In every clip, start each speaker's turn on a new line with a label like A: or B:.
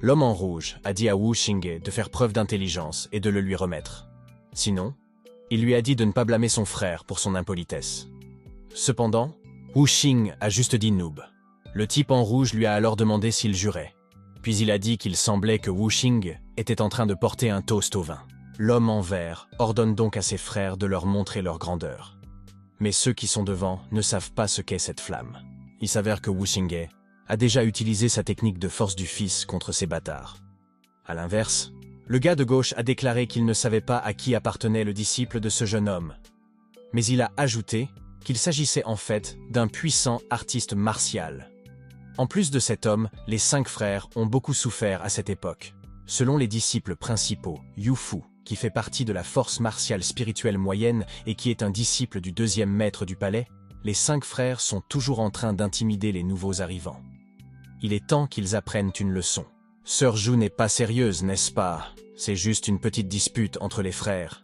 A: l'homme en rouge a dit à Wu Xingye de faire preuve d'intelligence et de le lui remettre. Sinon, il lui a dit de ne pas blâmer son frère pour son impolitesse. Cependant, Wu Xing a juste dit noob. Le type en rouge lui a alors demandé s'il jurait. Puis il a dit qu'il semblait que Wu Xing était en train de porter un toast au vin. L'homme en vert ordonne donc à ses frères de leur montrer leur grandeur. Mais ceux qui sont devant ne savent pas ce qu'est cette flamme. Il s'avère que Wu Xingye a déjà utilisé sa technique de force du fils contre ces bâtards. À l'inverse, le gars de gauche a déclaré qu'il ne savait pas à qui appartenait le disciple de ce jeune homme. Mais il a ajouté qu'il s'agissait en fait d'un puissant artiste martial. En plus de cet homme, les 5 frères ont beaucoup souffert à cette époque. Selon les disciples principaux, Yu Fu, qui fait partie de la force martiale spirituelle moyenne et qui est un disciple du 2e maître du palais, les 5 frères sont toujours en train d'intimider les nouveaux arrivants. Il est temps qu'ils apprennent une leçon. Sœur Zhu n'est pas sérieuse, n'est-ce pas? C'est juste une petite dispute entre les frères.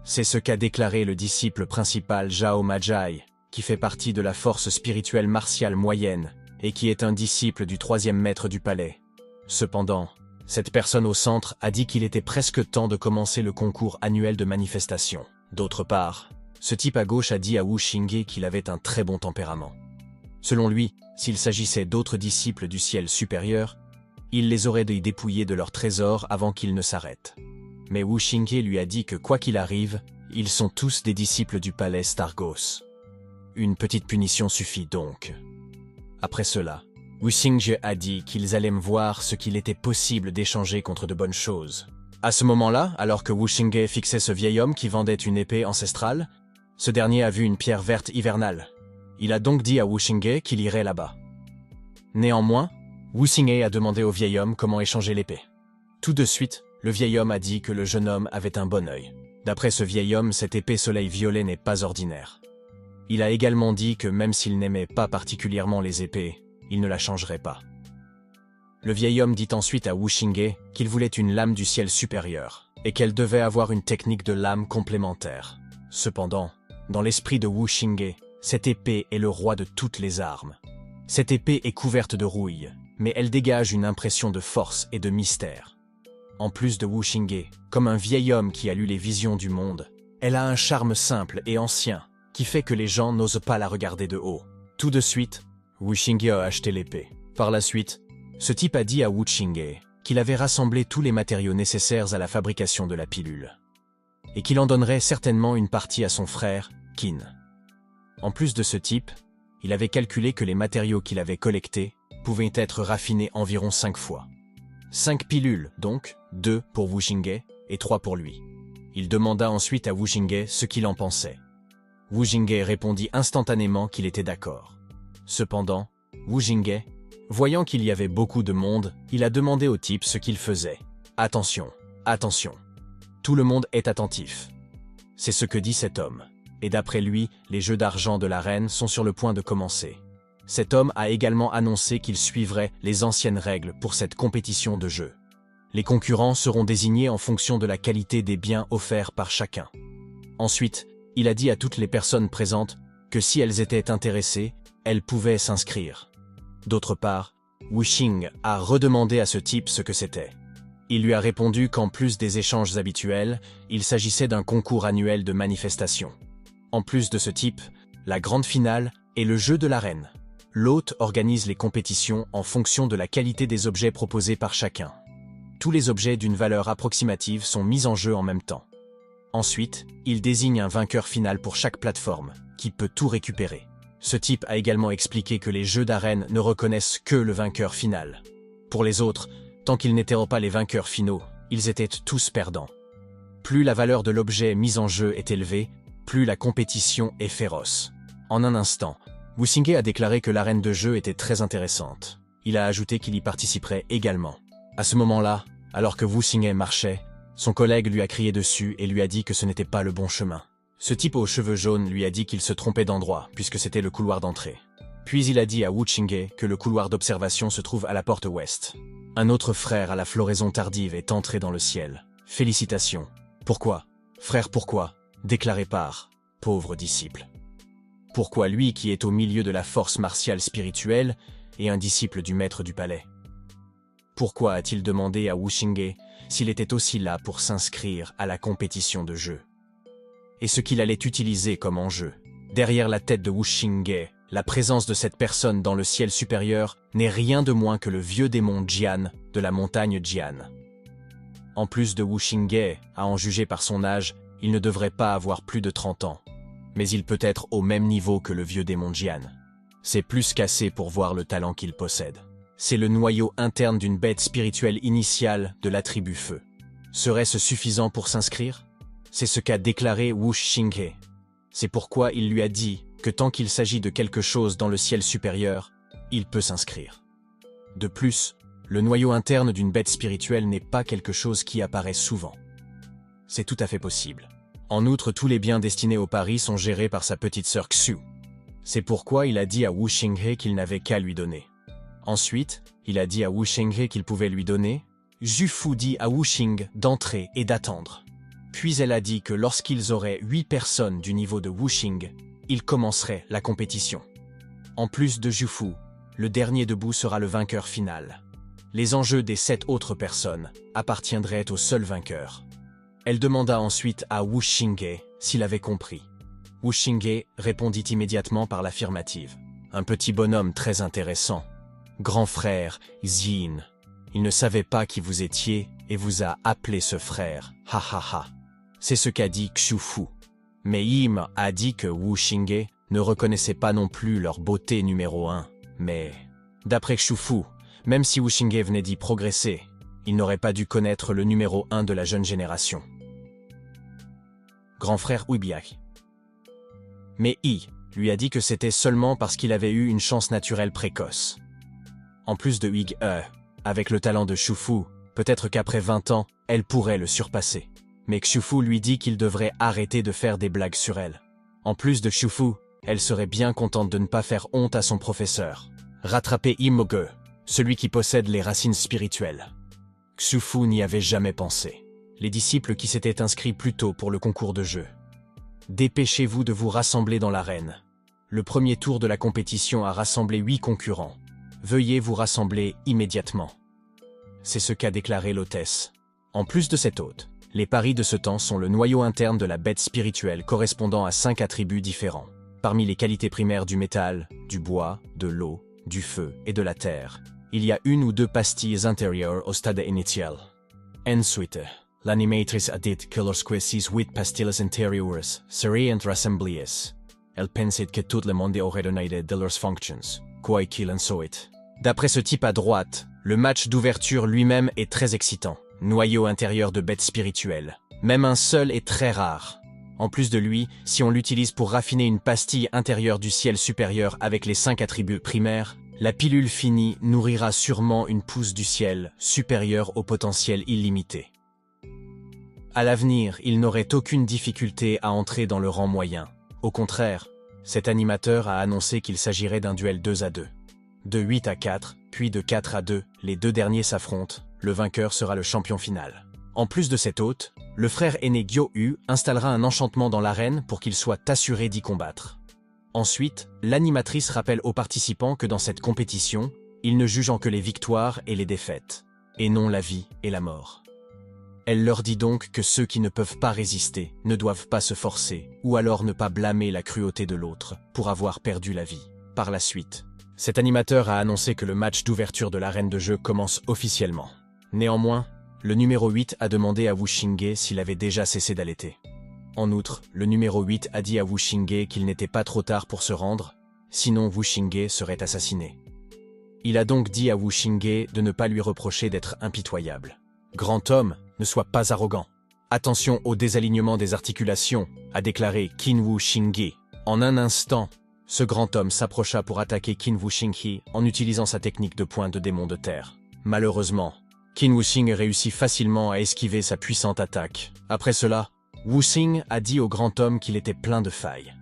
A: C'est ce qu'a déclaré le disciple principal Zhao Majai, qui fait partie de la force spirituelle martiale moyenne et qui est un disciple du 3e maître du palais. Cependant, cette personne au centre a dit qu'il était presque temps de commencer le concours annuel de manifestation. D'autre part, ce type à gauche a dit à Wu Xingye qu'il avait un très bon tempérament. Selon lui, s'il s'agissait d'autres disciples du ciel supérieur, il les aurait dépouillés de leurs trésors avant qu'ils ne s'arrêtent. Mais Wu Xingye lui a dit que quoi qu'il arrive, ils sont tous des disciples du palais Stargos. Une petite punition suffit donc. Après cela, Wu Xingye a dit qu'ils allaient me voir ce qu'il était possible d'échanger contre de bonnes choses. À ce moment-là, alors que Wu Xingye fixait ce vieil homme qui vendait une épée ancestrale, ce dernier a vu une pierre verte hivernale. Il a donc dit à Wu Xingye qu'il irait là-bas. Néanmoins, Wu Xingye a demandé au vieil homme comment échanger l'épée. Tout de suite, le vieil homme a dit que le jeune homme avait un bon œil. D'après ce vieil homme, cette épée soleil violet n'est pas ordinaire. Il a également dit que même s'il n'aimait pas particulièrement les épées, il ne la changerait pas. Le vieil homme dit ensuite à Wu Xingye qu'il voulait une lame du ciel supérieur et qu'elle devait avoir une technique de lame complémentaire. Cependant, dans l'esprit de Wu Xingye, cette épée est le roi de toutes les armes. Cette épée est couverte de rouille, mais elle dégage une impression de force et de mystère. En plus de Wu Xingye, comme un vieil homme qui a lu les visions du monde, elle a un charme simple et ancien qui fait que les gens n'osent pas la regarder de haut. Tout de suite, Wu Xingye a acheté l'épée. Par la suite, ce type a dit à Wu Xingye qu'il avait rassemblé tous les matériaux nécessaires à la fabrication de la pilule, et qu'il en donnerait certainement une partie à son frère, Qin. En plus de ce type, il avait calculé que les matériaux qu'il avait collectés pouvaient être raffinés environ 5 fois. 5 pilules, donc, 2 pour Wu Xingye et 3 pour lui. Il demanda ensuite à Wu Xingye ce qu'il en pensait. Wu Xingye répondit instantanément qu'il était d'accord. Cependant, Wu Xingye, voyant qu'il y avait beaucoup de monde, il a demandé au type ce qu'il faisait. Attention, attention. Tout le monde est attentif. C'est ce que dit cet homme. Et d'après lui, les jeux d'argent de la reine sont sur le point de commencer. Cet homme a également annoncé qu'il suivrait les anciennes règles pour cette compétition de jeux. Les concurrents seront désignés en fonction de la qualité des biens offerts par chacun. Ensuite, il a dit à toutes les personnes présentes que si elles étaient intéressées, elles pouvaient s'inscrire. D'autre part, Wu Xing a redemandé à ce type ce que c'était. Il lui a répondu qu'en plus des échanges habituels, il s'agissait d'un concours annuel de manifestation. En plus de ce type, la grande finale est le jeu de l'arène. L'hôte organise les compétitions en fonction de la qualité des objets proposés par chacun. Tous les objets d'une valeur approximative sont mis en jeu en même temps. Ensuite, il désigne un vainqueur final pour chaque plateforme, qui peut tout récupérer. Ce type a également expliqué que les jeux d'arène ne reconnaissent que le vainqueur final. Pour les autres, tant qu'ils n'étaient pas les vainqueurs finaux, ils étaient tous perdants. Plus la valeur de l'objet mis en jeu est élevée, plus la compétition est féroce. En un instant, Wu Xingye a déclaré que l'arène de jeu était très intéressante. Il a ajouté qu'il y participerait également. À ce moment-là, alors que Wu Xingye marchait, son collègue lui a crié dessus et lui a dit que ce n'était pas le bon chemin. Ce type aux cheveux jaunes lui a dit qu'il se trompait d'endroit puisque c'était le couloir d'entrée. Puis il a dit à Wu Xingye que le couloir d'observation se trouve à la porte ouest. Un autre frère à la floraison tardive est entré dans le ciel. Félicitations. Pourquoi? Frère, pourquoi? Déclaré par pauvre disciple. Pourquoi lui qui est au milieu de la force martiale spirituelle et un disciple du maître du palais? Pourquoi a-t-il demandé à Wu Xingye s'il était aussi là pour s'inscrire à la compétition de jeu? Et ce qu'il allait utiliser comme enjeu? Derrière la tête de Wu Xingye, la présence de cette personne dans le ciel supérieur n'est rien de moins que le vieux démon Jian de la montagne Jian. En plus de Wu Xingye, à en juger par son âge, il ne devrait pas avoir plus de 30 ans. Mais il peut être au même niveau que le vieux démon Jian. C'est plus qu'assez pour voir le talent qu'il possède. C'est le noyau interne d'une bête spirituelle initiale de la tribu Feu. Serait-ce suffisant pour s'inscrire? C'est ce qu'a déclaré Wu Xingye. C'est pourquoi il lui a dit que tant qu'il s'agit de quelque chose dans le ciel supérieur, il peut s'inscrire. De plus, le noyau interne d'une bête spirituelle n'est pas quelque chose qui apparaît souvent. C'est tout à fait possible. En outre, tous les biens destinés au pari sont gérés par sa petite sœur Xu. C'est pourquoi il a dit à Wu Xingye qu'il n'avait qu'à lui donner. Ensuite, il a dit à Wu Xingye qu'il pouvait lui donner. Zhu Fu dit à Wu Xing d'entrer et d'attendre. Puis elle a dit que lorsqu'ils auraient 8 personnes du niveau de Wu Xing, ils commenceraient la compétition. En plus de Zhu Fu, le dernier debout sera le vainqueur final. Les enjeux des 7 autres personnes appartiendraient au seul vainqueur. Elle demanda ensuite à Wu Xingye s'il avait compris. Wu Xingye répondit immédiatement par l'affirmative. Un petit bonhomme très intéressant. Grand frère, Xin. Il ne savait pas qui vous étiez et vous a appelé ce frère. Ha ha ha. C'est ce qu'a dit Xu Fu. Mais Yim a dit que Wu Xingye ne reconnaissait pas non plus leur beauté numéro 1. Mais, d'après Xu Fu, même si Wu Xingye venait d'y progresser, il n'aurait pas dû connaître le numéro 1 de la jeune génération. Grand frère Huibiak. Mais Yi lui a dit que c'était seulement parce qu'il avait eu une chance naturelle précoce. En plus de Huig avec le talent de Xu Fu, peut-être qu'après 20 ans, elle pourrait le surpasser. Mais Xu Fu lui dit qu'il devrait arrêter de faire des blagues sur elle. En plus de Xu Fu, elle serait bien contente de ne pas faire honte à son professeur. Rattraper Imoge, celui qui possède les racines spirituelles. Xu Fu n'y avait jamais pensé. Les disciples qui s'étaient inscrits plus tôt pour le concours de jeu. Dépêchez-vous de vous rassembler dans l'arène. Le premier tour de la compétition a rassemblé 8 concurrents. Veuillez vous rassembler immédiatement. C'est ce qu'a déclaré l'hôtesse. En plus de cet hôte, les paris de ce temps sont le noyau interne de la bête spirituelle correspondant à 5 attributs différents. Parmi les qualités primaires du métal, du bois, de l'eau, du feu et de la terre, il y a 1 ou 2 pastilles intérieures au stade initial. Ensuite, l'animatrice a dit que lorsque ces 8 pastilles intérieures seraient rassemblées, elle pensait que tout le monde aurait donné de leurs fonctions, quoi qu'il en soit. D'après ce type à droite, le match d'ouverture lui-même est très excitant. Noyau intérieur de bête spirituelle. Même un seul est très rare. En plus de lui, si on l'utilise pour raffiner une pastille intérieure du ciel supérieur avec les 5 attributs primaires, la pilule finie nourrira sûrement une pousse du ciel supérieure au potentiel illimité. À l'avenir, il n'aurait aucune difficulté à entrer dans le rang moyen. Au contraire, cet animateur a annoncé qu'il s'agirait d'un duel 2 à 2. De 8 à 4, puis de 4 à 2, les 2 derniers s'affrontent, le vainqueur sera le champion final. En plus de cet hôte, le frère aîné Gyo-Hu installera un enchantement dans l'arène pour qu'il soit assuré d'y combattre. Ensuite, l'animatrice rappelle aux participants que dans cette compétition, ils ne jugent que les victoires et les défaites, et non la vie et la mort. Elle leur dit donc que ceux qui ne peuvent pas résister ne doivent pas se forcer, ou alors ne pas blâmer la cruauté de l'autre pour avoir perdu la vie. Par la suite, cet animateur a annoncé que le match d'ouverture de l'arène de jeu commence officiellement. Néanmoins, le numéro 8 a demandé à Wu Xingye s'il avait déjà cessé d'allaiter. En outre, le numéro 8 a dit à Wu Xingye qu'il n'était pas trop tard pour se rendre, sinon Wu Xingye serait assassiné. Il a donc dit à Wu Xingye de ne pas lui reprocher d'être impitoyable. Grand homme, ne sois pas arrogant. Attention au désalignement des articulations, a déclaré Qin Wu Xingye. En un instant, ce grand homme s'approcha pour attaquer Qin Wu Xingye en utilisant sa technique de poing de démon de terre. Malheureusement, Qin Wu Xing réussit facilement à esquiver sa puissante attaque. Après cela, Wu Xing a dit au grand homme qu'il était plein de failles.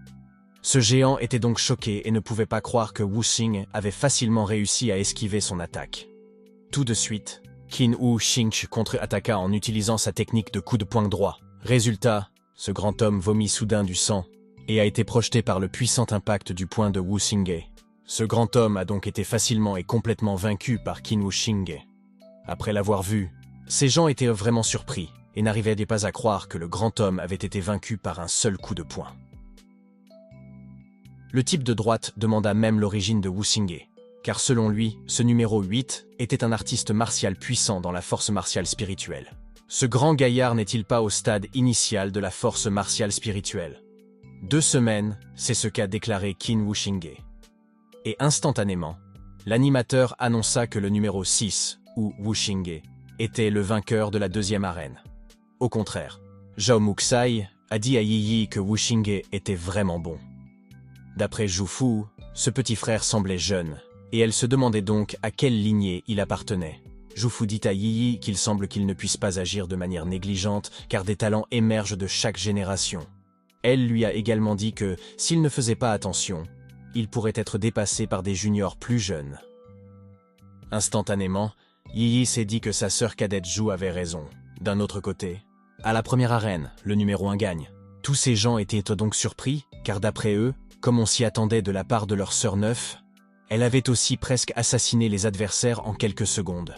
A: Ce géant était donc choqué et ne pouvait pas croire que Wu Xing avait facilement réussi à esquiver son attaque. Tout de suite, Qin Wu Xing contre-attaqua en utilisant sa technique de coup de poing droit. Résultat, ce grand homme vomit soudain du sang et a été projeté par le puissant impact du poing de Wu Xingye. Ce grand homme a donc été facilement et complètement vaincu par Qin Wu Xingye. Après l'avoir vu, ces gens étaient vraiment surpris et n'arrivaient pas à croire que le grand homme avait été vaincu par un seul coup de poing. Le type de droite demanda même l'origine de Wu Xingye, car selon lui, ce numéro 8 était un artiste martial puissant dans la force martiale spirituelle. Ce grand gaillard n'est-il pas au stade initial de la force martiale spirituelle? 2 semaines, c'est ce qu'a déclaré Qin Wu Xingye. Et instantanément, l'animateur annonça que le numéro 6, ou Wu Xingye, était le vainqueur de la 2e arène. Au contraire, Zhao Muxai a dit à Yi Yi que Wu Xingye était vraiment bon. D'après Zhu Fu, ce petit frère semblait jeune, et elle se demandait donc à quelle lignée il appartenait. Zhu Fu dit à Yi Yi qu'il semble qu'il ne puisse pas agir de manière négligente, car des talents émergent de chaque génération. Elle lui a également dit que, s'il ne faisait pas attention, il pourrait être dépassé par des juniors plus jeunes. Instantanément, Yi Yi s'est dit que sa sœur cadette Zhu avait raison. D'un autre côté, à la première arène, le numéro 1 gagne. Tous ces gens étaient donc surpris, car d'après eux, comme on s'y attendait de la part de leur sœur 9, elle avait aussi presque assassiné les adversaires en quelques secondes.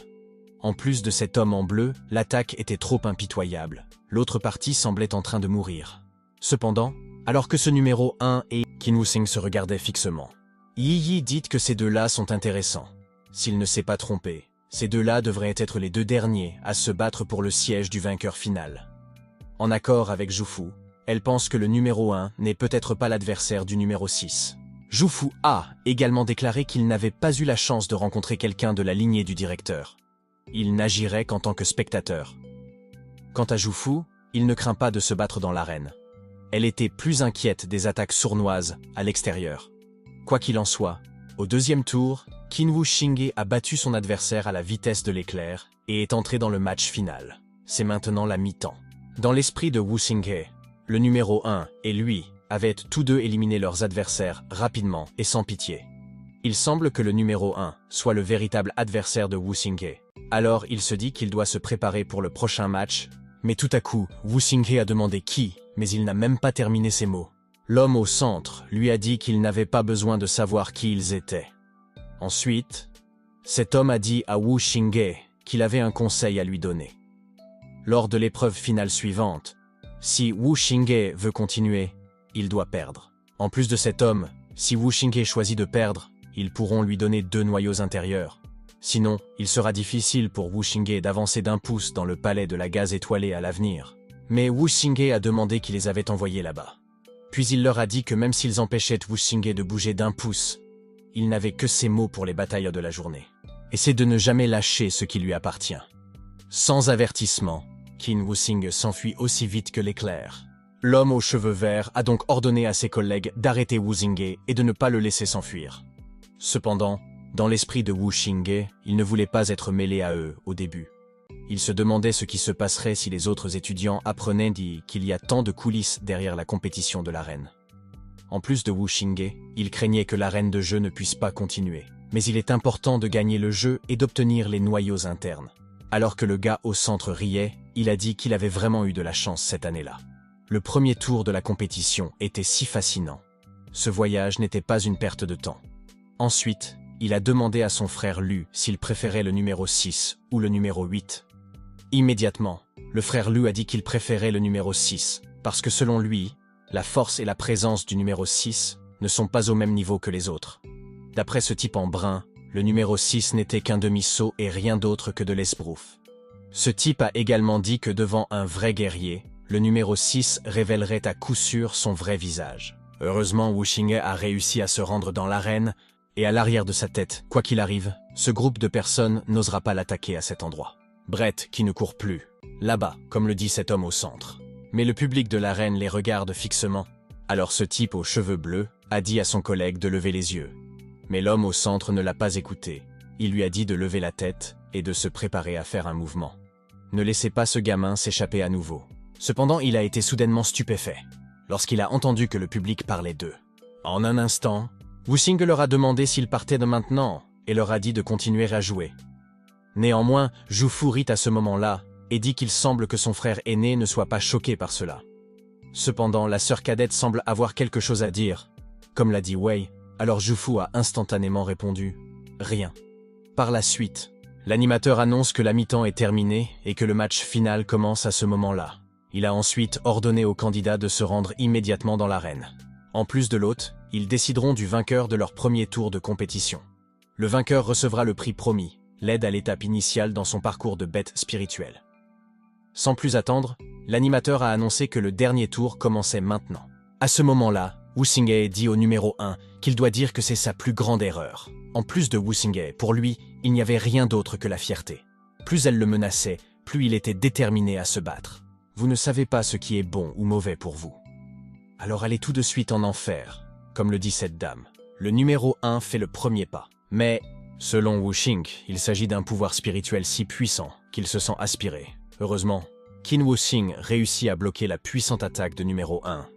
A: En plus de cet homme en bleu, l'attaque était trop impitoyable. L'autre partie semblait en train de mourir. Cependant, alors que ce numéro 1 et Qin Wu Xingye se regardaient fixement, Yi Yi dit que ces deux-là sont intéressants. S'il ne s'est pas trompé, ces deux-là devraient être les 2 derniers à se battre pour le siège du vainqueur final. En accord avec Zhu Fu, elle pense que le numéro 1 n'est peut-être pas l'adversaire du numéro 6. Zhu Fu a également déclaré qu'il n'avait pas eu la chance de rencontrer quelqu'un de la lignée du directeur. Il n'agirait qu'en tant que spectateur. Quant à Zhu Fu, il ne craint pas de se battre dans l'arène. Elle était plus inquiète des attaques sournoises à l'extérieur. Quoi qu'il en soit, au 2e tour, Qin Wu Xingye a battu son adversaire à la vitesse de l'éclair et est entré dans le match final. C'est maintenant la mi-temps. Dans l'esprit de Wu Xingye, le numéro 1 et lui avaient tous deux éliminé leurs adversaires rapidement et sans pitié. Il semble que le numéro 1 soit le véritable adversaire de Wu Xingye. Alors il se dit qu'il doit se préparer pour le prochain match, mais tout à coup, Wu Xingye a demandé qui, mais il n'a même pas terminé ses mots. L'homme au centre lui a dit qu'il n'avait pas besoin de savoir qui ils étaient. Ensuite, cet homme a dit à Wu Xingye qu'il avait un conseil à lui donner. Lors de l'épreuve finale suivante, si Wu Xingye veut continuer, il doit perdre. En plus de cet homme, si Wu Xingye choisit de perdre, ils pourront lui donner 2 noyaux intérieurs. Sinon, il sera difficile pour Wu Xingye d'avancer d'1 pouce dans le palais de la gaz étoilée à l'avenir. Mais Wu Xingye a demandé qu'ils les avaient envoyés là-bas. Puis il leur a dit que même s'ils empêchaient Wu Xingye de bouger d'1 pouce, il n'avait que ces mots pour les batailles de la journée. Et c'est de ne jamais lâcher ce qui lui appartient. Sans avertissement, Qin Wu Xingye s'enfuit aussi vite que l'éclair. L'homme aux cheveux verts a donc ordonné à ses collègues d'arrêter Wu Xingye et de ne pas le laisser s'enfuir. Cependant, dans l'esprit de Wu Xingye, il ne voulait pas être mêlé à eux au début. Il se demandait ce qui se passerait si les autres étudiants apprenaient qu'il y a tant de coulisses derrière la compétition de l'arène. En plus de Wu Xingye, il craignait que l'arène de jeu ne puisse pas continuer. Mais il est important de gagner le jeu et d'obtenir les noyaux internes. Alors que le gars au centre riait, il a dit qu'il avait vraiment eu de la chance cette année-là. Le premier tour de la compétition était si fascinant. Ce voyage n'était pas une perte de temps. Ensuite, il a demandé à son frère Lu s'il préférait le numéro 6 ou le numéro 8. Immédiatement, le frère Lu a dit qu'il préférait le numéro 6, parce que selon lui, la force et la présence du numéro 6 ne sont pas au même niveau que les autres. D'après ce type en brun, le numéro 6 n'était qu'un demi-sot et rien d'autre que de l'esbrouf. Ce type a également dit que devant un vrai guerrier, le numéro 6 révélerait à coup sûr son vrai visage. Heureusement, Wu Xingye a réussi à se rendre dans l'arène, et à l'arrière de sa tête, quoi qu'il arrive, ce groupe de personnes n'osera pas l'attaquer à cet endroit. Brett, qui ne court plus, là-bas, comme le dit cet homme au centre. Mais le public de l'arène les regarde fixement. Alors ce type aux cheveux bleus a dit à son collègue de lever les yeux. Mais l'homme au centre ne l'a pas écouté. Il lui a dit de lever la tête et de se préparer à faire un mouvement. Ne laissez pas ce gamin s'échapper à nouveau. Cependant, il a été soudainement stupéfait lorsqu'il a entendu que le public parlait d'eux. En un instant, Wu Xingye leur a demandé s'ils partaient de maintenant et leur a dit de continuer à jouer. Néanmoins, Zhu Fu rit à ce moment-là et dit qu'il semble que son frère aîné ne soit pas choqué par cela. Cependant, la sœur cadette semble avoir quelque chose à dire. Comme l'a dit Wei, alors Zhu Fu a instantanément répondu « Rien ». Par la suite, L'animateur annonce que la mi-temps est terminée et que le match final commence à ce moment-là. Il a ensuite ordonné aux candidats de se rendre immédiatement dans l'arène. En plus de l'hôte, ils décideront du vainqueur de leur premier tour de compétition. Le vainqueur recevra le prix promis, l'aide à l'étape initiale dans son parcours de bête spirituelle. Sans plus attendre, l'animateur a annoncé que le dernier tour commençait maintenant. À ce moment-là, Wu Xingye dit au numéro 1 qu'il doit dire que c'est sa plus grande erreur. En plus de Wu Xingye, pour lui, il n'y avait rien d'autre que la fierté. Plus elle le menaçait, plus il était déterminé à se battre. Vous ne savez pas ce qui est bon ou mauvais pour vous. Alors allez tout de suite en enfer, comme le dit cette dame. Le numéro 1 fait le premier pas. Mais, selon Wu Xing, il s'agit d'un pouvoir spirituel si puissant qu'il se sent aspiré. Heureusement, Qin Wu Xing réussit à bloquer la puissante attaque de numéro 1.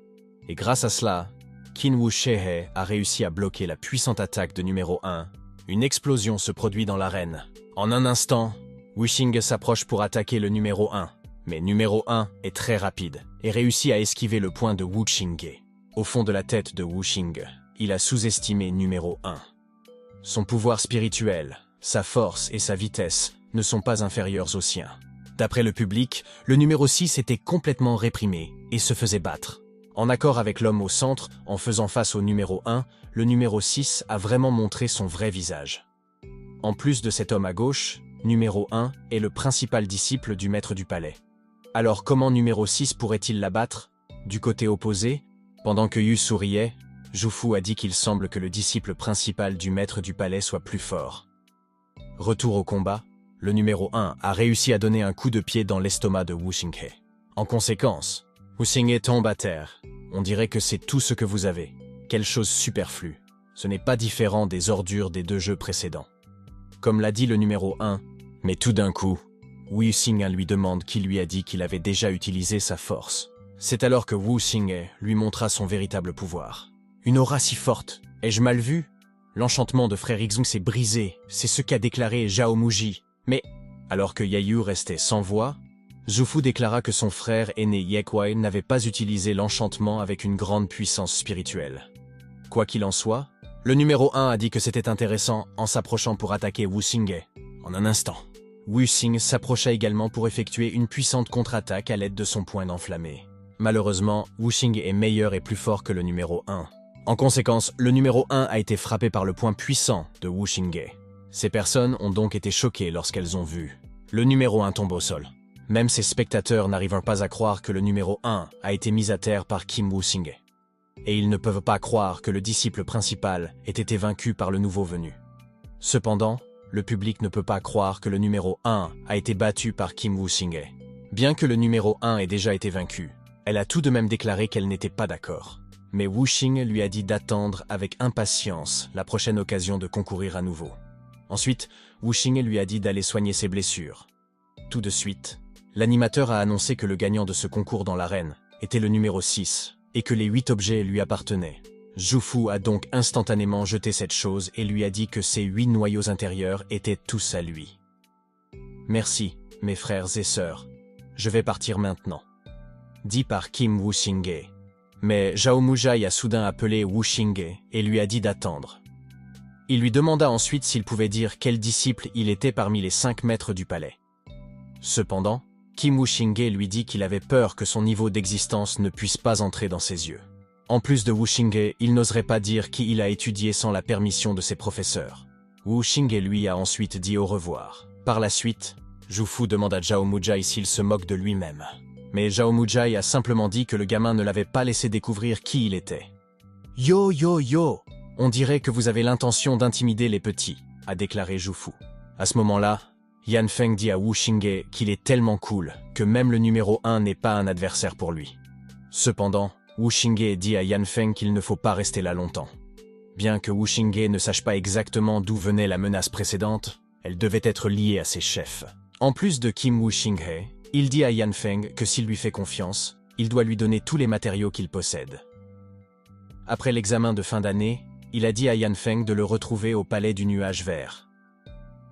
A: Et grâce à cela, Qin Wu Shehe a réussi à bloquer la puissante attaque de numéro 1. Une explosion se produit dans l'arène. En un instant, Wu Xing s'approche pour attaquer le numéro 1. Mais numéro 1 est très rapide et réussit à esquiver le point de Wu Xingye. Au fond de la tête de Wu Xing, il a sous-estimé numéro 1. Son pouvoir spirituel, sa force et sa vitesse ne sont pas inférieurs aux siens. D'après le public, le numéro 6 était complètement réprimé et se faisait battre. En accord avec l'homme au centre, en faisant face au numéro 1, le numéro 6 a vraiment montré son vrai visage. En plus de cet homme à gauche, numéro 1 est le principal disciple du maître du palais. Alors comment numéro 6 pourrait-il l'abattre? Du côté opposé, pendant que Yu souriait, Zhu a dit qu'il semble que le disciple principal du maître du palais soit plus fort. Retour au combat, le numéro 1 a réussi à donner un coup de pied dans l'estomac de Wu Xingye. En conséquence, Wu Xingye tombe à terre. On dirait que c'est tout ce que vous avez. Quelle chose superflue. Ce n'est pas différent des ordures des 2 jeux précédents. Comme l'a dit le numéro 1, mais tout d'un coup, Wu Xingye lui demande qui lui a dit qu'il avait déjà utilisé sa force. C'est alors que Wu Xingye lui montra son véritable pouvoir. Une aura si forte, ai-je mal vu? L'enchantement de frère Ixung s'est brisé, c'est ce qu'a déclaré Zhao Muji. Mais, alors que Yayu restait sans voix, Zhu déclara que son frère aîné Yekwai n'avait pas utilisé l'enchantement avec une grande puissance spirituelle. Quoi qu'il en soit, le numéro 1 a dit que c'était intéressant en s'approchant pour attaquer Wu Xingye. En un instant, Wu Xing s'approcha également pour effectuer une puissante contre-attaque à l'aide de son poing enflammé. Malheureusement, Wu Xing est meilleur et plus fort que le numéro 1. En conséquence, le numéro 1 a été frappé par le poing puissant de Wu Xingye. Ces personnes ont donc été choquées lorsqu'elles ont vu le numéro 1 tomber au sol. Même ces spectateurs n'arrivent pas à croire que le numéro 1 a été mis à terre par Kim Wu Xingye. Et ils ne peuvent pas croire que le disciple principal ait été vaincu par le nouveau venu. Cependant, le public ne peut pas croire que le numéro 1 a été battu par Kim Wu Xingye. Bien que le numéro 1 ait déjà été vaincu, elle a tout de même déclaré qu'elle n'était pas d'accord. Mais Wu Xing lui a dit d'attendre avec impatience la prochaine occasion de concourir à nouveau. Ensuite, Wu Xing lui a dit d'aller soigner ses blessures. Tout de suite, l'animateur a annoncé que le gagnant de ce concours dans l'arène était le numéro 6 et que les 8 objets lui appartenaient. Zhu a donc instantanément jeté cette chose et lui a dit que ces 8 noyaux intérieurs étaient tous à lui. Merci, mes frères et sœurs. Je vais partir maintenant. Dit par Kim Wu Xingye. Mais Zhao Mujai a soudain appelé Wu Xingye et lui a dit d'attendre. Il lui demanda ensuite s'il pouvait dire quel disciple il était parmi les 5 maîtres du palais. Cependant, Kim Wu Xingye lui dit qu'il avait peur que son niveau d'existence ne puisse pas entrer dans ses yeux. En plus de Wu Xingye, il n'oserait pas dire qui il a étudié sans la permission de ses professeurs. Wu Xingye lui a ensuite dit au revoir. Par la suite, Zhu demande à Zhao Mujai s'il se moque de lui-même. Mais Zhao Mujai a simplement dit que le gamin ne l'avait pas laissé découvrir qui il était. « Yo yo yo, on dirait que vous avez l'intention d'intimider les petits », a déclaré Zhu. À ce moment-là, Yan Feng dit à Wu Xingye qu'il est tellement cool que même le numéro 1 n'est pas un adversaire pour lui. Cependant, Wu Xingye dit à Yan Feng qu'il ne faut pas rester là longtemps. Bien que Wu Xingye ne sache pas exactement d'où venait la menace précédente, elle devait être liée à ses chefs. En plus de Kim Wu Xingye, il dit à Yan Feng que s'il lui fait confiance, il doit lui donner tous les matériaux qu'il possède. Après l'examen de fin d'année, il a dit à Yan Feng de le retrouver au palais du nuage vert.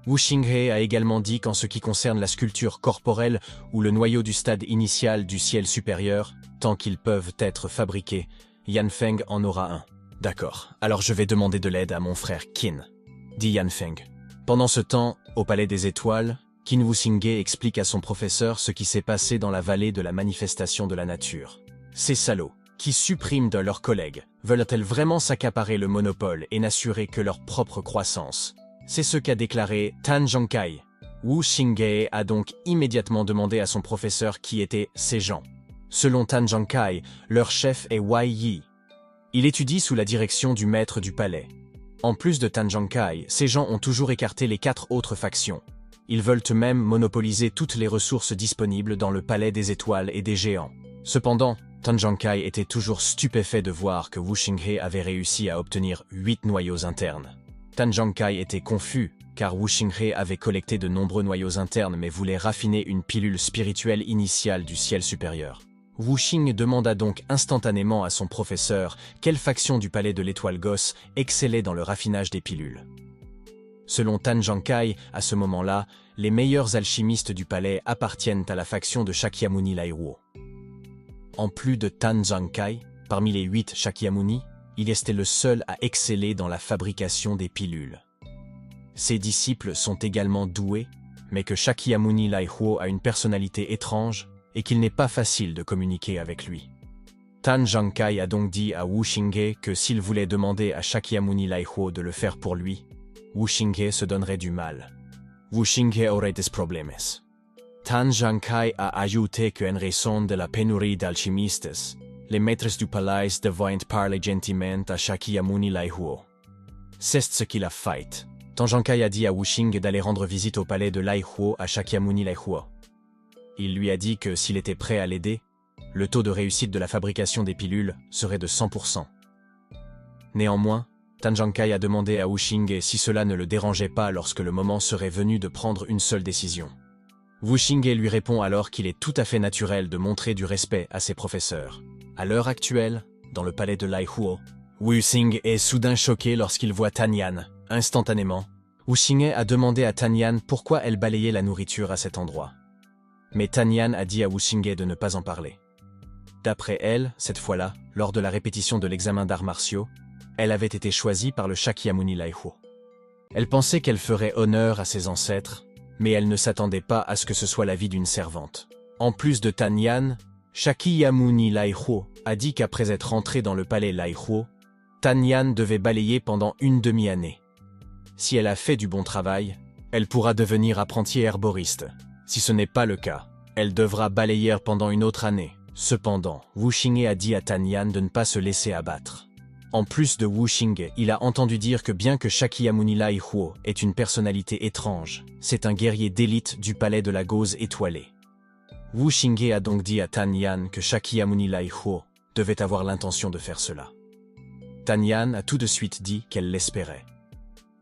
A: Wu Xingye a également dit qu'en ce qui concerne la sculpture corporelle ou le noyau du stade initial du ciel supérieur, tant qu'ils peuvent être fabriqués, Yan Feng en aura un. D'accord, alors je vais demander de l'aide à mon frère Qin, dit Yan Feng. Pendant ce temps, au Palais des Étoiles, Qin Wuxinghe explique à son professeur ce qui s'est passé dans la vallée de la manifestation de la nature. Ces salauds, qui suppriment de leurs collègues, veulent-elles vraiment s'accaparer le monopole et n'assurer que leur propre croissance? C'est ce qu'a déclaré Tan Zhangkai. Wuxinghe a donc immédiatement demandé à son professeur qui étaient ces gens. Selon Tan Zhangkai, leur chef est Wei Yi. Il étudie sous la direction du maître du palais. En plus de Tan Zhangkai, ces gens ont toujours écarté les 4 autres factions. Ils veulent eux-mêmes monopoliser toutes les ressources disponibles dans le palais des étoiles et des géants. Cependant, Tan Zhangkai était toujours stupéfait de voir que Wuxinghe avait réussi à obtenir 8 noyaux internes. Tan Zhangkai était confus, car Wuxinghe avait collecté de nombreux noyaux internes mais voulait raffiner une pilule spirituelle initiale du ciel supérieur. Wuxing demanda donc instantanément à son professeur quelle faction du palais de l'étoile Gosse excellait dans le raffinage des pilules. Selon Tan Zhangkai, à ce moment-là, les meilleurs alchimistes du palais appartiennent à la faction de Shakyamuni Laihuo. En plus de Tan Zhangkai, parmi les 8 Shakyamuni, il était le seul à exceller dans la fabrication des pilules. Ses disciples sont également doués, mais que Shakyamuni Laihuo a une personnalité étrange et qu'il n'est pas facile de communiquer avec lui. Tan Zhangkai a donc dit à Wuxinghe que s'il voulait demander à Shakyamuni Laihuo de le faire pour lui, Wuxinghe se donnerait du mal. Wuxinghe aurait des problèmes. Tan Zhangkai a ajouté qu'en raison de la pénurie d'alchimistes, les maîtres du palais devaient parler gentiment à Shakyamuni Laihuo. C'est ce qu'il a fait. Tan Zhangkai a dit à Wuxing d'aller rendre visite au palais de Laihuo à Shakyamuni Laihuo. Il lui a dit que s'il était prêt à l'aider, le taux de réussite de la fabrication des pilules serait de 100%. Néanmoins, Tan Zhangkai a demandé à Wuxing si cela ne le dérangeait pas lorsque le moment serait venu de prendre une seule décision. Wuxing lui répond alors qu'il est tout à fait naturel de montrer du respect à ses professeurs. À l'heure actuelle, dans le palais de Laihuo, Wuxing est soudain choqué lorsqu'il voit Tan Yan. Instantanément, Wuxing a demandé à Tan Yan pourquoi elle balayait la nourriture à cet endroit. Mais Tan Yan a dit à Wuxing de ne pas en parler. D'après elle, cette fois-là, lors de la répétition de l'examen d'arts martiaux, elle avait été choisie par le Shakyamuni Laihuo. Elle pensait qu'elle ferait honneur à ses ancêtres, mais elle ne s'attendait pas à ce que ce soit l'avis d'une servante. En plus de Tan Yan, Shakyamuni Laihuo a dit qu'après être entré dans le palais Laihuo, Tan Yan devait balayer pendant une demi-année. Si elle a fait du bon travail, elle pourra devenir apprentie herboriste. Si ce n'est pas le cas, elle devra balayer pendant une autre année. Cependant, Wuxing a dit à Tan Yan de ne pas se laisser abattre. En plus de Wuxing, il a entendu dire que bien que Shakyamuni Laihuo est une personnalité étrange, c'est un guerrier d'élite du palais de la Gauze étoilée. Wuxing a donc dit à Tan Yan que Shakyamuni Laihuo devait avoir l'intention de faire cela. Tan Yan a tout de suite dit qu'elle l'espérait.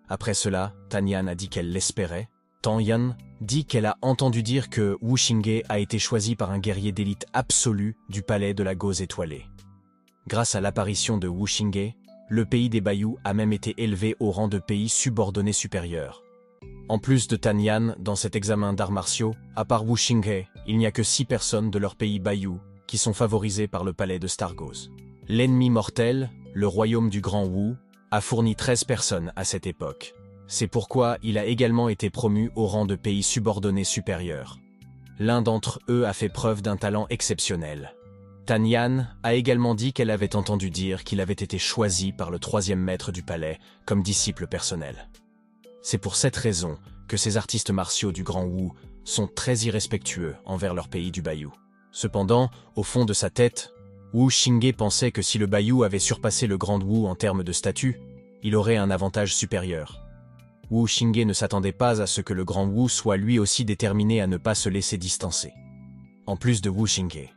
A: Après cela, Tan Yan a dit qu'elle l'espérait. Tan Yan dit qu'elle a entendu dire que Wuxing a été choisi par un guerrier d'élite absolu du palais de la Gauze étoilée. Grâce à l'apparition de Wuxing, le pays des Bayou a même été élevé au rang de pays subordonné supérieur. En plus de Tan Yan, dans cet examen d'arts martiaux, à part Wuxing, il n'y a que 6 personnes de leur pays Bayou qui sont favorisées par le palais de Stargoz. L'ennemi mortel, le royaume du Grand Wu, a fourni 13 personnes à cette époque. C'est pourquoi il a également été promu au rang de pays subordonné supérieur. L'un d'entre eux a fait preuve d'un talent exceptionnel. Tan Yan a également dit qu'elle avait entendu dire qu'il avait été choisi par le 3e maître du palais comme disciple personnel. C'est pour cette raison que ces artistes martiaux du Grand Wu sont très irrespectueux envers leur pays du Bayou. Cependant, au fond de sa tête, Wuxing pensait que si le Bayou avait surpassé le Grand Wu en termes de statut, il aurait un avantage supérieur. Wuxing ne s'attendait pas à ce que le Grand Wu soit lui aussi déterminé à ne pas se laisser distancer. En plus de Wuxing,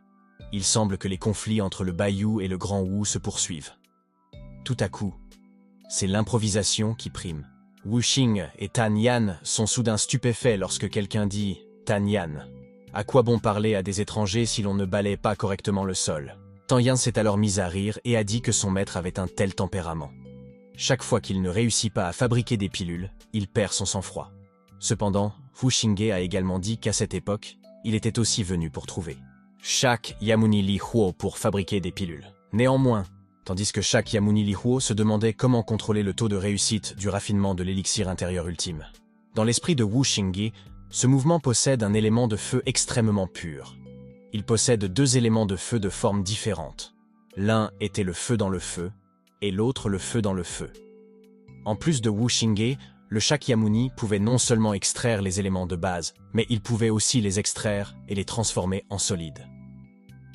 A: il semble que les conflits entre le Bayou et le Grand Wu se poursuivent. Tout à coup, c'est l'improvisation qui prime. Wuxing et Tan Yan sont soudain stupéfaits lorsque quelqu'un dit « Tan Yan, à quoi bon parler à des étrangers si l'on ne balaie pas correctement le sol ?» Tan Yan s'est alors mis à rire et a dit que son maître avait un tel tempérament. Chaque fois qu'il ne réussit pas à fabriquer des pilules, il perd son sang-froid. Cependant, Wuxing a également dit qu'à cette époque, il était aussi venu pour trouver Shakyamuni Laihuo pour fabriquer des pilules. Néanmoins, tandis que Shakyamuni Laihuo se demandait comment contrôler le taux de réussite du raffinement de l'élixir intérieur ultime, Dans l'esprit de Wu Xingye, ce mouvement possède un élément de feu extrêmement pur. Il possède deux éléments de feu de formes différentes. L'un était le feu dans le feu, et l'autre le feu dans le feu. En plus de Wu Xingye, le Shakyamuni pouvait non seulement extraire les éléments de base, mais il pouvait aussi les extraire et les transformer en solides.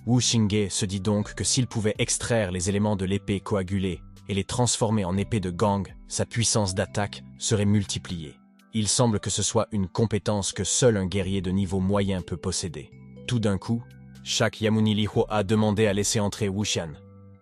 A: Wu Xingye se dit donc que s'il pouvait extraire les éléments de l'épée coagulée et les transformer en épée de gang, sa puissance d'attaque serait multipliée. Il semble que ce soit une compétence que seul un guerrier de niveau moyen peut posséder. Tout d'un coup, Shakyamuni Lihuo a demandé à laisser entrer Wu Xian.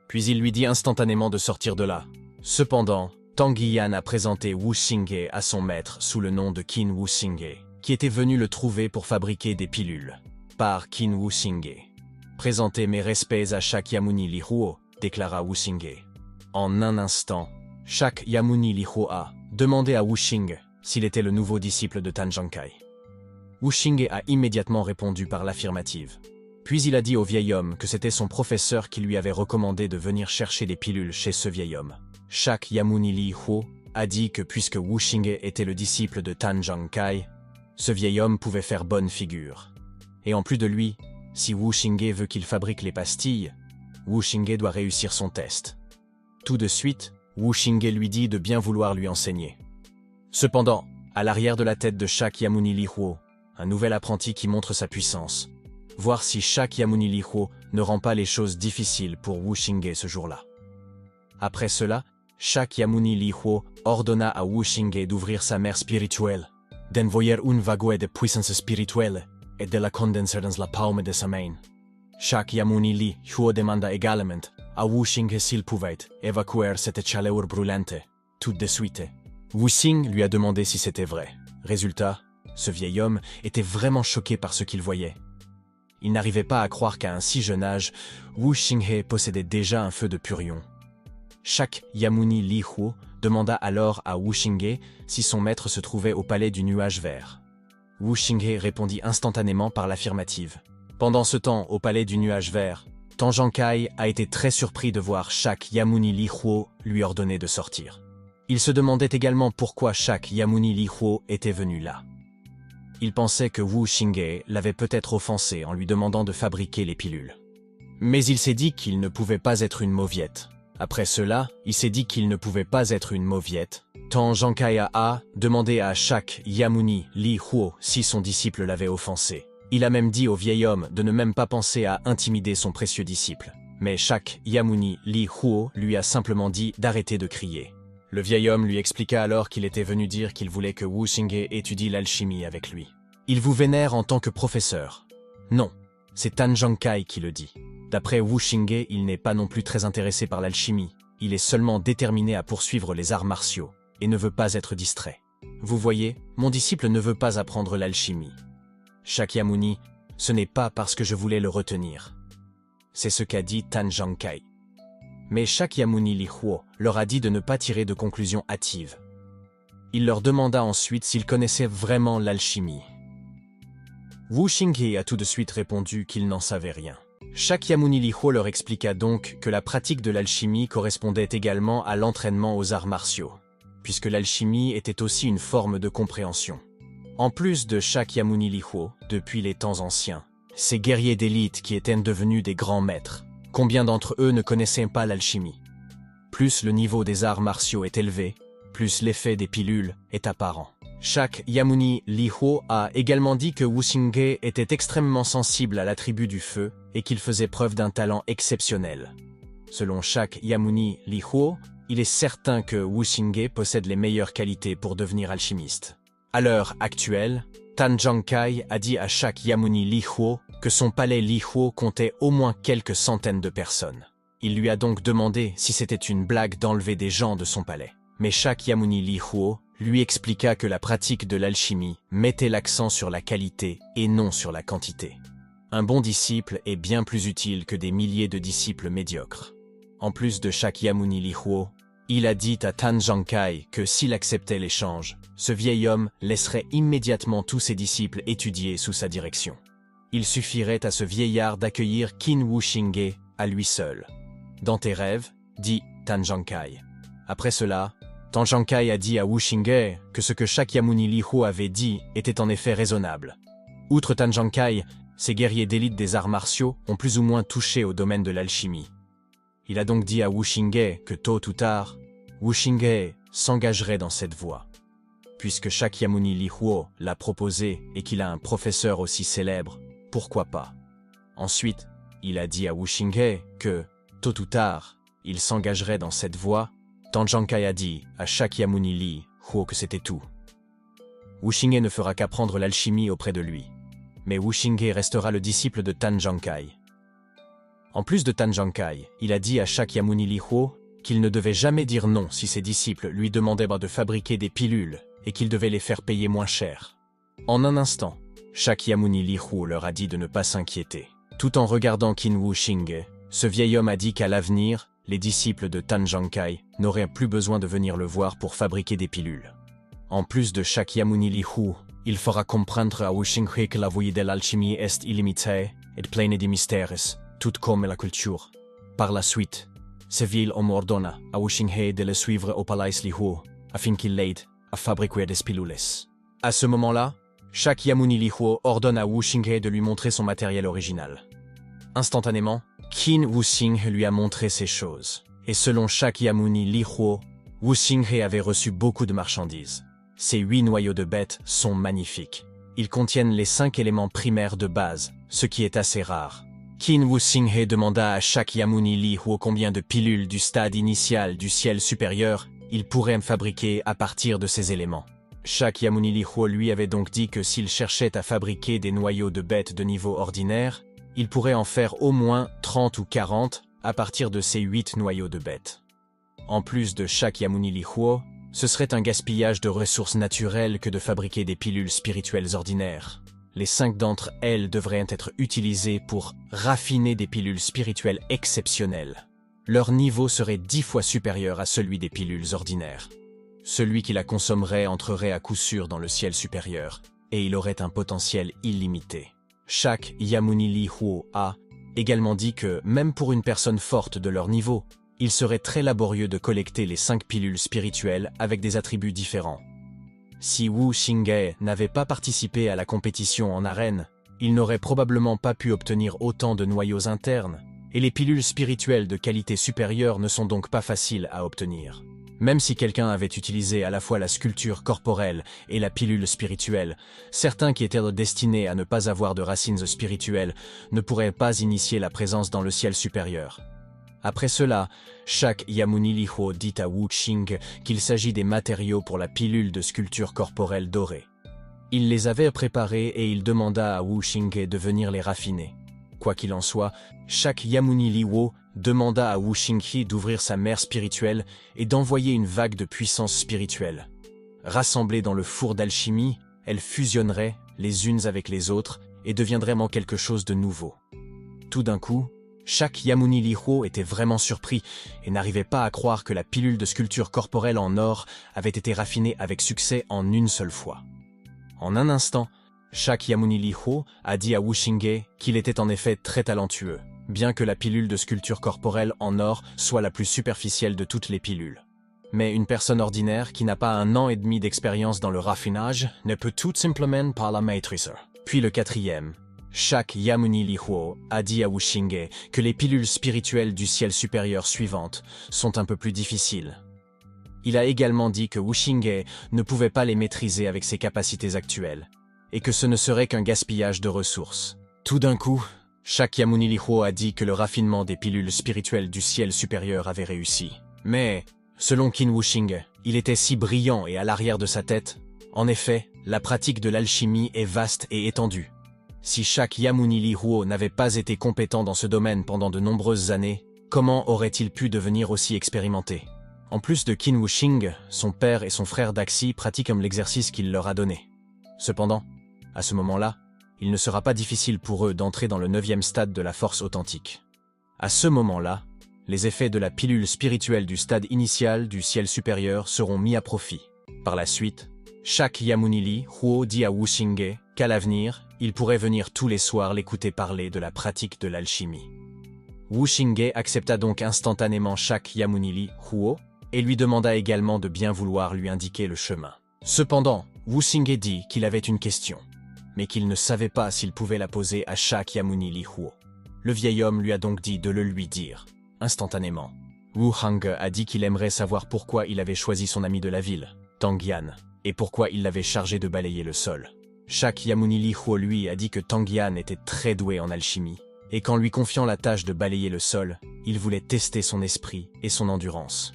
A: Puis il lui dit instantanément de sortir de là. Cependant, Tang Yiyan a présenté Wu Xingye à son maître sous le nom de Qin Wu Xingye, qui était venu le trouver pour fabriquer des pilules. Par Qin Wu Xingye. Présentez mes respects à Shakyamuni Lihuo, déclara Wu Xingye. En un instant, Shakyamuni Lihuo a demandé à Wu Xing s'il était le nouveau disciple de Tan Zhangkai. Wu Xingye a immédiatement répondu par l'affirmative. Puis il a dit au vieil homme que c'était son professeur qui lui avait recommandé de venir chercher des pilules chez ce vieil homme. Shakyamuni Lihuo a dit que puisque Wu Xingye était le disciple de Tan Zhangkai, ce vieil homme pouvait faire bonne figure. Et en plus de lui, si Wu Xingye veut qu'il fabrique les pastilles, Wu Xingye doit réussir son test. Tout de suite, Wu Xingye lui dit de bien vouloir lui enseigner. Cependant, à l'arrière de la tête de Shakyamuni Lihuo, un nouvel apprenti qui montre sa puissance. Voir si Shakyamuni Lihuo ne rend pas les choses difficiles pour Wu Xingye ce jour-là. Après cela, Shakyamuni Lihuo ordonna à Wu Xingye d'ouvrir sa mère spirituelle, d'envoyer un vague de puissance spirituelle et de la condenser dans la paume de sa main. Shakyamuni Lihuo demanda également à Wu Xingye s'il pouvait évacuer cette chaleur brûlante tout de suite. Wu Xing lui a demandé si c'était vrai. Résultat, ce vieil homme était vraiment choqué par ce qu'il voyait. Il n'arrivait pas à croire qu'à un si jeune âge, Wu Xingye possédait déjà un feu de purion. Shakyamuni Lihuo demanda alors à Wu Xingye si son maître se trouvait au palais du nuage vert. Wu Xingye répondit instantanément par l'affirmative. Pendant ce temps, au palais du nuage vert, Tan Zhangkai a été très surpris de voir Shakyamuni Lihuo lui ordonner de sortir. Il se demandait également pourquoi Shakyamuni Lihuo était venu là. Il pensait que Wu Xingye l'avait peut-être offensé en lui demandant de fabriquer les pilules. Mais il s'est dit qu'il ne pouvait pas être une mauviette. Après cela, il s'est dit qu'il ne pouvait pas être une mauviette. Tan Zhangkai a demandé à Shakyamuni Lihuo si son disciple l'avait offensé. Il a même dit au vieil homme de ne même pas penser à intimider son précieux disciple. Mais Shakyamuni Lihuo lui a simplement dit d'arrêter de crier. Le vieil homme lui expliqua alors qu'il était venu dire qu'il voulait que Wu Xingye étudie l'alchimie avec lui. Il vous vénère en tant que professeur. Non, c'est Tan Zhangkai qui le dit. D'après Wu Xingye, il n'est pas non plus très intéressé par l'alchimie. Il est seulement déterminé à poursuivre les arts martiaux et ne veut pas être distrait. Vous voyez, mon disciple ne veut pas apprendre l'alchimie. Shakyamuni, ce n'est pas parce que je voulais le retenir. C'est ce qu'a dit Tan Zhangkai. Mais Shakyamuni Lihuo leur a dit de ne pas tirer de conclusions hâtives. Il leur demanda ensuite s'ils connaissaient vraiment l'alchimie. Wu Xingye a tout de suite répondu qu'il n'en savait rien. Shakyamuni Lihuo leur expliqua donc que la pratique de l'alchimie correspondait également à l'entraînement aux arts martiaux, puisque l'alchimie était aussi une forme de compréhension. En plus de Shakyamuni Lihuo, depuis les temps anciens, ces guerriers d'élite qui étaient devenus des grands maîtres, combien d'entre eux ne connaissaient pas l'alchimie? Plus le niveau des arts martiaux est élevé, plus l'effet des pilules est apparent. Shakyamuni Lihuo a également dit que Wu Xingye était extrêmement sensible à l'attribut du feu et qu'il faisait preuve d'un talent exceptionnel. Selon Shakyamuni Lihuo, il est certain que Wu Xingye possède les meilleures qualités pour devenir alchimiste. À l'heure actuelle, Tan Zhangkai a dit à Shakyamuni Lihuo que son palais Lihuo comptait au moins quelques centaines de personnes. Il lui a donc demandé si c'était une blague d'enlever des gens de son palais. Mais Shakyamuni Lihuo lui expliqua que la pratique de l'alchimie mettait l'accent sur la qualité et non sur la quantité. Un bon disciple est bien plus utile que des milliers de disciples médiocres. En plus de Shakyamuni Lihuo, il a dit à Tan Zhangkai que s'il acceptait l'échange, ce vieil homme laisserait immédiatement tous ses disciples étudier sous sa direction. Il suffirait à ce vieillard d'accueillir Qin Wu Xingye à lui seul. Dans tes rêves, dit Tan Zhangkai. Après cela, Tan Zhangkai a dit à Wu Xingye que ce que Shakyamuni Lihuo avait dit était en effet raisonnable. Outre Tan Zhangkai, ces guerriers d'élite des arts martiaux ont plus ou moins touché au domaine de l'alchimie. Il a donc dit à Wu Xingye que tôt ou tard, Wu Xingye s'engagerait dans cette voie. Puisque Shakyamuni Lihuo l'a proposé et qu'il a un professeur aussi célèbre, pourquoi pas? Ensuite, il a dit à Wu Xingye que, tôt ou tard, il s'engagerait dans cette voie. Tan Zhangkai a dit à Shakyamuni Lihuo que c'était tout. Wu Xingye ne fera qu'apprendre l'alchimie auprès de lui. Mais Wu Xingye restera le disciple de Tan Zhangkai. En plus de Tan Zhangkai, il a dit à Shakyamuni Lihuo qu'il ne devait jamais dire non si ses disciples lui demandaient de fabriquer des pilules et qu'il devait les faire payer moins cher. En un instant, Shakyamuni Lihuo leur a dit de ne pas s'inquiéter. Tout en regardant Qin Wu Xingye, ce vieil homme a dit qu'à l'avenir, les disciples de Tan Zhangkai n'auraient plus besoin de venir le voir pour fabriquer des pilules. En plus de Shakyamuni Lihuo, il fera comprendre à Wu Xingye que la voie de l'alchimie est illimitée et pleine de mystères, tout comme la culture. Par la suite, ce vieil homme ordonna à Wu Xingye de le suivre au palais Lihuo afin qu'il l'aide à fabriquer des pilules. À ce moment-là, Shakyamuni Lihuo ordonne à Wu Xingye de lui montrer son matériel original. Instantanément, Qin Wu Xingye lui a montré ces choses. Et selon Shakyamuni Lihuo, Wu Xingye avait reçu beaucoup de marchandises. Ces 8 noyaux de bête sont magnifiques. Ils contiennent les 5 éléments primaires de base, ce qui est assez rare. Qin Wu Xingye demanda à Shakyamuni Lihuo combien de pilules du stade initial du ciel supérieur il pourrait fabriquer à partir de ces éléments. Shakyamuni Lihuo lui avait donc dit que s'il cherchait à fabriquer des noyaux de bête de niveau ordinaire, il pourrait en faire au moins 30 ou 40 à partir de ces 8 noyaux de bête. En plus de Shakyamuni Lihuo, ce serait un gaspillage de ressources naturelles que de fabriquer des pilules spirituelles ordinaires. Les 5 d'entre elles devraient être utilisées pour raffiner des pilules spirituelles exceptionnelles. Leur niveau serait 10 fois supérieur à celui des pilules ordinaires. Celui qui la consommerait entrerait à coup sûr dans le ciel supérieur, et il aurait un potentiel illimité. Shakyamuni Lihuo a également dit que, même pour une personne forte de leur niveau, il serait très laborieux de collecter les 5 pilules spirituelles avec des attributs différents. Si Wu Xingye n'avait pas participé à la compétition en arène, il n'aurait probablement pas pu obtenir autant de noyaux internes, et les pilules spirituelles de qualité supérieure ne sont donc pas faciles à obtenir. Même si quelqu'un avait utilisé à la fois la sculpture corporelle et la pilule spirituelle, certains qui étaient destinés à ne pas avoir de racines spirituelles ne pourraient pas initier la présence dans le ciel supérieur. Après cela, Shakyamuni Lihuo dit à Wu Xingye qu'il s'agit des matériaux pour la pilule de sculpture corporelle dorée. Il les avait préparés et il demanda à Wu Xingye de venir les raffiner. Quoi qu'il en soit, Shakyamuni Lihuo demanda à Wu Xingye d'ouvrir sa mer spirituelle et d'envoyer une vague de puissance spirituelle. Rassemblées dans le four d'alchimie, elles fusionneraient les unes avec les autres et deviendraient en quelque chose de nouveau. Tout d'un coup, Shakyamuni Lihuo était vraiment surpris et n'arrivait pas à croire que la pilule de sculpture corporelle en or avait été raffinée avec succès en une seule fois. En un instant, Shakyamuni Lihuo a dit à Wu Xingye qu'il était en effet très talentueux, bien que la pilule de sculpture corporelle en or soit la plus superficielle de toutes les pilules. Mais une personne ordinaire qui n'a pas 1 an et demi d'expérience dans le raffinage ne peut tout simplement pas la maîtriser. Puis le 4e, Shakyamuni Lihuo a dit à Wu Xingye que les pilules spirituelles du ciel supérieur suivantes sont un peu plus difficiles. Il a également dit que Wu Xingye ne pouvait pas les maîtriser avec ses capacités actuelles, et que ce ne serait qu'un gaspillage de ressources. Tout d'un coup, Shakyamuni Lihuo a dit que le raffinement des pilules spirituelles du ciel supérieur avait réussi. Mais, selon Qin Wu Xingye, il était si brillant et à l'arrière de sa tête. En effet, la pratique de l'alchimie est vaste et étendue. Si Shakyamuni Lihuo n'avait pas été compétent dans ce domaine pendant de nombreuses années, comment aurait-il pu devenir aussi expérimenté? En plus de Qin Wu Xingye, son père et son frère Daxi pratiquent l'exercice qu'il leur a donné. Cependant, à ce moment-là, il ne sera pas difficile pour eux d'entrer dans le 9e stade de la force authentique. À ce moment-là, les effets de la pilule spirituelle du stade initial du ciel supérieur seront mis à profit. Par la suite, Shakyamuni Lihuo dit à Wu Xingye qu'à l'avenir, il pourrait venir tous les soirs l'écouter parler de la pratique de l'alchimie. Wu Xingye accepta donc instantanément Shakyamuni Lihuo et lui demanda également de bien vouloir lui indiquer le chemin. Cependant, Wu Xingye dit qu'il avait une question, mais qu'il ne savait pas s'il pouvait la poser à Shakyamuni Lihuo. Le vieil homme lui a donc dit de le lui dire. Instantanément, Wu Hang a dit qu'il aimerait savoir pourquoi il avait choisi son ami de la ville, Tang Yan, et pourquoi il l'avait chargé de balayer le sol. Shakyamuni Lihuo lui a dit que Tang Yan était très doué en alchimie, et qu'en lui confiant la tâche de balayer le sol, il voulait tester son esprit et son endurance.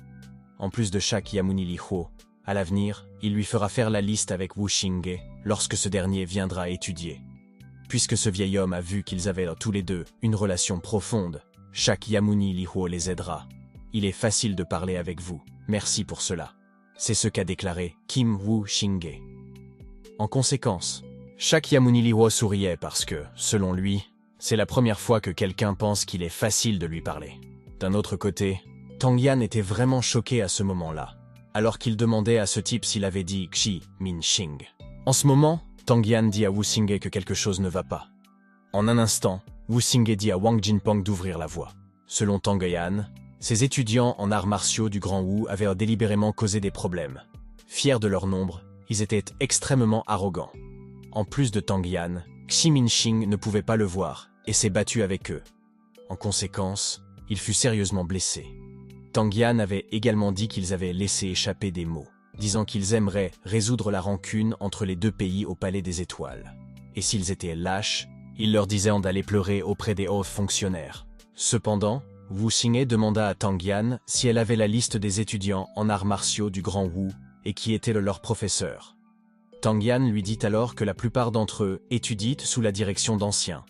A: En plus de Shakyamuni Lihuo, à l'avenir, il lui fera faire la liste avec Wu Xingye lorsque ce dernier viendra étudier. Puisque ce vieil homme a vu qu'ils avaient tous les deux une relation profonde, Shakyamuni Lihuo les aidera. Il est facile de parler avec vous, merci pour cela. C'est ce qu'a déclaré Kim Wu Xingye. En conséquence, Shakyamuni Lihuo souriait parce que, selon lui, c'est la première fois que quelqu'un pense qu'il est facile de lui parler. D'un autre côté, Tang Yan était vraiment choqué à ce moment-là, alors qu'il demandait à ce type s'il avait dit Xi Min Xing. En ce moment, Tang Yan dit à Wu Xingye que quelque chose ne va pas. En un instant, Wu Xingye dit à Wang Jinpeng d'ouvrir la voie. Selon Tang Yan, ces étudiants en arts martiaux du Grand Wu avaient délibérément causé des problèmes. Fiers de leur nombre, ils étaient extrêmement arrogants. En plus de Tang Yan, Xi Minxing ne pouvait pas le voir et s'est battu avec eux. En conséquence, il fut sérieusement blessé. Tang Yan avait également dit qu'ils avaient laissé échapper des mots, disant qu'ils aimeraient résoudre la rancune entre les deux pays au Palais des Étoiles. Et s'ils étaient lâches, il leur disait d'aller pleurer auprès des hauts fonctionnaires. Cependant, Wu Xingye demanda à Tang Yan si elle avait la liste des étudiants en arts martiaux du Grand Wu et qui était leur professeur. Tang Yan lui dit alors que la plupart d'entre eux étudient sous la direction d'anciens,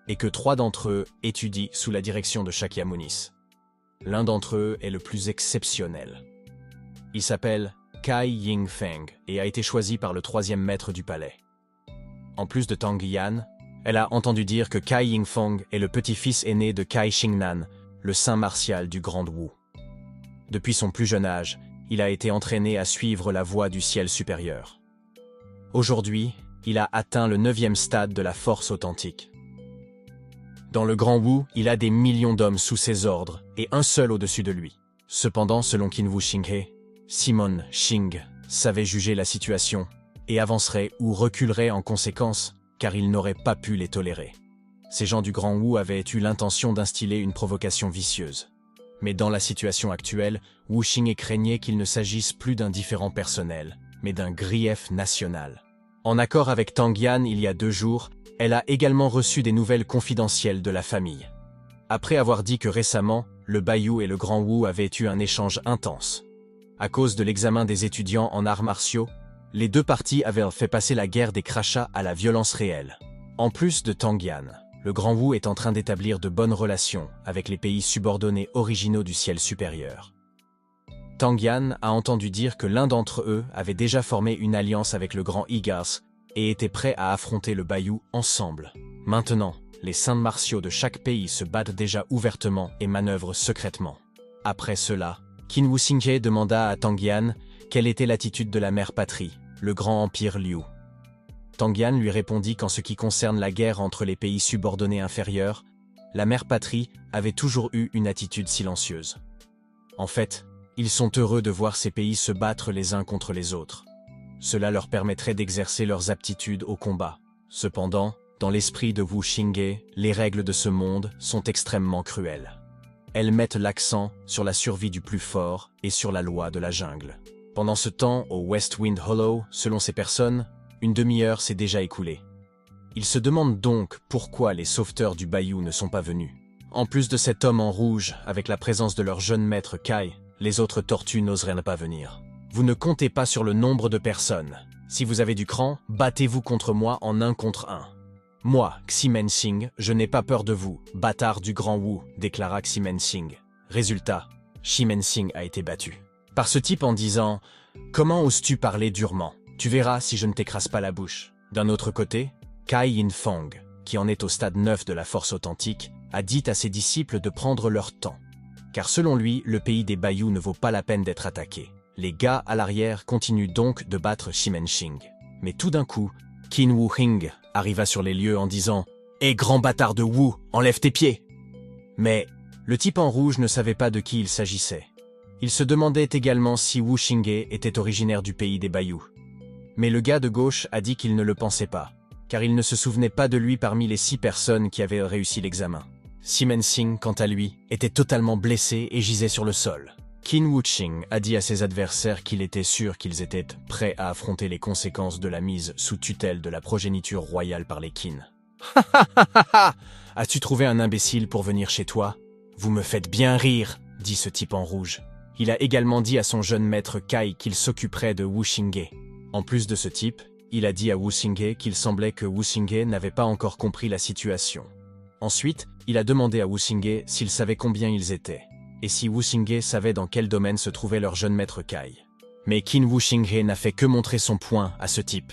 A: et que 3 d'entre eux étudient sous la direction de Shakyamuni. L'un d'entre eux est le plus exceptionnel. Il s'appelle Kai Yingfeng et a été choisi par le 3e maître du palais. En plus de Tang Yan, elle a entendu dire que Kai Yingfeng est le petit-fils aîné de Kai Xingnan, le saint martial du Grand Wu. Depuis son plus jeune âge, il a été entraîné à suivre la voie du ciel supérieur. Aujourd'hui, il a atteint le 9e stade de la force authentique. Dans le Grand Wu, il a des millions d'hommes sous ses ordres et un seul au-dessus de lui. Cependant, selon Qin Wu Xingye, Simon Xing savait juger la situation et avancerait ou reculerait en conséquence, car il n'aurait pas pu les tolérer. Ces gens du Grand Wu avaient eu l'intention d'instiller une provocation vicieuse. Mais dans la situation actuelle, Wu Xingye craignait qu'il ne s'agisse plus d'un différend personnel, mais d'un grief national. En accord avec Tang Yan il y a 2 jours, elle a également reçu des nouvelles confidentielles de la famille. Après avoir dit que récemment, le Baiyou et le Grand Wu avaient eu un échange intense. À cause de l'examen des étudiants en arts martiaux, les 2 parties avaient fait passer la guerre des crachats à la violence réelle. En plus de Tang Yan, le Grand Wu est en train d'établir de bonnes relations avec les pays subordonnés originaux du ciel supérieur. Tang Yan a entendu dire que l'un d'entre eux avait déjà formé une alliance avec le Grand Igas et était prêt à affronter le Baiyou ensemble. Maintenant, les saints martiaux de chaque pays se battent déjà ouvertement et manœuvrent secrètement. Après cela, Qin Wu Xingye demanda à Tang Yan quelle était l'attitude de la mère patrie, le grand empire Liu. Tang Yan lui répondit qu'en ce qui concerne la guerre entre les pays subordonnés inférieurs, la mère patrie avait toujours eu une attitude silencieuse. En fait, ils sont heureux de voir ces pays se battre les uns contre les autres. Cela leur permettrait d'exercer leurs aptitudes au combat. Cependant, dans l'esprit de Wu Xingye, les règles de ce monde sont extrêmement cruelles. Elles mettent l'accent sur la survie du plus fort et sur la loi de la jungle. Pendant ce temps, au West Wind Hollow, selon ces personnes, une demi-heure s'est déjà écoulée. Ils se demandent donc pourquoi les sauveteurs du Baiyou ne sont pas venus. En plus de cet homme en rouge, avec la présence de leur jeune maître Kai, les autres tortues n'oseraient pas venir. Vous ne comptez pas sur le nombre de personnes. Si vous avez du cran, battez-vous contre moi en 1 contre 1. Moi, Xi Minxing, je n'ai pas peur de vous, bâtard du Grand Wu, déclara Xi Minxing. Résultat, Xi Minxing a été battu par ce type en disant « Comment oses-tu parler durement? Tu verras si je ne t'écrase pas la bouche. » D'un autre côté, Kai Yinfeng, qui en est au stade 9 de la force authentique, a dit à ses disciples de prendre leur temps. Car selon lui, le pays des Baiyou ne vaut pas la peine d'être attaqué. Les gars à l'arrière continuent donc de battre Xi Minxing. Mais tout d'un coup, Qin Wu Hing arriva sur les lieux en disant « Hé grand bâtard de Wu, enlève tes pieds !» Mais le type en rouge ne savait pas de qui il s'agissait. Il se demandait également si Wu Xingye était originaire du pays des Bayou. Mais le gars de gauche a dit qu'il ne le pensait pas, car il ne se souvenait pas de lui parmi les 6 personnes qui avaient réussi l'examen. Simen Singh, quant à lui, était totalement blessé et gisait sur le sol. Qin Wuxing a dit à ses adversaires qu'il était sûr qu'ils étaient prêts à affronter les conséquences de la mise sous tutelle de la progéniture royale par les Qin. Ha ha ha ha ha! As-tu trouvé un imbécile pour venir chez toi? Vous me faites bien rire, dit ce type en rouge. Il a également dit à son jeune maître Kai qu'il s'occuperait de Wu Xingye. En plus de ce type, il a dit à Wu Xingye qu'il semblait que Wu Xingye n'avait pas encore compris la situation. Ensuite, il a demandé à Wu Xingye s'il savait combien ils étaient, et si Wu Xingye savait dans quel domaine se trouvait leur jeune maître Kai. Mais Qin Wu Xingye n'a fait que montrer son poing à ce type.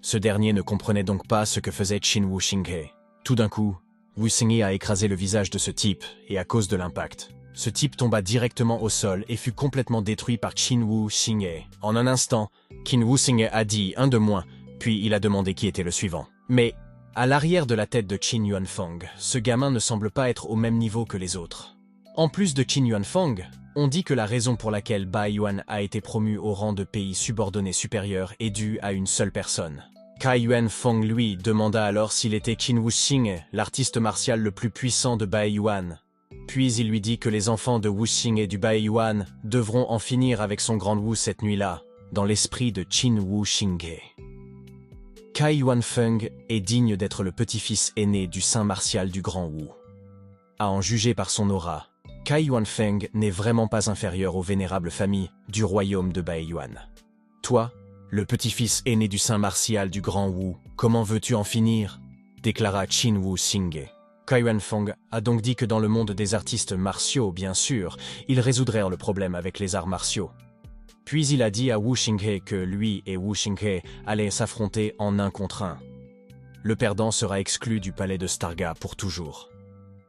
A: Ce dernier ne comprenait donc pas ce que faisait Qin Wu Xingye. Tout d'un coup, Wu Xingye a écrasé le visage de ce type, et à cause de l'impact, ce type tomba directement au sol et fut complètement détruit par Qin Wu Xingye. En un instant, Qin Wu Xingye a dit un de moins, puis il a demandé qui était le suivant. Mais, à l'arrière de la tête de Qin Yuanfang, ce gamin ne semble pas être au même niveau que les autres. En plus de Qin Yuanfang, on dit que la raison pour laquelle Bai Yuan a été promu au rang de pays subordonné supérieur est due à une seule personne. Kai Yuanfang lui demanda alors s'il était Qin Wu Xingye, l'artiste martial le plus puissant de Bai Yuan. Puis il lui dit que les enfants de Wu Xing et du Bai Yuan devront en finir avec son grand Wu cette nuit-là, dans l'esprit de Qin Wu Xingye. Kai Yuanfeng est digne d'être le petit-fils aîné du saint martial du grand Wu. À en juger par son aura, Kai Yuanfeng n'est vraiment pas inférieur aux vénérables familles du royaume de Bai Yuan. Toi, le petit-fils aîné du saint martial du grand Wu, comment veux-tu en finir? Déclara Qin Wu Xingye. Kai Yuanfeng a donc dit que dans le monde des artistes martiaux, bien sûr, ils résoudront le problème avec les arts martiaux. Puis il a dit à Wu Xingye que lui et Wu Xingye allaient s'affronter en 1 contre 1. Le perdant sera exclu du palais de Starga pour toujours.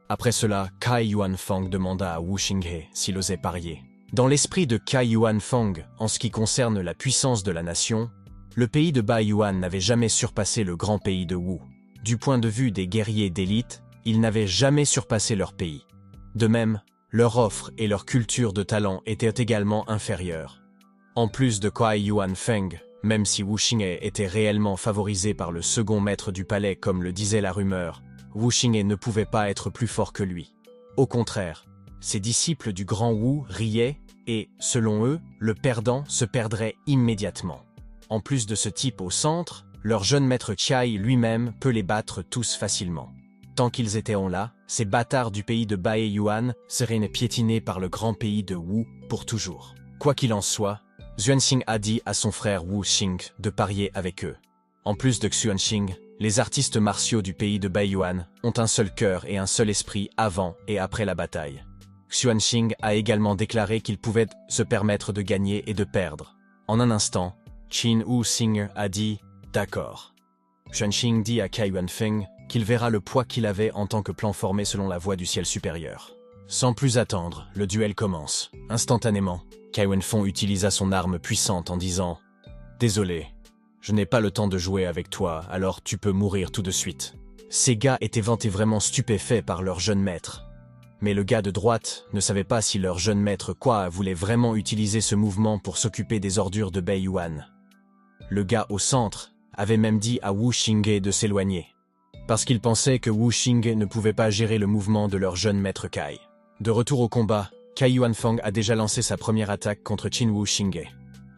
A: Après cela, Kai Yuanfang demanda à Wu Xingye s'il osait parier. Dans l'esprit de Kai Yuanfang, en ce qui concerne la puissance de la nation, le pays de Bai Yuan n'avait jamais surpassé le grand pays de Wu. Du point de vue des guerriers d'élite, ils n'avaient jamais surpassé leur pays. De même, leur offre et leur culture de talent étaient également inférieures. En plus de Kai Yuanfeng, même si Wu Xingye était réellement favorisé par le second maître du palais comme le disait la rumeur, Wu Xingye ne pouvait pas être plus fort que lui. Au contraire, ses disciples du grand Wu riaient et, selon eux, le perdant se perdrait immédiatement. En plus de ce type au centre, leur jeune maître Chiai lui-même peut les battre tous facilement. Tant qu'ils étaient là, ces bâtards du pays de Bai Yuan seraient piétinés par le grand pays de Wu pour toujours. Quoi qu'il en soit, Xuanxing a dit à son frère Wu Xing de parier avec eux. En plus de Xuanxing, les artistes martiaux du pays de Bai Yuan ont un seul cœur et un seul esprit avant et après la bataille. Xuanxing a également déclaré qu'il pouvait se permettre de gagner et de perdre. En un instant, Qin Wu Xingye a dit « D'accord ». Xuanxing dit à Kai Yuanfeng qu'il verra le poids qu'il avait en tant que plan formé selon la voie du ciel supérieur. Sans plus attendre, le duel commence. Instantanément, Kai Yuanfeng utilisa son arme puissante en disant « Désolé, je n'ai pas le temps de jouer avec toi, alors tu peux mourir tout de suite. » Ces gars étaient vraiment stupéfaits par leur jeune maître. Mais le gars de droite ne savait pas si leur jeune maître voulait vraiment utiliser ce mouvement pour s'occuper des ordures de Bai Yuan. Le gars au centre avait même dit à Wu Xingye de s'éloigner, parce qu'il pensait que Wu Xingye ne pouvait pas gérer le mouvement de leur jeune maître Kai. De retour au combat, Kai Yuanfang a déjà lancé sa première attaque contre Qin Wu Xingye.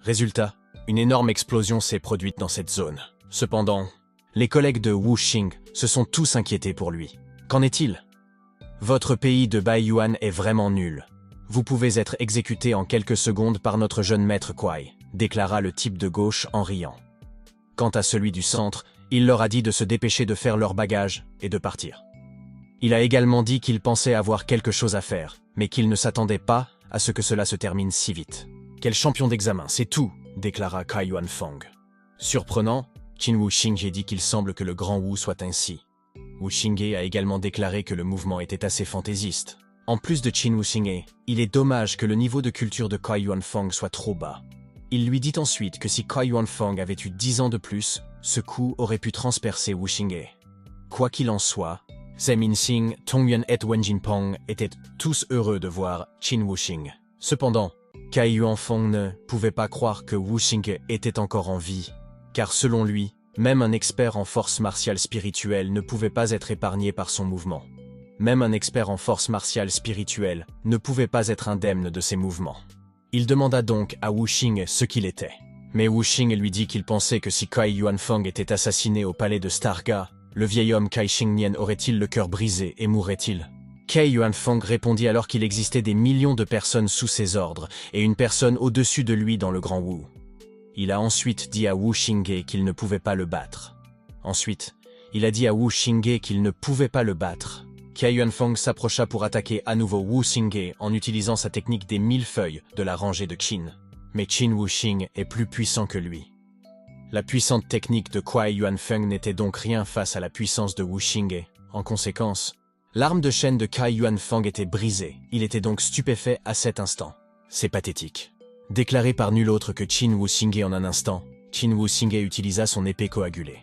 A: Résultat, une énorme explosion s'est produite dans cette zone. Cependant, les collègues de Wu Xing se sont tous inquiétés pour lui. Qu'en est-il? Votre pays de Bai Yuan est vraiment nul. Vous pouvez être exécuté en quelques secondes par notre jeune maître Kuai, déclara le type de gauche en riant. Quant à celui du centre, il leur a dit de se dépêcher de faire leurs bagages et de partir. Il a également dit qu'il pensait avoir quelque chose à faire, mais qu'il ne s'attendait pas à ce que cela se termine si vite. Quel champion d'examen, c'est tout, déclara Kai Yuanfang. Surprenant, Qin Wu Xingye dit qu'il semble que le grand Wu soit ainsi. Wu Xingye a également déclaré que le mouvement était assez fantaisiste. En plus de Qin Wu Xingye, il est dommage que le niveau de culture de Kai Yuanfang soit trop bas. Il lui dit ensuite que si Kai Yuanfang avait eu 10 ans de plus, ce coup aurait pu transpercer Wu Xingye. Quoi qu'il en soit, Zhe Minxing, Tongyuan et Wen Jinpeng étaient tous heureux de voir Qin Wu Xing. Cependant, Cai Yuanfeng ne pouvait pas croire que Wu Xingye était encore en vie, car selon lui, même un expert en force martiale spirituelle ne pouvait pas être épargné par son mouvement. Même un expert en force martiale spirituelle ne pouvait pas être indemne de ses mouvements. Il demanda donc à Wu Xingye ce qu'il était. Mais Wu Xingye lui dit qu'il pensait que si Cai Yuanfeng était assassiné au palais de Starga, le vieil homme Cai Xingnian aurait-il le cœur brisé et mourrait-il? Cai Yuanfeng répondit alors qu'il existait des millions de personnes sous ses ordres et une personne au-dessus de lui dans le Grand Wu. Il a ensuite dit à Wu Xingye qu'il ne pouvait pas le battre. Ensuite, il a dit à Wu Xingye qu'il ne pouvait pas le battre. Cai Yuanfeng s'approcha pour attaquer à nouveau Wu Xingye en utilisant sa technique des 1000 feuilles de la rangée de Qin. Mais Qin Wuxing est plus puissant que lui. La puissante technique de Cai Yuanfeng n'était donc rien face à la puissance de Wu Xingye. En conséquence, l'arme de chaîne de Cai Yuanfeng était brisée. Il était donc stupéfait à cet instant. C'est pathétique. Déclaré par nul autre que Qin Wuxing en un instant, Qin Wuxing utilisa son épée coagulée.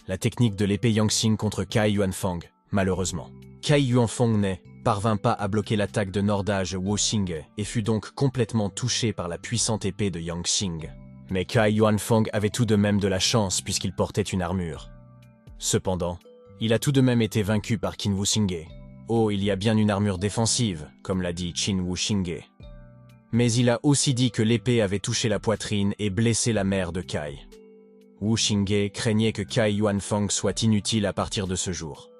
A: La technique de l'épée Yangxing contre Cai Yuanfeng, malheureusement. Cai Yuanfeng ne parvint pas à bloquer l'attaque de Nordage Wu Xingye et fut donc complètement touché par la puissante épée de Yangxing. Mais Cai Yuanfeng avait tout de même de la chance puisqu'il portait une armure. Cependant, il a tout de même été vaincu par Qin Wuxing. Oh, il y a bien une armure défensive, comme l'a dit Qin Wuxing. Mais il a aussi dit que l'épée avait touché la poitrine et blessé la mère de Cai. Wu Xingye craignait que Cai Yuanfeng soit inutile à partir de ce jour.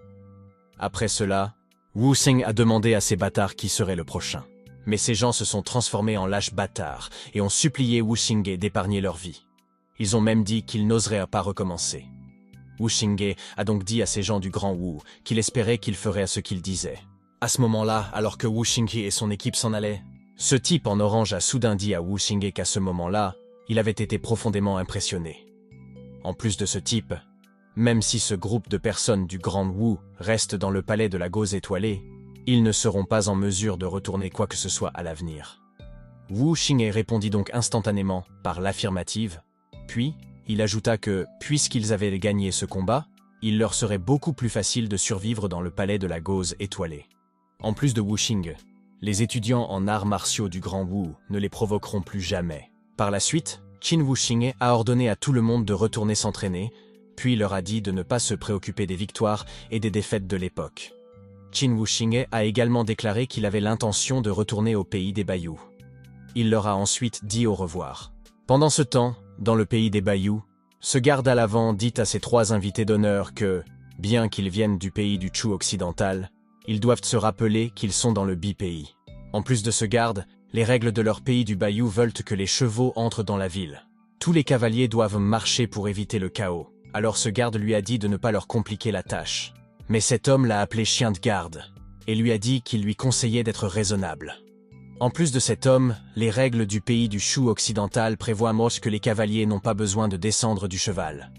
A: Après cela, Wu Xing a demandé à ses bâtards qui serait le prochain. Mais ces gens se sont transformés en lâches bâtards et ont supplié Wu Xingye d'épargner leur vie. Ils ont même dit qu'ils n'oseraient pas recommencer. Wu Xingye a donc dit à ces gens du Grand Wu qu'il espérait qu'ils feraient ce qu'ils disaient. À ce moment-là, alors que Wu Xingye et son équipe s'en allaient, ce type en orange a soudain dit à Wu Xingye qu'à ce moment-là, il avait été profondément impressionné. En plus de ce type, même si ce groupe de personnes du Grand Wu reste dans le palais de la Gauze étoilée, ils ne seront pas en mesure de retourner quoi que ce soit à l'avenir. Wu Xingye répondit donc instantanément par l'affirmative, puis il ajouta que, puisqu'ils avaient gagné ce combat, il leur serait beaucoup plus facile de survivre dans le palais de la Gauze étoilée. En plus de Wu Xingye, les étudiants en arts martiaux du Grand Wu ne les provoqueront plus jamais. Par la suite, Qin Wuxing a ordonné à tout le monde de retourner s'entraîner, puis leur a dit de ne pas se préoccuper des victoires et des défaites de l'époque. Qin Wuxing a également déclaré qu'il avait l'intention de retourner au pays des Baiyou. Il leur a ensuite dit au revoir. Pendant ce temps, dans le pays des Baiyou, ce garde à l'avant dit à ses 3 invités d'honneur que, bien qu'ils viennent du pays du Chu occidental, ils doivent se rappeler qu'ils sont dans le Bi-pays. En plus de ce garde, les règles de leur pays du Baiyou veulent que les chevaux entrent dans la ville. Tous les cavaliers doivent marcher pour éviter le chaos. Alors ce garde lui a dit de ne pas leur compliquer la tâche. Mais cet homme l'a appelé chien de garde, et lui a dit qu'il lui conseillait d'être raisonnable. En plus de cet homme, les règles du pays du Chu occidental prévoient que les cavaliers n'ont pas besoin de descendre du cheval.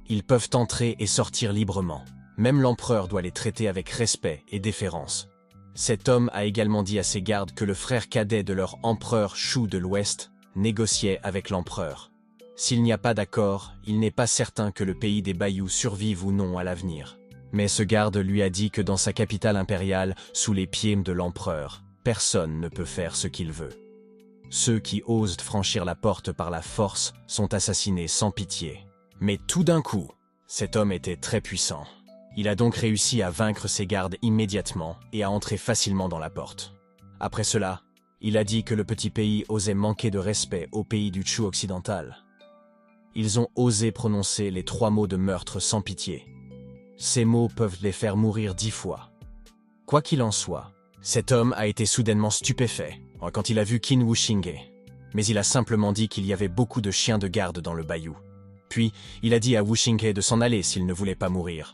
A: Ils peuvent entrer et sortir librement. Même l'empereur doit les traiter avec respect et déférence. Cet homme a également dit à ses gardes que le frère cadet de leur empereur Chu de l'Ouest négociait avec l'empereur. S'il n'y a pas d'accord, il n'est pas certain que le pays des Baiyou survive ou non à l'avenir. Mais ce garde lui a dit que dans sa capitale impériale, sous les pieds de l'empereur, personne ne peut faire ce qu'il veut. Ceux qui osent franchir la porte par la force sont assassinés sans pitié. Mais tout d'un coup, cet homme était très puissant. Il a donc réussi à vaincre ses gardes immédiatement et à entrer facilement dans la porte. Après cela, il a dit que le petit pays osait manquer de respect au pays du Chu occidental. Ils ont osé prononcer les 3 mots de meurtre sans pitié. Ces mots peuvent les faire mourir 10 fois. Quoi qu'il en soit, cet homme a été soudainement stupéfait quand il a vu Qin Wuxing. Mais il a simplement dit qu'il y avait beaucoup de chiens de garde dans le Baiyou. Puis, il a dit à Wu Xingye de s'en aller s'il ne voulait pas mourir.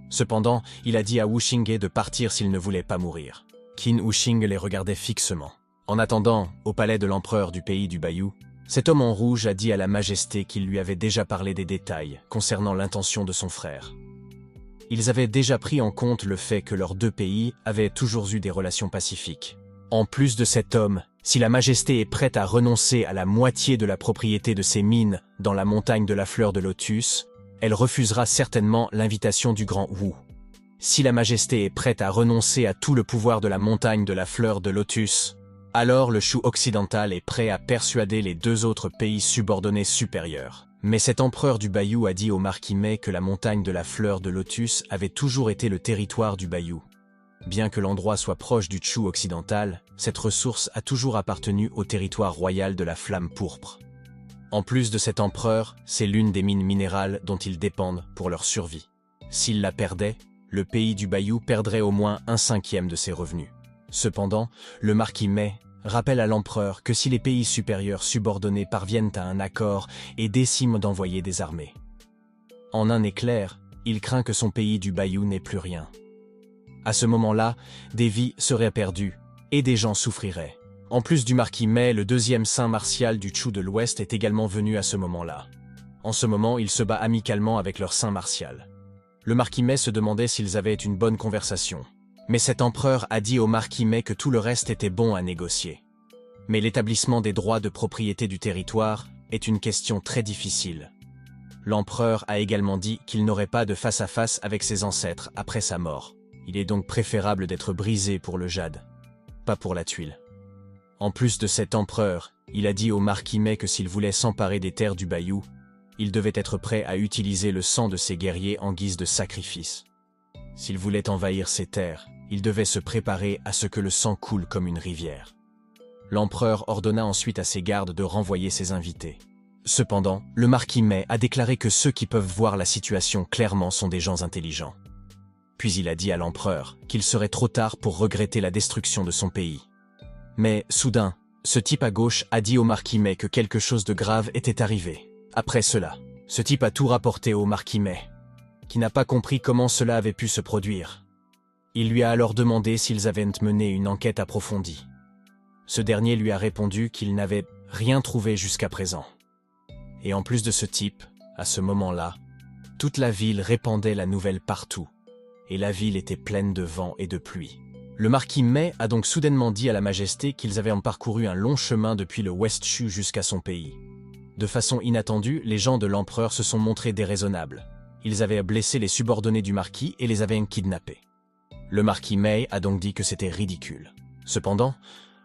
A: Cependant, il a dit à Wu Xingye de partir s'il ne voulait pas mourir. Qin Wuxing les regardait fixement. En attendant, au palais de l'empereur du pays du Baiyou, cet homme en rouge a dit à la majesté qu'il lui avait déjà parlé des détails concernant l'intention de son frère. Ils avaient déjà pris en compte le fait que leurs 2 pays avaient toujours eu des relations pacifiques. En plus de cet homme, si la majesté est prête à renoncer à la moitié de la propriété de ses mines dans la montagne de la fleur de lotus, elle refusera certainement l'invitation du Grand Wu. Si la majesté est prête à renoncer à tout le pouvoir de la montagne de la fleur de lotus, Alors le Shu occidental est prêt à persuader les deux autres pays subordonnés supérieurs. Mais cet empereur du Bayou a dit au marquis Mei que la montagne de la fleur de lotus avait toujours été le territoire du Bayou. Bien que l'endroit soit proche du Shu occidental, cette ressource a toujours appartenu au territoire royal de la flamme pourpre. En plus de cet empereur, c'est l'une des mines minérales dont ils dépendent pour leur survie. S'ils la perdaient, le pays du Bayou perdrait au moins 1/5 de ses revenus. Cependant, le marquis Mei rappelle à l'empereur que si les pays supérieurs subordonnés parviennent à un accord et déciment d'envoyer des armées. En un éclair, il craint que son pays du Bayou n'ait plus rien. À ce moment-là, des vies seraient perdues et des gens souffriraient. En plus du marquis Mei, le deuxième saint martial du Shu de l'Ouest est également venu à ce moment-là. En ce moment, il se bat amicalement avec leur saint martial. Le marquis Mei se demandait s'ils avaient une bonne conversation. Mais cet empereur a dit au marquis Mei que tout le reste était bon à négocier. Mais l'établissement des droits de propriété du territoire est une question très difficile. L'empereur a également dit qu'il n'aurait pas de face-à-face avec ses ancêtres après sa mort. Il est donc préférable d'être brisé pour le jade, pas pour la tuile. En plus de cet empereur, il a dit au marquis Mei que s'il voulait s'emparer des terres du Bayou, il devait être prêt à utiliser le sang de ses guerriers en guise de sacrifice. S'il voulait envahir ces terres, il devait se préparer à ce que le sang coule comme une rivière. L'empereur ordonna ensuite à ses gardes de renvoyer ses invités. Cependant, le marquis Mei a déclaré que ceux qui peuvent voir la situation clairement sont des gens intelligents. Puis il a dit à l'empereur qu'il serait trop tard pour regretter la destruction de son pays. Mais, soudain, ce type à gauche a dit au marquis Mei que quelque chose de grave était arrivé. Après cela, ce type a tout rapporté au marquis Mei, qui n'a pas compris comment cela avait pu se produire. Il lui a alors demandé s'ils avaient mené une enquête approfondie. Ce dernier lui a répondu qu'il n'avait rien trouvé jusqu'à présent. Et en plus de ce type, à ce moment-là, toute la ville répandait la nouvelle partout, et la ville était pleine de vent et de pluie. Le marquis Mei a donc soudainement dit à la majesté qu'ils avaient parcouru un long chemin depuis le West Shu jusqu'à son pays. De façon inattendue, les gens de l'empereur se sont montrés déraisonnables. Ils avaient blessé les subordonnés du marquis et les avaient kidnappés. Le marquis Mei a donc dit que c'était ridicule. Cependant,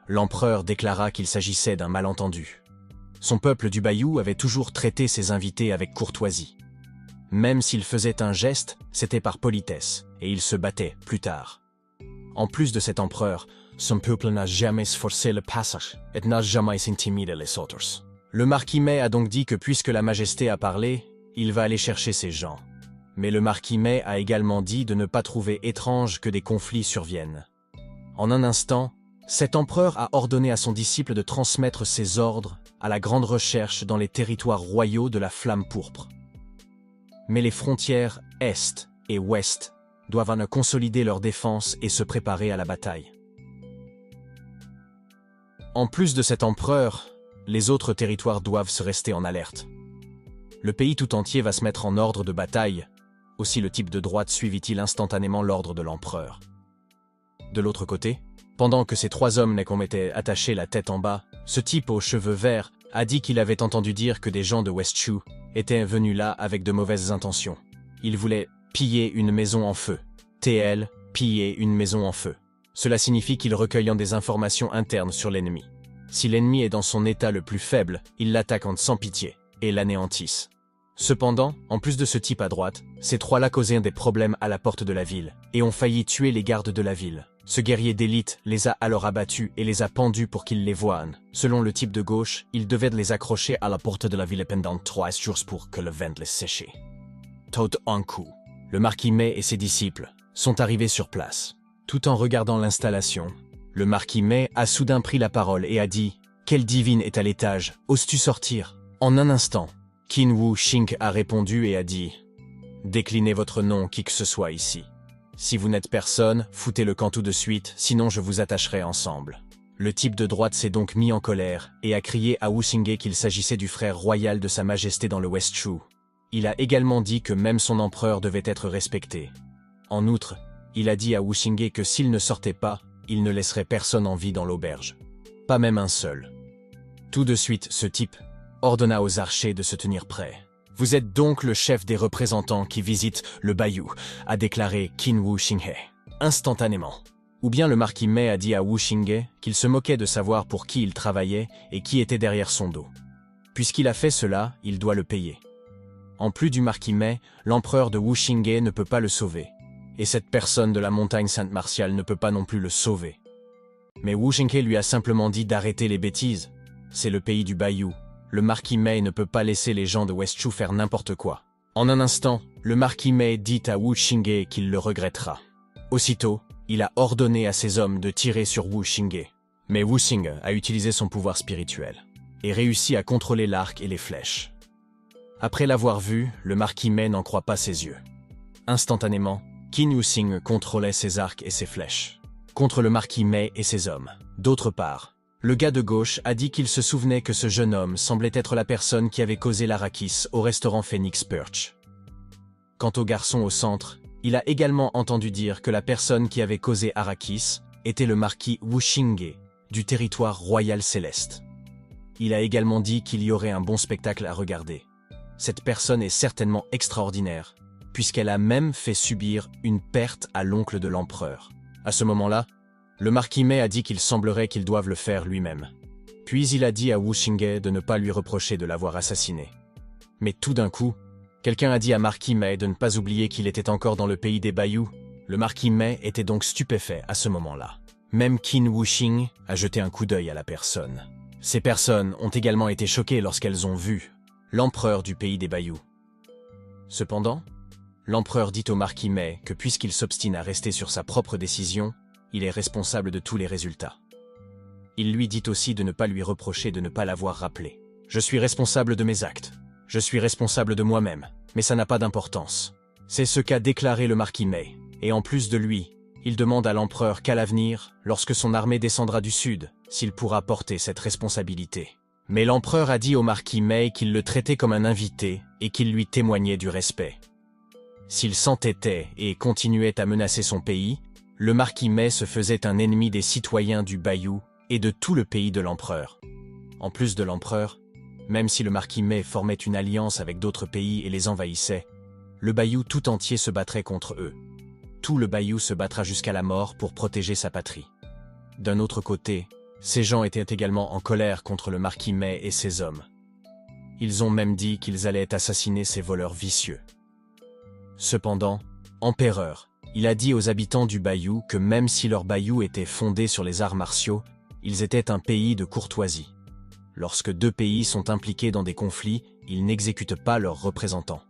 A: l'empereur déclara qu'il s'agissait d'un malentendu. Son peuple du Bayou avait toujours traité ses invités avec courtoisie. Même s'il faisait un geste, c'était par politesse, et il se battait plus tard. En plus de cet empereur, son peuple n'a jamais forcé le passage et n'a jamais intimidé les autres. Le marquis Mei a donc dit que puisque la majesté a parlé, il va aller chercher ses gens. Mais le marquis Mei a également dit de ne pas trouver étrange que des conflits surviennent. En un instant, cet empereur a ordonné à son disciple de transmettre ses ordres à la grande recherche dans les territoires royaux de la flamme pourpre. Mais les frontières Est et Ouest doivent en consolider leur défense et se préparer à la bataille. En plus de cet empereur, les autres territoires doivent se rester en alerte. Le pays tout entier va se mettre en ordre de bataille. Aussi le type de droite suivit-il instantanément l'ordre de l'empereur. De l'autre côté, pendant que ces trois hommes étaient attachés la tête en bas, ce type aux cheveux verts a dit qu'il avait entendu dire que des gens de West Shu étaient venus là avec de mauvaises intentions. Ils voulaient piller une maison en feu. TL, piller une maison en feu. Cela signifie qu'ils recueillent des informations internes sur l'ennemi. Si l'ennemi est dans son état le plus faible, ils l'attaquent sans pitié et l'anéantissent. Cependant, en plus de ce type à droite, ces trois-là causaient des problèmes à la porte de la ville et ont failli tuer les gardes de la ville. Ce guerrier d'élite les a alors abattus et les a pendus pour qu'ils les voient. Selon le type de gauche, il devait les accrocher à la porte de la ville pendant 3 jours pour que le vent les séche. Tout un coup, le marquis Mei et ses disciples sont arrivés sur place. Tout en regardant l'installation, le marquis Mei a soudain pris la parole et a dit « Quelle divine est à l'étage, oses-tu sortir ?» En un instant, Qin Wu Xing a répondu et a dit « Déclinez votre nom qui que ce soit ici. Si vous n'êtes personne, foutez le camp tout de suite, sinon je vous attacherai ensemble. » Le type de droite s'est donc mis en colère et a crié à Wu Xinghe qu'il s'agissait du frère royal de sa majesté dans le West Shu. Il a également dit que même son empereur devait être respecté. En outre, il a dit à Wu Xinghe que s'il ne sortait pas, il ne laisserait personne en vie dans l'auberge. Pas même un seul. Tout de suite, ce type ordonna aux archers de se tenir prêts. « Vous êtes donc le chef des représentants qui visitent le Bayou », a déclaré Qin Wu Xinghe. Instantanément, Ou bien le marquis Mei a dit à Wu Xinghe qu'il se moquait de savoir pour qui il travaillait et qui était derrière son dos. Puisqu'il a fait cela, il doit le payer. En plus du marquis Mei, l'empereur de Wu Xinghe ne peut pas le sauver. Et cette personne de la montagne Sainte-Martiale ne peut pas non plus le sauver. Mais Wu Xinghe lui a simplement dit d'arrêter les bêtises. C'est le pays du Bayou. Le marquis Mei ne peut pas laisser les gens de Westshu faire n'importe quoi. En un instant, le marquis Mei dit à Wu Xinghe qu'il le regrettera. Aussitôt, il a ordonné à ses hommes de tirer sur Wu Xinghe. Mais Wu Xinghe a utilisé son pouvoir spirituel et réussi à contrôler l'arc et les flèches. Après l'avoir vu, le marquis Mei n'en croit pas ses yeux. Instantanément, Qin Wuxing contrôlait ses arcs et ses flèches contre le marquis Mei et ses hommes. D'autre part, le gars de gauche a dit qu'il se souvenait que ce jeune homme semblait être la personne qui avait causé l'Arrakis au restaurant Phoenix Perch. Quant au garçon au centre, il a également entendu dire que la personne qui avait causé Arrakis était le marquis Wu Xinghe, du territoire royal céleste. Il a également dit qu'il y aurait un bon spectacle à regarder. Cette personne est certainement extraordinaire, puisqu'elle a même fait subir une perte à l'oncle de l'empereur. À ce moment-là, le marquis Mei a dit qu'il semblerait qu'il doive le faire lui-même. Puis il a dit à Wu Xinghe de ne pas lui reprocher de l'avoir assassiné. Mais tout d'un coup, quelqu'un a dit à marquis Mei de ne pas oublier qu'il était encore dans le pays des Bayous. Le marquis Mei était donc stupéfait à ce moment-là. Même Qin Wuxing a jeté un coup d'œil à la personne. Ces personnes ont également été choquées lorsqu'elles ont vu l'empereur du pays des Bayous. Cependant, l'empereur dit au marquis Mei que puisqu'il s'obstine à rester sur sa propre décision, il est responsable de tous les résultats. Il lui dit aussi de ne pas lui reprocher de ne pas l'avoir rappelé. « Je suis responsable de mes actes. Je suis responsable de moi-même, mais ça n'a pas d'importance. » C'est ce qu'a déclaré le marquis Mei. Et en plus de lui, il demande à l'empereur qu'à l'avenir, lorsque son armée descendra du sud, s'il pourra porter cette responsabilité. Mais l'empereur a dit au marquis Mei qu'il le traitait comme un invité et qu'il lui témoignait du respect. S'il s'entêtait et continuait à menacer son pays, le marquis Mei se faisait un ennemi des citoyens du Bayou et de tout le pays de l'empereur. En plus de l'empereur, même si le marquis Mei formait une alliance avec d'autres pays et les envahissait, le Bayou tout entier se battrait contre eux. Tout le Bayou se battra jusqu'à la mort pour protéger sa patrie. D'un autre côté, ces gens étaient également en colère contre le marquis Mei et ses hommes. Ils ont même dit qu'ils allaient assassiner ces voleurs vicieux. Cependant, empereur, il a dit aux habitants du Bayou que même si leur Bayou était fondé sur les arts martiaux, ils étaient un pays de courtoisie. Lorsque deux pays sont impliqués dans des conflits, ils n'exécutent pas leurs représentants.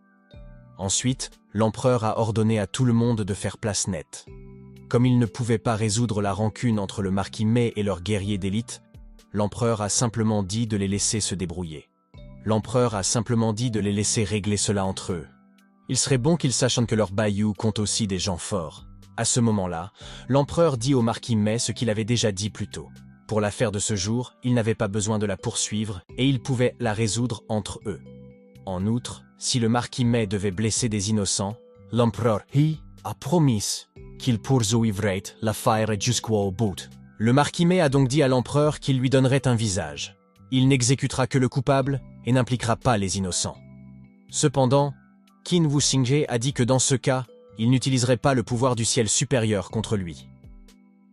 A: Ensuite, l'empereur a ordonné à tout le monde de faire place nette. Comme il ne pouvait pas résoudre la rancune entre le marquis Mei et leurs guerriers d'élite, l'empereur a simplement dit de les laisser se débrouiller. L'empereur a simplement dit de les laisser régler cela entre eux. Il serait bon qu'ils sachent que leur Bayou compte aussi des gens forts. À ce moment-là, l'empereur dit au marquis Mei ce qu'il avait déjà dit plus tôt. Pour l'affaire de ce jour, il n'avait pas besoin de la poursuivre et il pouvait la résoudre entre eux. En outre, si le marquis Mei devait blesser des innocents, l'empereur a promis qu'il poursuivrait l'affaire jusqu'au bout. Le marquis Mei a donc dit à l'empereur qu'il lui donnerait un visage. Il n'exécutera que le coupable et n'impliquera pas les innocents. Cependant, Qin Wuxing a dit que dans ce cas, il n'utiliserait pas le pouvoir du ciel supérieur contre lui.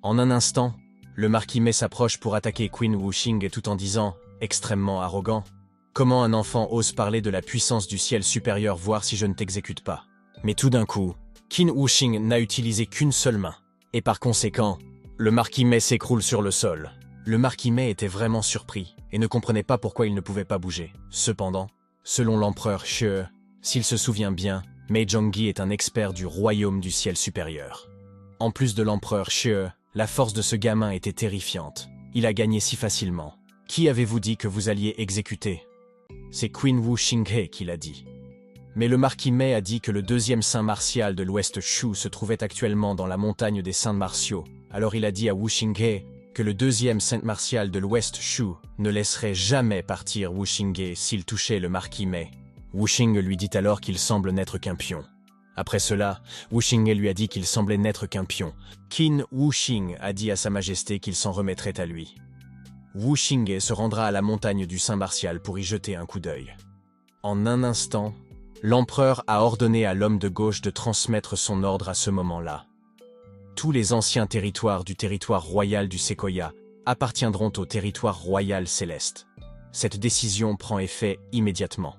A: En un instant, le marquis Mei s'approche pour attaquer Qin Wuxing tout en disant, extrêmement arrogant, « Comment un enfant ose parler de la puissance du ciel supérieur voir si je ne t'exécute pas ?» Mais tout d'un coup, Qin Wuxing n'a utilisé qu'une seule main. Et par conséquent, le marquis Mei s'écroule sur le sol. Le marquis Mei était vraiment surpris et ne comprenait pas pourquoi il ne pouvait pas bouger. Cependant, selon l'empereur Xue, s'il se souvient bien, Mei Zhongyi est un expert du royaume du ciel supérieur. En plus de l'empereur Xue, la force de ce gamin était terrifiante. Il a gagné si facilement. Qui avez-vous dit que vous alliez exécuter? C'est Qin Wuxing qui l'a dit. Mais le marquis Mei a dit que le deuxième saint martial de l'Ouest Shu se trouvait actuellement dans la montagne des saints martiaux. Alors il a dit à Wuxing que le deuxième saint martial de l'Ouest Shu ne laisserait jamais partir Wuxing s'il touchait le marquis Mei. Wuxing lui dit alors qu'il semble n'être qu'un pion. Après cela, Wuxing lui a dit qu'il semblait n'être qu'un pion. Qin Wuxing a dit à sa majesté qu'il s'en remettrait à lui. Wuxing se rendra à la montagne du Saint Martial pour y jeter un coup d'œil. En un instant, l'empereur a ordonné à l'homme de gauche de transmettre son ordre à ce moment-là. tous les anciens territoires du territoire royal du Sequoia appartiendront au territoire royal céleste. Cette décision prend effet immédiatement.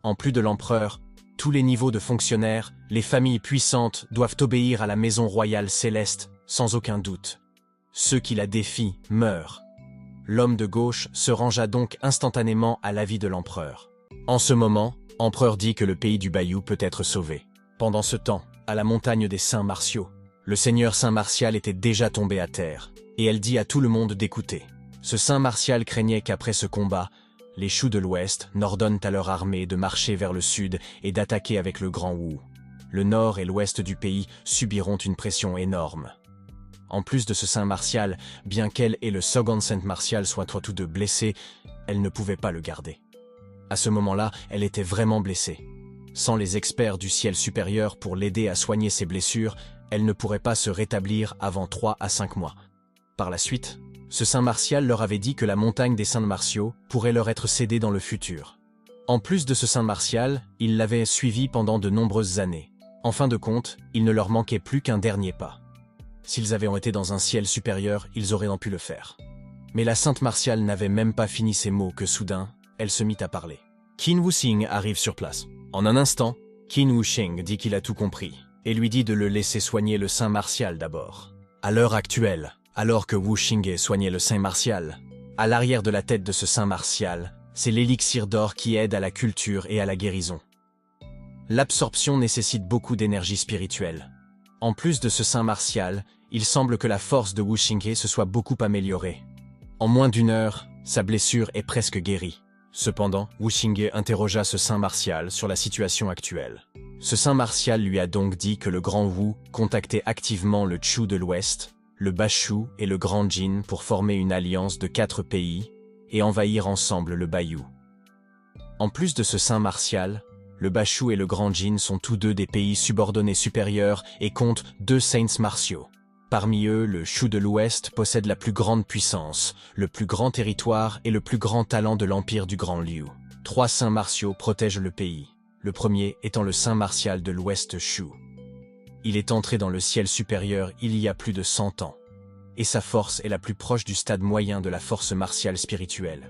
A: En plus de l'empereur, tous les niveaux de fonctionnaires, les familles puissantes doivent obéir à la maison royale céleste, sans aucun doute. Ceux qui la défient meurent. L'homme de gauche se rangea donc instantanément à l'avis de l'empereur. En ce moment, l'empereur dit que le pays du Bayou peut être sauvé. Pendant ce temps, à la montagne des Saints Martiaux, le seigneur Saint Martial était déjà tombé à terre, et elle dit à tout le monde d'écouter. Ce Saint Martial craignait qu'après ce combat, les Shu de l'Ouest n'ordonnent à leur armée de marcher vers le sud et d'attaquer avec le Grand Wu. Le nord et l'ouest du pays subiront une pression énorme. En plus de ce Saint Martial, bien qu'elle et le second Saint Martial soient tous deux blessés, elle ne pouvait pas le garder. À ce moment-là, elle était vraiment blessée. Sans les experts du ciel supérieur pour l'aider à soigner ses blessures, elle ne pourrait pas se rétablir avant 3 à 5 mois. Par la suite, ce Saint Martial leur avait dit que la montagne des Saints Martiaux pourrait leur être cédée dans le futur. En plus de ce Saint Martial, ils l'avaient suivi pendant de nombreuses années. En fin de compte, il ne leur manquait plus qu'un dernier pas. S'ils avaient été dans un ciel supérieur, ils auraient pu le faire. Mais la Sainte Martiale n'avait même pas fini ses mots que soudain, elle se mit à parler. Qin Wuxing arrive sur place. En un instant, Qin Wuxing dit qu'il a tout compris et lui dit de le laisser soigner le Saint Martial d'abord. À l'heure actuelle, alors que Wuxing soignait le Saint Martial, à l'arrière de la tête de ce Saint Martial, c'est l'élixir d'or qui aide à la culture et à la guérison. L'absorption nécessite beaucoup d'énergie spirituelle. En plus de ce Saint Martial, il semble que la force de Wuxing se soit beaucoup améliorée. En moins d'1 heure, sa blessure est presque guérie. Cependant, Wuxing interrogea ce Saint Martial sur la situation actuelle. Ce Saint Martial lui a donc dit que le Grand Wu contactait activement le Chu de l'Ouest, le Bashu et le Grand Jin pour former une alliance de 4 pays et envahir ensemble le Bayou. En plus de ce Saint Martial, le Bashu et le Grand Jin sont tous deux des pays subordonnés supérieurs et comptent 2 saints martiaux. Parmi eux, le Shu de l'Ouest possède la plus grande puissance, le plus grand territoire et le plus grand talent de l'empire du Grand Liu. 3 saints martiaux protègent le pays, le premier étant le Saint Martial de l'Ouest Shu. Il est entré dans le ciel supérieur il y a plus de 100 ans, et sa force est la plus proche du stade moyen de la force martiale spirituelle.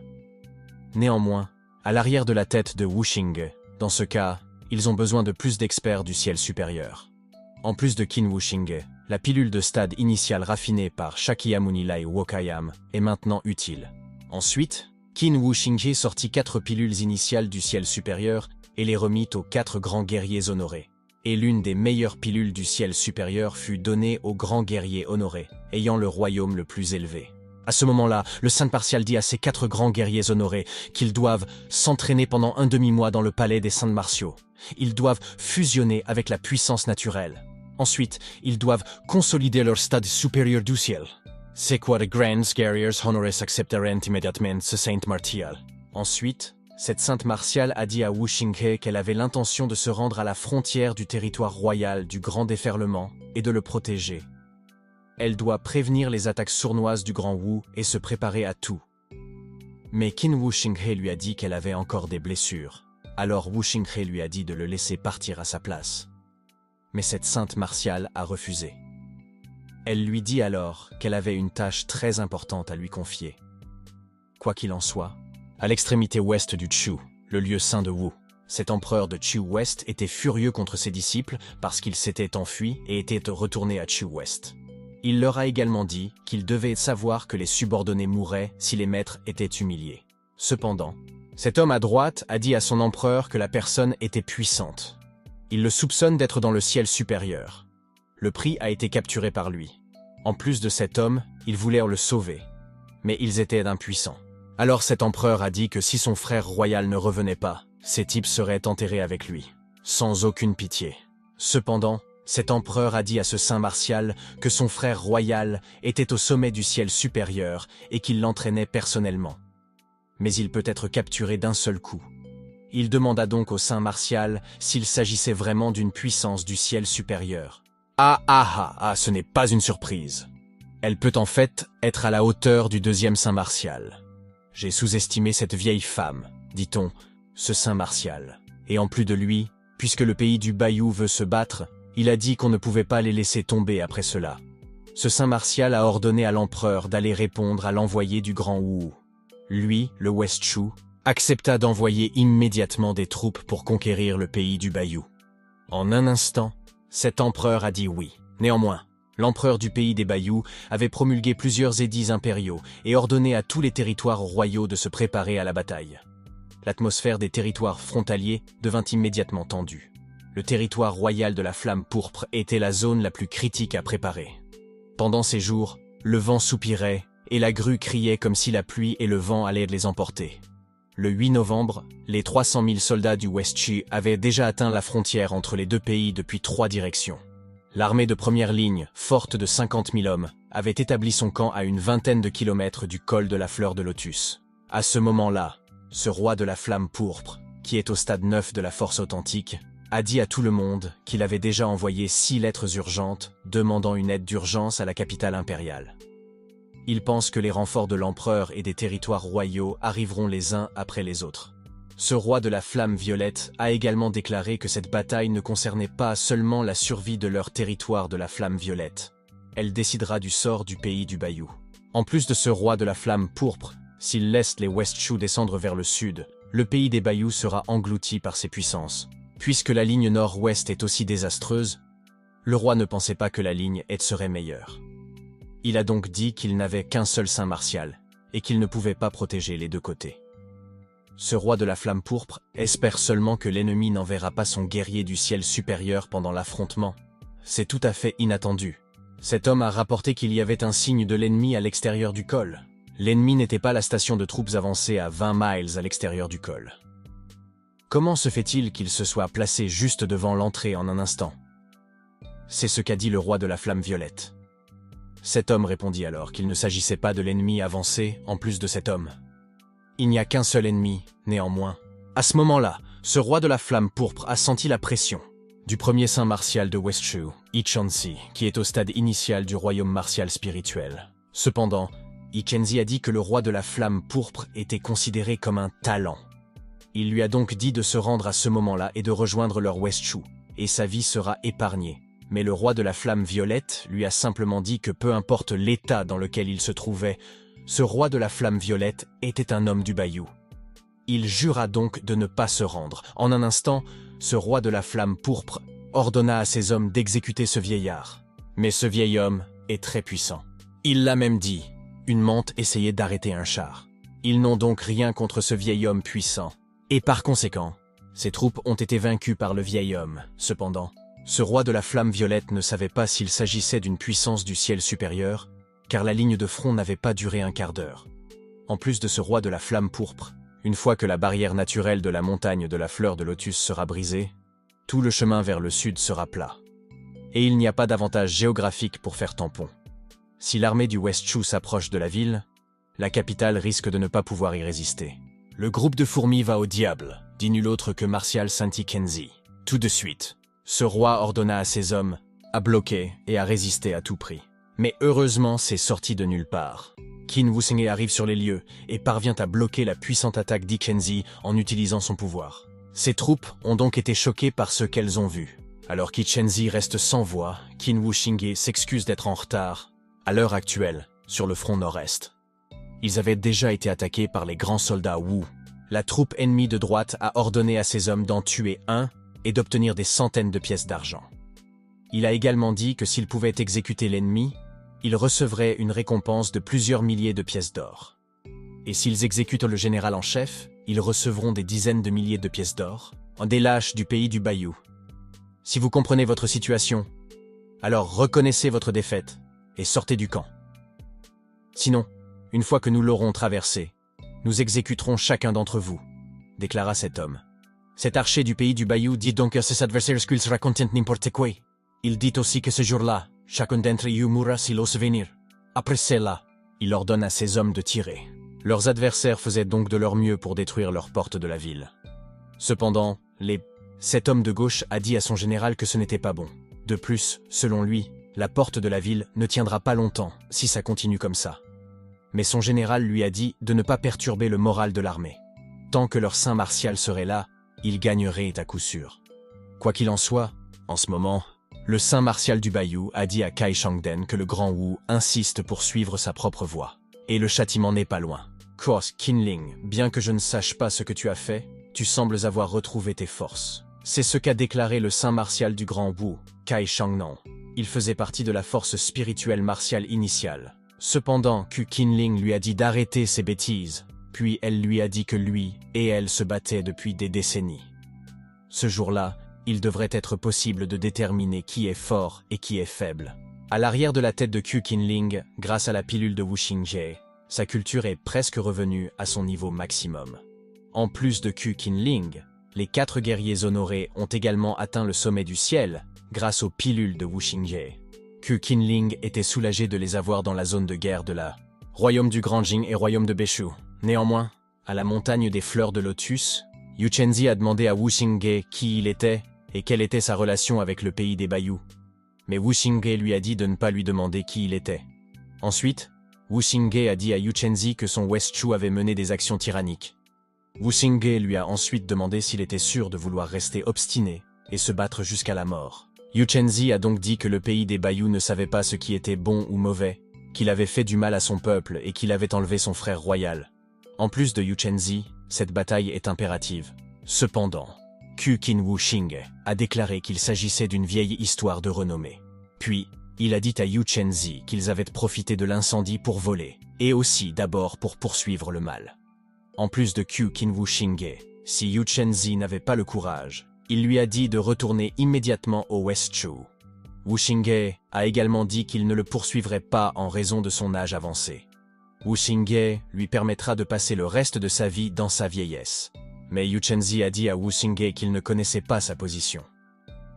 A: Néanmoins, à l'arrière de la tête de Wuxing, dans ce cas, ils ont besoin de plus d'experts du ciel supérieur. En plus de Qin Wuxing, la pilule de stade initial raffinée par Shakyamuni Lai Wokayam est maintenant utile. Ensuite, Qin Wuxing sortit 4 pilules initiales du ciel supérieur et les remit aux 4 grands guerriers honorés. Et l'une des meilleures pilules du ciel supérieur fut donnée aux grands guerriers honorés, ayant le royaume le plus élevé. À ce moment-là, le Saint Martial dit à ces 4 grands guerriers honorés qu'ils doivent s'entraîner pendant un demi-mois dans le palais des Saints Martiaux. Ils doivent fusionner avec la puissance naturelle. Ensuite, ils doivent consolider leur stade supérieur du ciel. C'est quoi les grands guerriers honorés accepteront immédiatement ce Saint Martial. Ensuite, cette Sainte Martiale a dit à Wuxing qu'elle avait l'intention de se rendre à la frontière du territoire royal du Grand Déferlement et de le protéger. Elle doit prévenir les attaques sournoises du Grand Wu et se préparer à tout. Mais Qin Wuxing lui a dit qu'elle avait encore des blessures. Alors Wuxing lui a dit de le laisser partir à sa place. Mais cette Sainte Martiale a refusé. Elle lui dit alors qu'elle avait une tâche très importante à lui confier. Quoi qu'il en soit, à l'extrémité ouest du Chu, le lieu saint de Wu, cet empereur de Chu Ouest était furieux contre ses disciples parce qu'ils s'étaient enfuis et étaient retournés à Chu Ouest. Il leur a également dit qu'ils devaient savoir que les subordonnés mourraient si les maîtres étaient humiliés. Cependant, cet homme à droite a dit à son empereur que la personne était puissante. Il le soupçonne d'être dans le ciel supérieur. Le prix a été capturé par lui. En plus de cet homme, ils voulèrent le sauver. Mais ils étaient impuissants. Alors cet empereur a dit que si son frère royal ne revenait pas, ces types seraient enterrés avec lui, sans aucune pitié. Cependant, cet empereur a dit à ce Saint Martial que son frère royal était au sommet du ciel supérieur et qu'il l'entraînait personnellement. Mais il peut être capturé d'un seul coup. Il demanda donc au Saint Martial s'il s'agissait vraiment d'une puissance du ciel supérieur. Ce n'est pas une surprise. Elle peut en fait être à la hauteur du 2e Saint Martial. J'ai sous-estimé cette vieille femme, dit-on, ce Saint Martial. Et en plus de lui, puisque le pays du Bayou veut se battre, Il a dit qu'on ne pouvait pas les laisser tomber après cela. Ce saint martial a ordonné à l'empereur d'aller répondre à l'envoyé du grand Wu. Lui, le West Shu, accepta d'envoyer immédiatement des troupes pour conquérir le pays du Bayou. En un instant, cet empereur a dit oui. Néanmoins, l'empereur du pays des Bayous avait promulgué plusieurs édits impériaux et ordonné à tous les territoires royaux de se préparer à la bataille. L'atmosphère des territoires frontaliers devint immédiatement tendue. Le territoire royal de la Flamme Pourpre était la zone la plus critique à préparer. Pendant ces jours, le vent soupirait et la grue criait comme si la pluie et le vent allaient les emporter. Le 8 novembre, les 300 000 soldats du West Shu avaient déjà atteint la frontière entre les deux pays depuis 3 directions. L'armée de première ligne, forte de 50 000 hommes, avait établi son camp à une vingtaine de kilomètres du col de la Fleur de Lotus. À ce moment-là, ce roi de la Flamme Pourpre, qui est au stade 9 de la force authentique, a dit à tout le monde qu'il avait déjà envoyé 6 lettres urgentes demandant une aide d'urgence à la capitale impériale. Il pense que les renforts de l'empereur et des territoires royaux arriveront les uns après les autres. Ce roi de la Flamme Violette a également déclaré que cette bataille ne concernait pas seulement la survie de leur territoire de la Flamme Violette. Elle décidera du sort du pays du Bayou. En plus de ce roi de la Flamme Pourpre, s'il laisse les West Shu descendre vers le sud, le pays des Bayous sera englouti par ses puissances. Puisque la ligne nord-ouest est aussi désastreuse, le roi ne pensait pas que la ligne est serait meilleure. Il a donc dit qu'il n'avait qu'un seul saint martial, et qu'il ne pouvait pas protéger les deux côtés. Ce roi de la Flamme Pourpre espère seulement que l'ennemi n'enverra pas son guerrier du ciel supérieur pendant l'affrontement. C'est tout à fait inattendu. Cet homme a rapporté qu'il y avait un signe de l'ennemi à l'extérieur du col. L'ennemi n'était pas la station de troupes avancée à 20 miles à l'extérieur du col. Comment se fait-il qu'il se soit placé juste devant l'entrée en un instant? C'est ce qu'a dit le roi de la Flamme Violette. Cet homme répondit alors qu'il ne s'agissait pas de l'ennemi avancé en plus de cet homme. Il n'y a qu'un seul ennemi, néanmoins. À ce moment-là, ce roi de la Flamme Pourpre a senti la pression du premier saint martial de West Shu, Ichenzi, qui est au stade initial du royaume martial spirituel. Cependant, Ichenzi a dit que le roi de la Flamme Pourpre était considéré comme un talent. Il lui a donc dit de se rendre à ce moment-là et de rejoindre leur West Shu, et sa vie sera épargnée. Mais le roi de la Flamme Violette lui a simplement dit que peu importe l'état dans lequel il se trouvait, ce roi de la Flamme Violette était un homme du Bayou. Il jura donc de ne pas se rendre. En un instant, ce roi de la Flamme Pourpre ordonna à ses hommes d'exécuter ce vieillard. Mais ce vieil homme est très puissant. Il l'a même dit, une mante essayait d'arrêter un char. Ils n'ont donc rien contre ce vieil homme puissant. Et par conséquent, ses troupes ont été vaincues par le vieil homme. Cependant, ce roi de la Flamme Violette ne savait pas s'il s'agissait d'une puissance du ciel supérieur, car la ligne de front n'avait pas duré un quart d'heure. En plus de ce roi de la Flamme Pourpre, une fois que la barrière naturelle de la montagne de la Fleur de Lotus sera brisée, tout le chemin vers le sud sera plat. Et il n'y a pas d'avantage géographique pour faire tampon. Si l'armée du West Shu s'approche de la ville, la capitale risque de ne pas pouvoir y résister. Le groupe de fourmis va au diable, dit nul autre que Martial Saint-Ichenzi. Tout de suite, ce roi ordonna à ses hommes à bloquer et à résister à tout prix. Mais heureusement, c'est sorti de nulle part. Qin Wusenge arrive sur les lieux et parvient à bloquer la puissante attaque d'Ichenzi en utilisant son pouvoir. Ses troupes ont donc été choquées par ce qu'elles ont vu. Alors qu'Ichenzi reste sans voix, Qin Wusenge s'excuse d'être en retard, à l'heure actuelle, sur le front nord-est. Ils avaient déjà été attaqués par les grands soldats Wu. La troupe ennemie de droite a ordonné à ses hommes d'en tuer un et d'obtenir des centaines de pièces d'argent. Il a également dit que s'ils pouvaient exécuter l'ennemi, ils recevraient une récompense de plusieurs milliers de pièces d'or. Et s'ils exécutent le général en chef, ils recevront des dizaines de milliers de pièces d'or, en des lâches du pays du Bayou. Si vous comprenez votre situation, alors reconnaissez votre défaite et sortez du camp. Sinon, une fois que nous l'aurons traversé, nous exécuterons chacun d'entre vous, déclara cet homme. Cet archer du pays du Bayou dit donc à ses adversaires qu'il sera content n'importe quoi. Il dit aussi que ce jour-là, chacun d'entre eux mourra s'il ose venir. Après cela, il ordonne à ses hommes de tirer. Leurs adversaires faisaient donc de leur mieux pour détruire leurs portes de la ville. Cependant, cet homme de gauche a dit à son général que ce n'était pas bon. De plus, selon lui, la porte de la ville ne tiendra pas longtemps si ça continue comme ça. Mais son général lui a dit de ne pas perturber le moral de l'armée. Tant que leur saint martial serait là, il gagnerait à coup sûr. Quoi qu'il en soit, en ce moment, Le saint martial du Bayou a dit à Kai Shangden que le grand Wu insiste pour suivre sa propre voie. Et le châtiment n'est pas loin. Cross Qinling, bien que je ne sache pas ce que tu as fait, tu sembles avoir retrouvé tes forces. C'est ce qu'a déclaré le saint martial du grand Wu, Kai Shangnan. Il faisait partie de la force spirituelle martiale initiale. Cependant, Qu Qinling lui a dit d'arrêter ses bêtises, puis elle lui a dit que lui et elle se battaient depuis des décennies. Ce jour-là, il devrait être possible de déterminer qui est fort et qui est faible. À l'arrière de la tête de Qu Qinling, grâce à la pilule de Wu Xingye, sa culture est presque revenue à son niveau maximum. En plus de Qu Qinling, les 4 guerriers honorés ont également atteint le sommet du ciel grâce aux pilules de Wu Xingye. Qu Qinling était soulagé de les avoir dans la zone de guerre de la Royaume du Grand Jing et Royaume de Beishu. Néanmoins, à la montagne des fleurs de lotus, Yu Chenzi a demandé à Wu Xingye qui il était et quelle était sa relation avec le pays des Bayou. Mais Wu Xingye lui a dit de ne pas lui demander qui il était. Ensuite, Wu Xingye a dit à Yu Chenzi que son West Chu avait mené des actions tyranniques. Wu Xingye lui a ensuite demandé s'il était sûr de vouloir rester obstiné et se battre jusqu'à la mort. Yu Chenzi a donc dit que le pays des Bayou ne savait pas ce qui était bon ou mauvais, qu'il avait fait du mal à son peuple et qu'il avait enlevé son frère royal. En plus de Yu Chenzi, cette bataille est impérative. Cependant, Qu Qinwu Xingye a déclaré qu'il s'agissait d'une vieille histoire de renommée. Puis, il a dit à Yu Chenzi qu'ils avaient profité de l'incendie pour voler, et aussi d'abord pour poursuivre le mal. En plus de Qu Qinwu Xingye, si Yu Chenzi n'avait pas le courage, il lui a dit de retourner immédiatement au West Chu. Wu Xingye a également dit qu'il ne le poursuivrait pas en raison de son âge avancé. Wu Xingye lui permettra de passer le reste de sa vie dans sa vieillesse. Mais Yu Chenzi a dit à Wu Xingye qu'il ne connaissait pas sa position.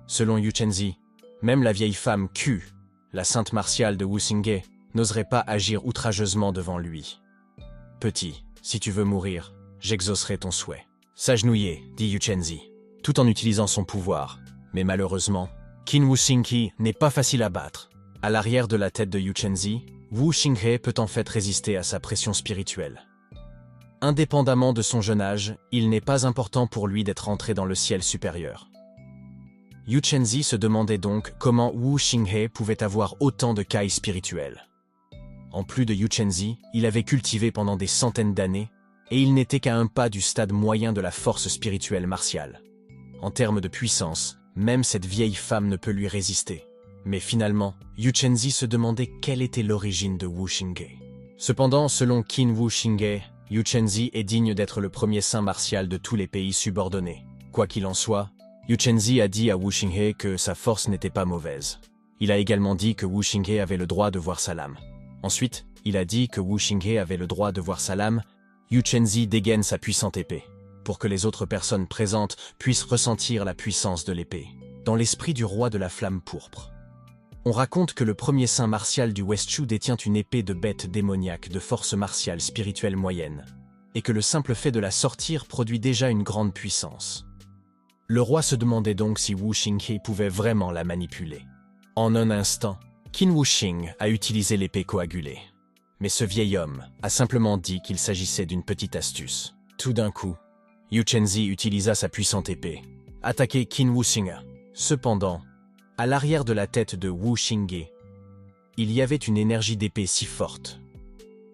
A: Selon Yu Chenzi, même la vieille femme Qu, la sainte martiale de Wu Xingye, n'oserait pas agir outrageusement devant lui. « Petit, si tu veux mourir, j'exaucerai ton souhait. » S'agenouiller, dit Yu Chenzi, tout en utilisant son pouvoir. Mais malheureusement, Qinwu Xingye n'est pas facile à battre. À l'arrière de la tête de Yu Chenzi, Wu Xingye peut en fait résister à sa pression spirituelle. Indépendamment de son jeune âge, il n'est pas important pour lui d'être entré dans le ciel supérieur. Yu Chenzi se demandait donc comment Wu Xingye pouvait avoir autant de kai spirituels. En plus de Yu Chenzi, il avait cultivé pendant des centaines d'années, et il n'était qu'à un pas du stade moyen de la force spirituelle martiale. En termes de puissance, même cette vieille femme ne peut lui résister. Mais finalement, Yu Chenzi se demandait quelle était l'origine de Wu Xingye. Cependant, selon Qinwu Xingye, Yu Chenzi est digne d'être le premier saint martial de tous les pays subordonnés. Quoi qu'il en soit, Yu Chenzi a dit à Wu Xingye que sa force n'était pas mauvaise. Il a également dit que Wu Xingye avait le droit de voir sa lame. Ensuite, il a dit que Wu Xingye avait le droit de voir sa lame. Yu Chenzi dégaine sa puissante épée, pour que les autres personnes présentes puissent ressentir la puissance de l'épée, dans l'esprit du roi de la flamme pourpre. On raconte que le premier saint martial du West Chu détient une épée de bête démoniaque de force martiale spirituelle moyenne, et que le simple fait de la sortir produit déjà une grande puissance. Le roi se demandait donc si Wu Xingye pouvait vraiment la manipuler. En un instant, Qinwu Xing a utilisé l'épée coagulée. Mais ce vieil homme a simplement dit qu'il s'agissait d'une petite astuce. Tout d'un coup, Yu Chenzi utilisa sa puissante épée, attaquer Qinwu Xing. Cependant, à l'arrière de la tête de Wu Xingye, il y avait une énergie d'épée si forte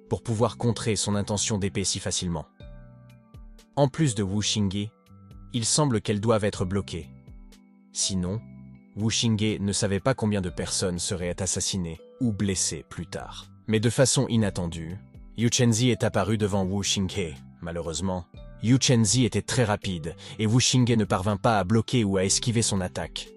A: pour pouvoir contrer son intention d'épée si facilement. En plus de Wu Xingye, il semble qu'elles doivent être bloquées. Sinon, Wu Xingye ne savait pas combien de personnes seraient assassinées ou blessées plus tard. Mais de façon inattendue, Yu Chenzi est apparu devant Wu Xingye. Malheureusement, Yu Chenzi était très rapide et Wu Xingye ne parvint pas à bloquer ou à esquiver son attaque.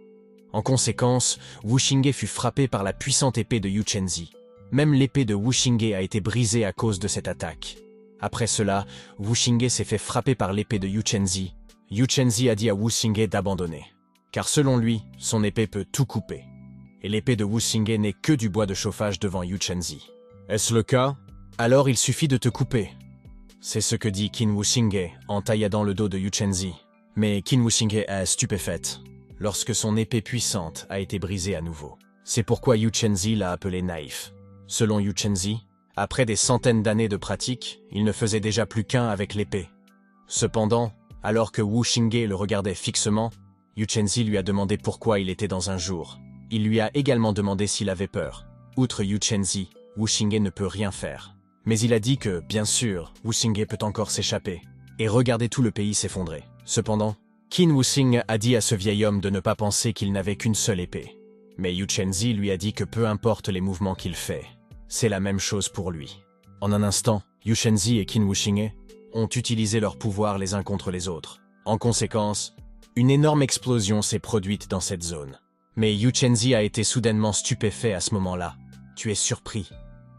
A: En conséquence, Wu Xingye fut frappé par la puissante épée de Yu Chenzi. Même l'épée de Wu Xingye a été brisée à cause de cette attaque. Après cela, Wu Xingye s'est fait frapper par l'épée de Yu Chenzi. Yu Chenzi a dit à Wu Xingye d'abandonner, car selon lui, son épée peut tout couper. Et l'épée de Wu Xingye n'est que du bois de chauffage devant Yu Chenzi. Est-ce le cas? Alors il suffit de te couper. C'est ce que dit Qinwu Xingye en tailladant le dos de Yu Chenzi. Mais Qinwu Xingye est stupéfaite lorsque son épée puissante a été brisée à nouveau. C'est pourquoi Yu Chenzi l'a appelé naïf. Selon Yu Chenzi, après des centaines d'années de pratique, il ne faisait déjà plus qu'un avec l'épée. Cependant, alors que Wu Xingye le regardait fixement, Yu Chenzi lui a demandé pourquoi il était dans un jour. Il lui a également demandé s'il avait peur. Outre Yu Chenzi, Wu Xingye ne peut rien faire. Mais il a dit que, bien sûr, Wu Xingye peut encore s'échapper. Et regarder tout le pays s'effondrer. Cependant, Qin Wuxing a dit à ce vieil homme de ne pas penser qu'il n'avait qu'une seule épée. Mais Yu Chenzi lui a dit que peu importe les mouvements qu'il fait, c'est la même chose pour lui. En un instant, Yu Chenzi et Qin Wuxing ont utilisé leurs pouvoirs les uns contre les autres. En conséquence, une énorme explosion s'est produite dans cette zone. Mais Yu Chenzi a été soudainement stupéfait à ce moment-là. Tu es surpris.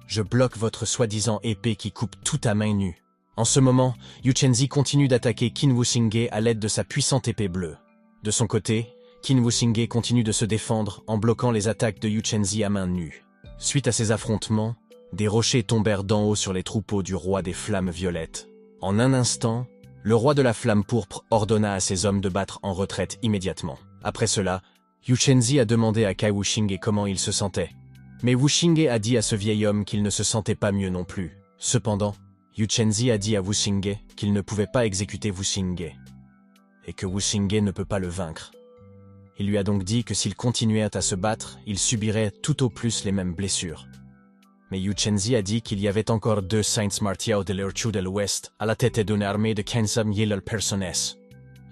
A: Je bloque votre soi-disant épée qui coupe tout à main nue. En ce moment, Yu Chenzi continue d'attaquer Qin Wuxing à l'aide de sa puissante épée bleue. De son côté, Qin Wuxing continue de se défendre en bloquant les attaques de Yu Chenzi à main nue. Suite à ces affrontements, des rochers tombèrent d'en haut sur les troupeaux du roi des flammes violettes. En un instant, le roi de la flamme pourpre ordonna à ses hommes de battre en retraite immédiatement. Après cela, Yu Chenzi a demandé à Kai Wuxing comment il se sentait. Mais Wuxing a dit à ce vieil homme qu'il ne se sentait pas mieux non plus. Cependant, Yu Chenzi a dit à Wuxing qu'il ne pouvait pas exécuter Wuxing et que Wuxing ne peut pas le vaincre. Il lui a donc dit que s'il continuait à se battre, il subirait tout au plus les mêmes blessures. Mais Yu Chenzi a dit qu'il y avait encore 2 saints martiaux de l'Urchu de l'Ouest à la tête d'une armée de 15 000 personnes.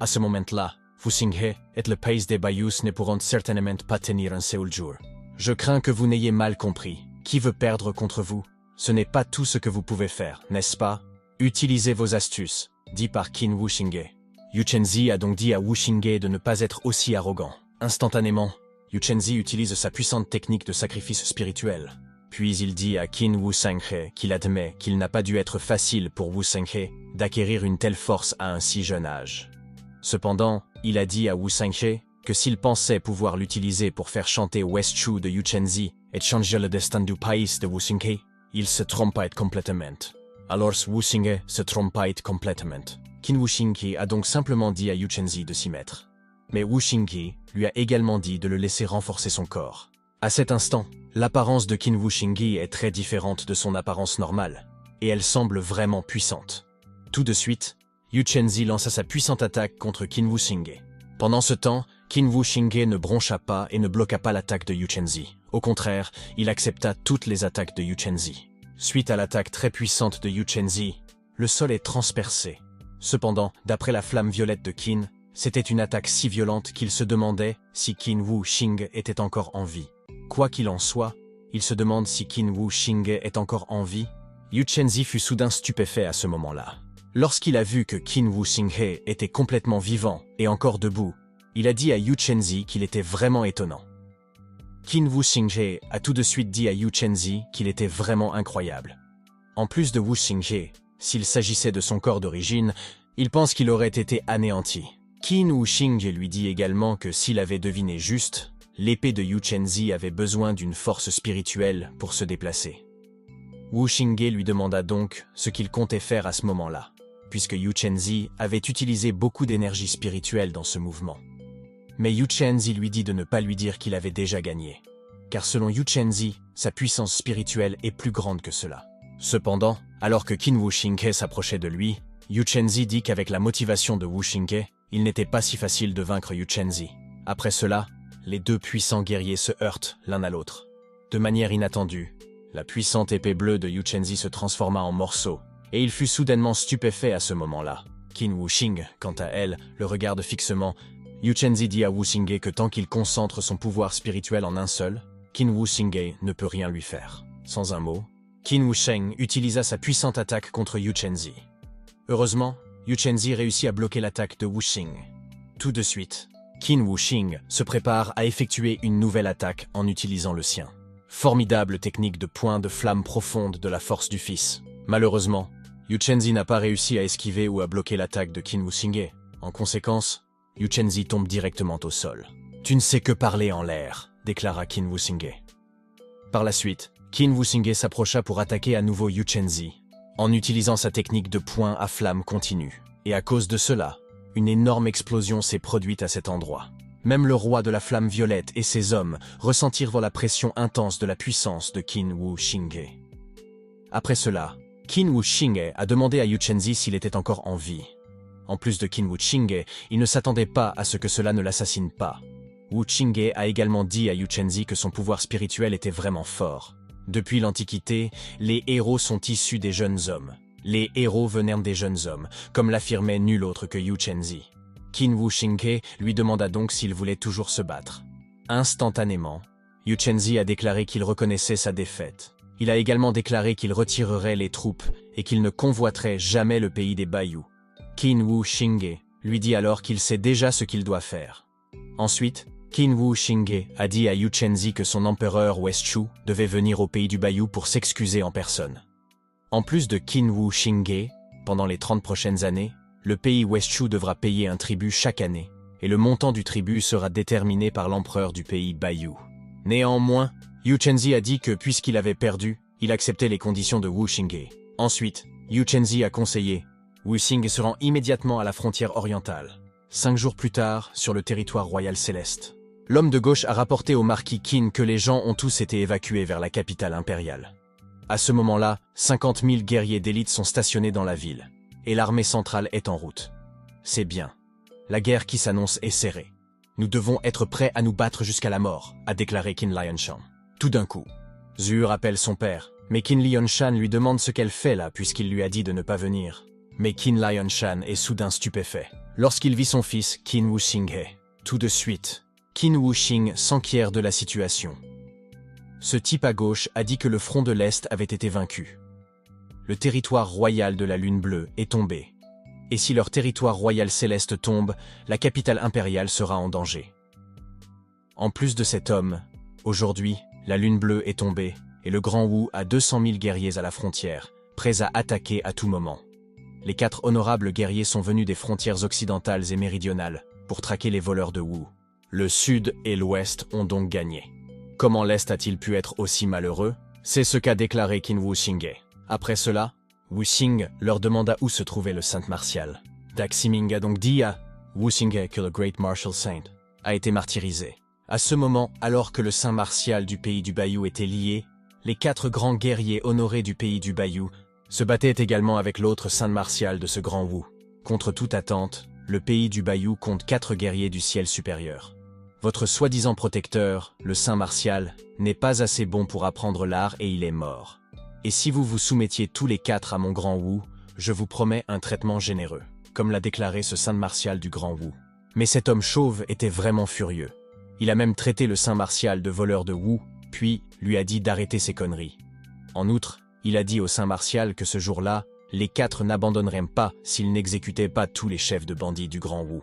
A: À ce moment-là, Wuxing et le pays des Bayous ne pourront certainement pas tenir un seul jour. Je crains que vous n'ayez mal compris. Qui veut perdre contre vous? Ce n'est pas tout ce que vous pouvez faire, n'est-ce pas? Utilisez vos astuces, dit par Qin Wuxing. Yu Chenzi a donc dit à Wuxing de ne pas être aussi arrogant. Instantanément, Yu Chenzi utilise sa puissante technique de sacrifice spirituel. Puis il dit à Qin Wuxing qu'il admet qu'il n'a pas dû être facile pour Wuxing d'acquérir une telle force à un si jeune âge. Cependant, il a dit à Wuxing que s'il pensait pouvoir l'utiliser pour faire chanter West Chu de Yu Chenzi et changer le destin du pays de Wuxing, il se trompait complètement. Alors Wuxing se trompait complètement. Qin Wuxing a donc simplement dit à Yu Chenzi de s'y mettre. Mais Wuxing lui a également dit de le laisser renforcer son corps. À cet instant, l'apparence de Qin Wuxing est très différente de son apparence normale, et elle semble vraiment puissante. Tout de suite, Yu Chenzi lança sa puissante attaque contre Qin Wuxing. Pendant ce temps, Qin Wuxing ne broncha pas et ne bloqua pas l'attaque de Yu Chenzi. Au contraire, il accepta toutes les attaques de Yu Chenzi. Suite à l'attaque très puissante de Yu Chenzi, le sol est transpercé. Cependant, d'après la flamme violette de Qin, c'était une attaque si violente qu'il se demandait si Qin Wuxing était encore en vie. Quoi qu'il en soit, il se demande si Qin Wuxing est encore en vie. Yu Chenzi fut soudain stupéfait à ce moment-là. Lorsqu'il a vu que Qin Wuxing était complètement vivant et encore debout, il a dit à Yu Chenzi qu'il était vraiment étonnant. Qin Wuxing a tout de suite dit à Yu Chenzi qu'il était vraiment incroyable. En plus de Wuxing, s'il s'agissait de son corps d'origine, il pense qu'il aurait été anéanti. Qin Wuxing lui dit également que s'il avait deviné juste, l'épée de Yu Chenzi avait besoin d'une force spirituelle pour se déplacer. Wuxing lui demanda donc ce qu'il comptait faire à ce moment-là, puisque Yu Chenzi avait utilisé beaucoup d'énergie spirituelle dans ce mouvement. Mais Yu Chenzi lui dit de ne pas lui dire qu'il avait déjà gagné, car selon Yu Chenzi, sa puissance spirituelle est plus grande que cela. Cependant, alors que Qin Wuxing s'approchait de lui, Yu Chenzi dit qu'avec la motivation de Wuxing, il n'était pas si facile de vaincre Yu Chenzi. Après cela, les deux puissants guerriers se heurtent l'un à l'autre. De manière inattendue, la puissante épée bleue de Yu Chenzi se transforma en morceaux, et il fut soudainement stupéfait à ce moment-là. Qin Wuxing, quant à elle, le regarde fixement. Yu Chenzi dit à Wuxing que tant qu'il concentre son pouvoir spirituel en un seul, Qin Wuxing ne peut rien lui faire. Sans un mot, Qin Wuxing utilisa sa puissante attaque contre Yu Chenzi. Heureusement, Yu Chenzi réussit à bloquer l'attaque de Wuxing. Tout de suite, Qin Wuxing se prépare à effectuer une nouvelle attaque en utilisant le sien. Formidable technique de point de flamme profonde de la force du fils. Malheureusement, Yu Chenzi n'a pas réussi à esquiver ou à bloquer l'attaque de Qin Wuxing. En conséquence, Yu Chenzi tombe directement au sol. « Tu ne sais que parler en l'air », déclara Qin Wuxing. Par la suite, Qin Wuxing s'approcha pour attaquer à nouveau Yu Chenzi, en utilisant sa technique de point à flamme continue. Et à cause de cela, une énorme explosion s'est produite à cet endroit. Même le roi de la flamme violette et ses hommes ressentirent la pression intense de la puissance de Qin Wuxing. Après cela, Qin Wuxing a demandé à Yu Chenzi s'il était encore en vie. En plus de Qin Wuxing, il ne s'attendait pas à ce que cela ne l'assassine pas. Wu Qinghe a également dit à Yu Chenzi que son pouvoir spirituel était vraiment fort. Depuis l'Antiquité, les héros sont issus des jeunes hommes. Les héros venaient des jeunes hommes, comme l'affirmait nul autre que Yu Chenzi. Qin Wu Qinghe lui demanda donc s'il voulait toujours se battre. Instantanément, Yu Chenzi a déclaré qu'il reconnaissait sa défaite. Il a également déclaré qu'il retirerait les troupes et qu'il ne convoiterait jamais le pays des Bayou. Qin Wu Qinghe lui dit alors qu'il sait déjà ce qu'il doit faire. Ensuite, Qin Wu Qinghe a dit à Yu Chenzi que son empereur Weschu devait venir au pays du Bayou pour s'excuser en personne. En plus de Qin Wu Qinghe, pendant les 30 prochaines années, le pays Weschu devra payer un tribut chaque année, et le montant du tribut sera déterminé par l'empereur du pays Bayou. Néanmoins, Yu Chenzi a dit que puisqu'il avait perdu, il acceptait les conditions de Wu Qinghe. Ensuite, Yu Chenzi a conseillé Wu Qinghe se rend immédiatement à la frontière orientale. 5 jours plus tard, sur le territoire royal céleste. L'homme de gauche a rapporté au marquis Qin que les gens ont tous été évacués vers la capitale impériale. À ce moment-là, 50 000 guerriers d'élite sont stationnés dans la ville, et l'armée centrale est en route. C'est bien. La guerre qui s'annonce est serrée. Nous devons être prêts à nous battre jusqu'à la mort, a déclaré Qin Lianshan. Tout d'un coup, Zhu appelle son père, mais Qin Lianshan lui demande ce qu'elle fait là puisqu'il lui a dit de ne pas venir. Mais Qin Lianshan est soudain stupéfait lorsqu'il vit son fils Qin Wu Qinghe. Tout de suite, Qin Wu Qinghe s'enquiert de la situation. Ce type à gauche a dit que le front de l'Est avait été vaincu. Le territoire royal de la Lune Bleue est tombé. Et si leur territoire royal céleste tombe, la capitale impériale sera en danger. En plus de cet homme, aujourd'hui, la Lune Bleue est tombée et le Grand Wu a 200 000 guerriers à la frontière, prêts à attaquer à tout moment. Les 4 honorables guerriers sont venus des frontières occidentales et méridionales pour traquer les voleurs de Wu. Le Sud et l'Ouest ont donc gagné. Comment l'Est a-t-il pu être aussi malheureux? C'est ce qu'a déclaré Qin Wu Qinghe. Après cela, Wu Qinghe leur demanda où se trouvait le saint martial. Dak Siming a donc dit à Wu Qinghe que le Great Martial Saint a été martyrisé. À ce moment, alors que le saint martial du pays du Bayou était lié, les 4 grands guerriers honorés du pays du Bayou se battaient également avec l'autre saint martial de ce grand Wu. Contre toute attente, le pays du Bayou compte 4 guerriers du ciel supérieur. Votre soi-disant protecteur, le saint martial, n'est pas assez bon pour apprendre l'art et il est mort. Et si vous vous soumettiez tous les 4 à mon grand Wu, je vous promets un traitement généreux, comme l'a déclaré ce saint martial du grand Wu. Mais cet homme chauve était vraiment furieux. Il a même traité le saint martial de voleur de Wu, puis lui a dit d'arrêter ses conneries. En outre, il a dit au saint martial que ce jour-là, les 4 n'abandonneraient pas s'ils n'exécutaient pas tous les chefs de bandits du grand Wu.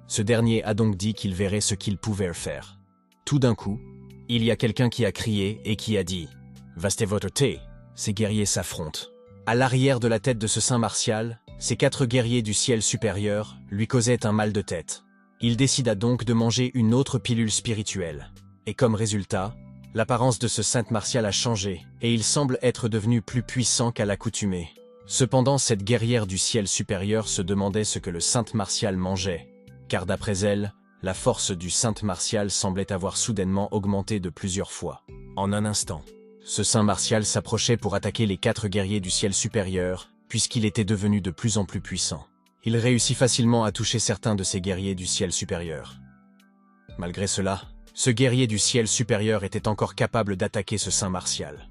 A: Ce dernier a donc dit qu'il verrait ce qu'il pouvait faire. Tout d'un coup, il y a quelqu'un qui a crié et qui a dit « Vastez votre thé !» Ces guerriers s'affrontent. À l'arrière de la tête de ce saint martial, ces 4 guerriers du ciel supérieur lui causaient un mal de tête. Il décida donc de manger une autre pilule spirituelle. Et comme résultat, l'apparence de ce saint martial a changé et il semble être devenu plus puissant qu'à l'accoutumée. Cependant, cette guerrière du ciel supérieur se demandait ce que le saint martial mangeait, car d'après elle, la force du saint martial semblait avoir soudainement augmenté de plusieurs fois. En un instant, ce saint martial s'approchait pour attaquer les 4 guerriers du ciel supérieur, puisqu'il était devenu de plus en plus puissant. Il réussit facilement à toucher certains de ces guerriers du ciel supérieur. Malgré cela, ce guerrier du ciel supérieur était encore capable d'attaquer ce saint martial.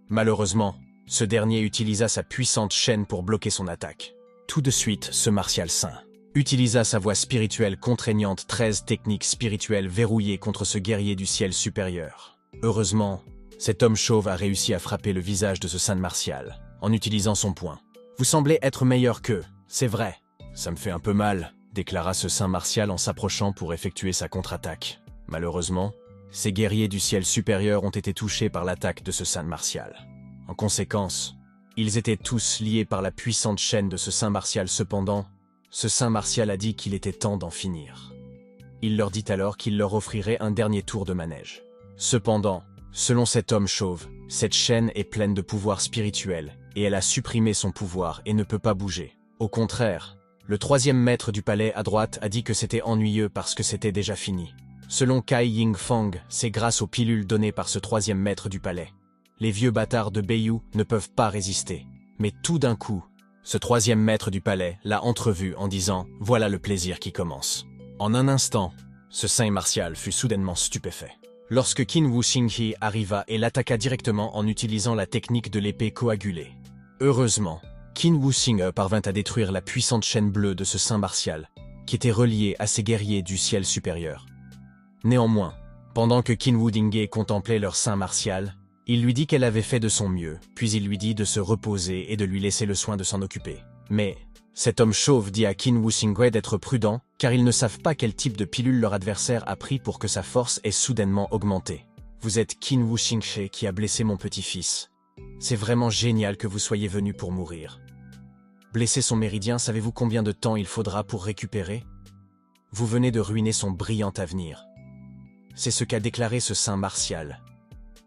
A: Malheureusement, ce dernier utilisa sa puissante chaîne pour bloquer son attaque. Tout de suite, ce martial saint utilisa sa voix spirituelle contraignante 13 techniques spirituelles verrouillées contre ce guerrier du ciel supérieur. Heureusement, cet homme chauve a réussi à frapper le visage de ce saint martial, en utilisant son poing. « Vous semblez être meilleur qu'eux, c'est vrai. Ça me fait un peu mal, » déclara ce saint martial en s'approchant pour effectuer sa contre-attaque. Malheureusement, ces guerriers du ciel supérieur ont été touchés par l'attaque de ce saint martial. En conséquence, ils étaient tous liés par la puissante chaîne de ce saint martial. Cependant, ce saint martial a dit qu'il était temps d'en finir. Il leur dit alors qu'il leur offrirait un dernier tour de manège. Cependant, selon cet homme chauve, cette chaîne est pleine de pouvoir spirituel et elle a supprimé son pouvoir et ne peut pas bouger. Au contraire, le 3e maître du palais à droite a dit que c'était ennuyeux parce que c'était déjà fini. Selon Kai Ying-Fang, c'est grâce aux pilules données par ce 3e maître du palais. Les vieux bâtards de Bayou ne peuvent pas résister. Mais tout d'un coup, ce 3e maître du palais l'a entrevu en disant « Voilà le plaisir qui commence ». En un instant, Ce saint martial fut soudainement stupéfait. Lorsque Qin Wuxinghe arriva et l'attaqua directement en utilisant la technique de l'épée coagulée. Heureusement, Qin Wuxinghe parvint à détruire la puissante chaîne bleue de ce saint martial, qui était reliée à ces guerriers du ciel supérieur. Néanmoins, pendant que Qin Wuxinghe contemplait leur saint martial, il lui dit qu'elle avait fait de son mieux, puis il lui dit de se reposer et de lui laisser le soin de s'en occuper. Mais cet homme chauve dit à Qin Wuxinghe d'être prudent, car ils ne savent pas quel type de pilule leur adversaire a pris pour que sa force ait soudainement augmenté. Vous êtes Qin Wuxinghe qui a blessé mon petit-fils. C'est vraiment génial que vous soyez venu pour mourir. Blesser son méridien, savez-vous combien de temps il faudra pour récupérer? Vous venez de ruiner son brillant avenir. C'est ce qu'a déclaré ce saint martial.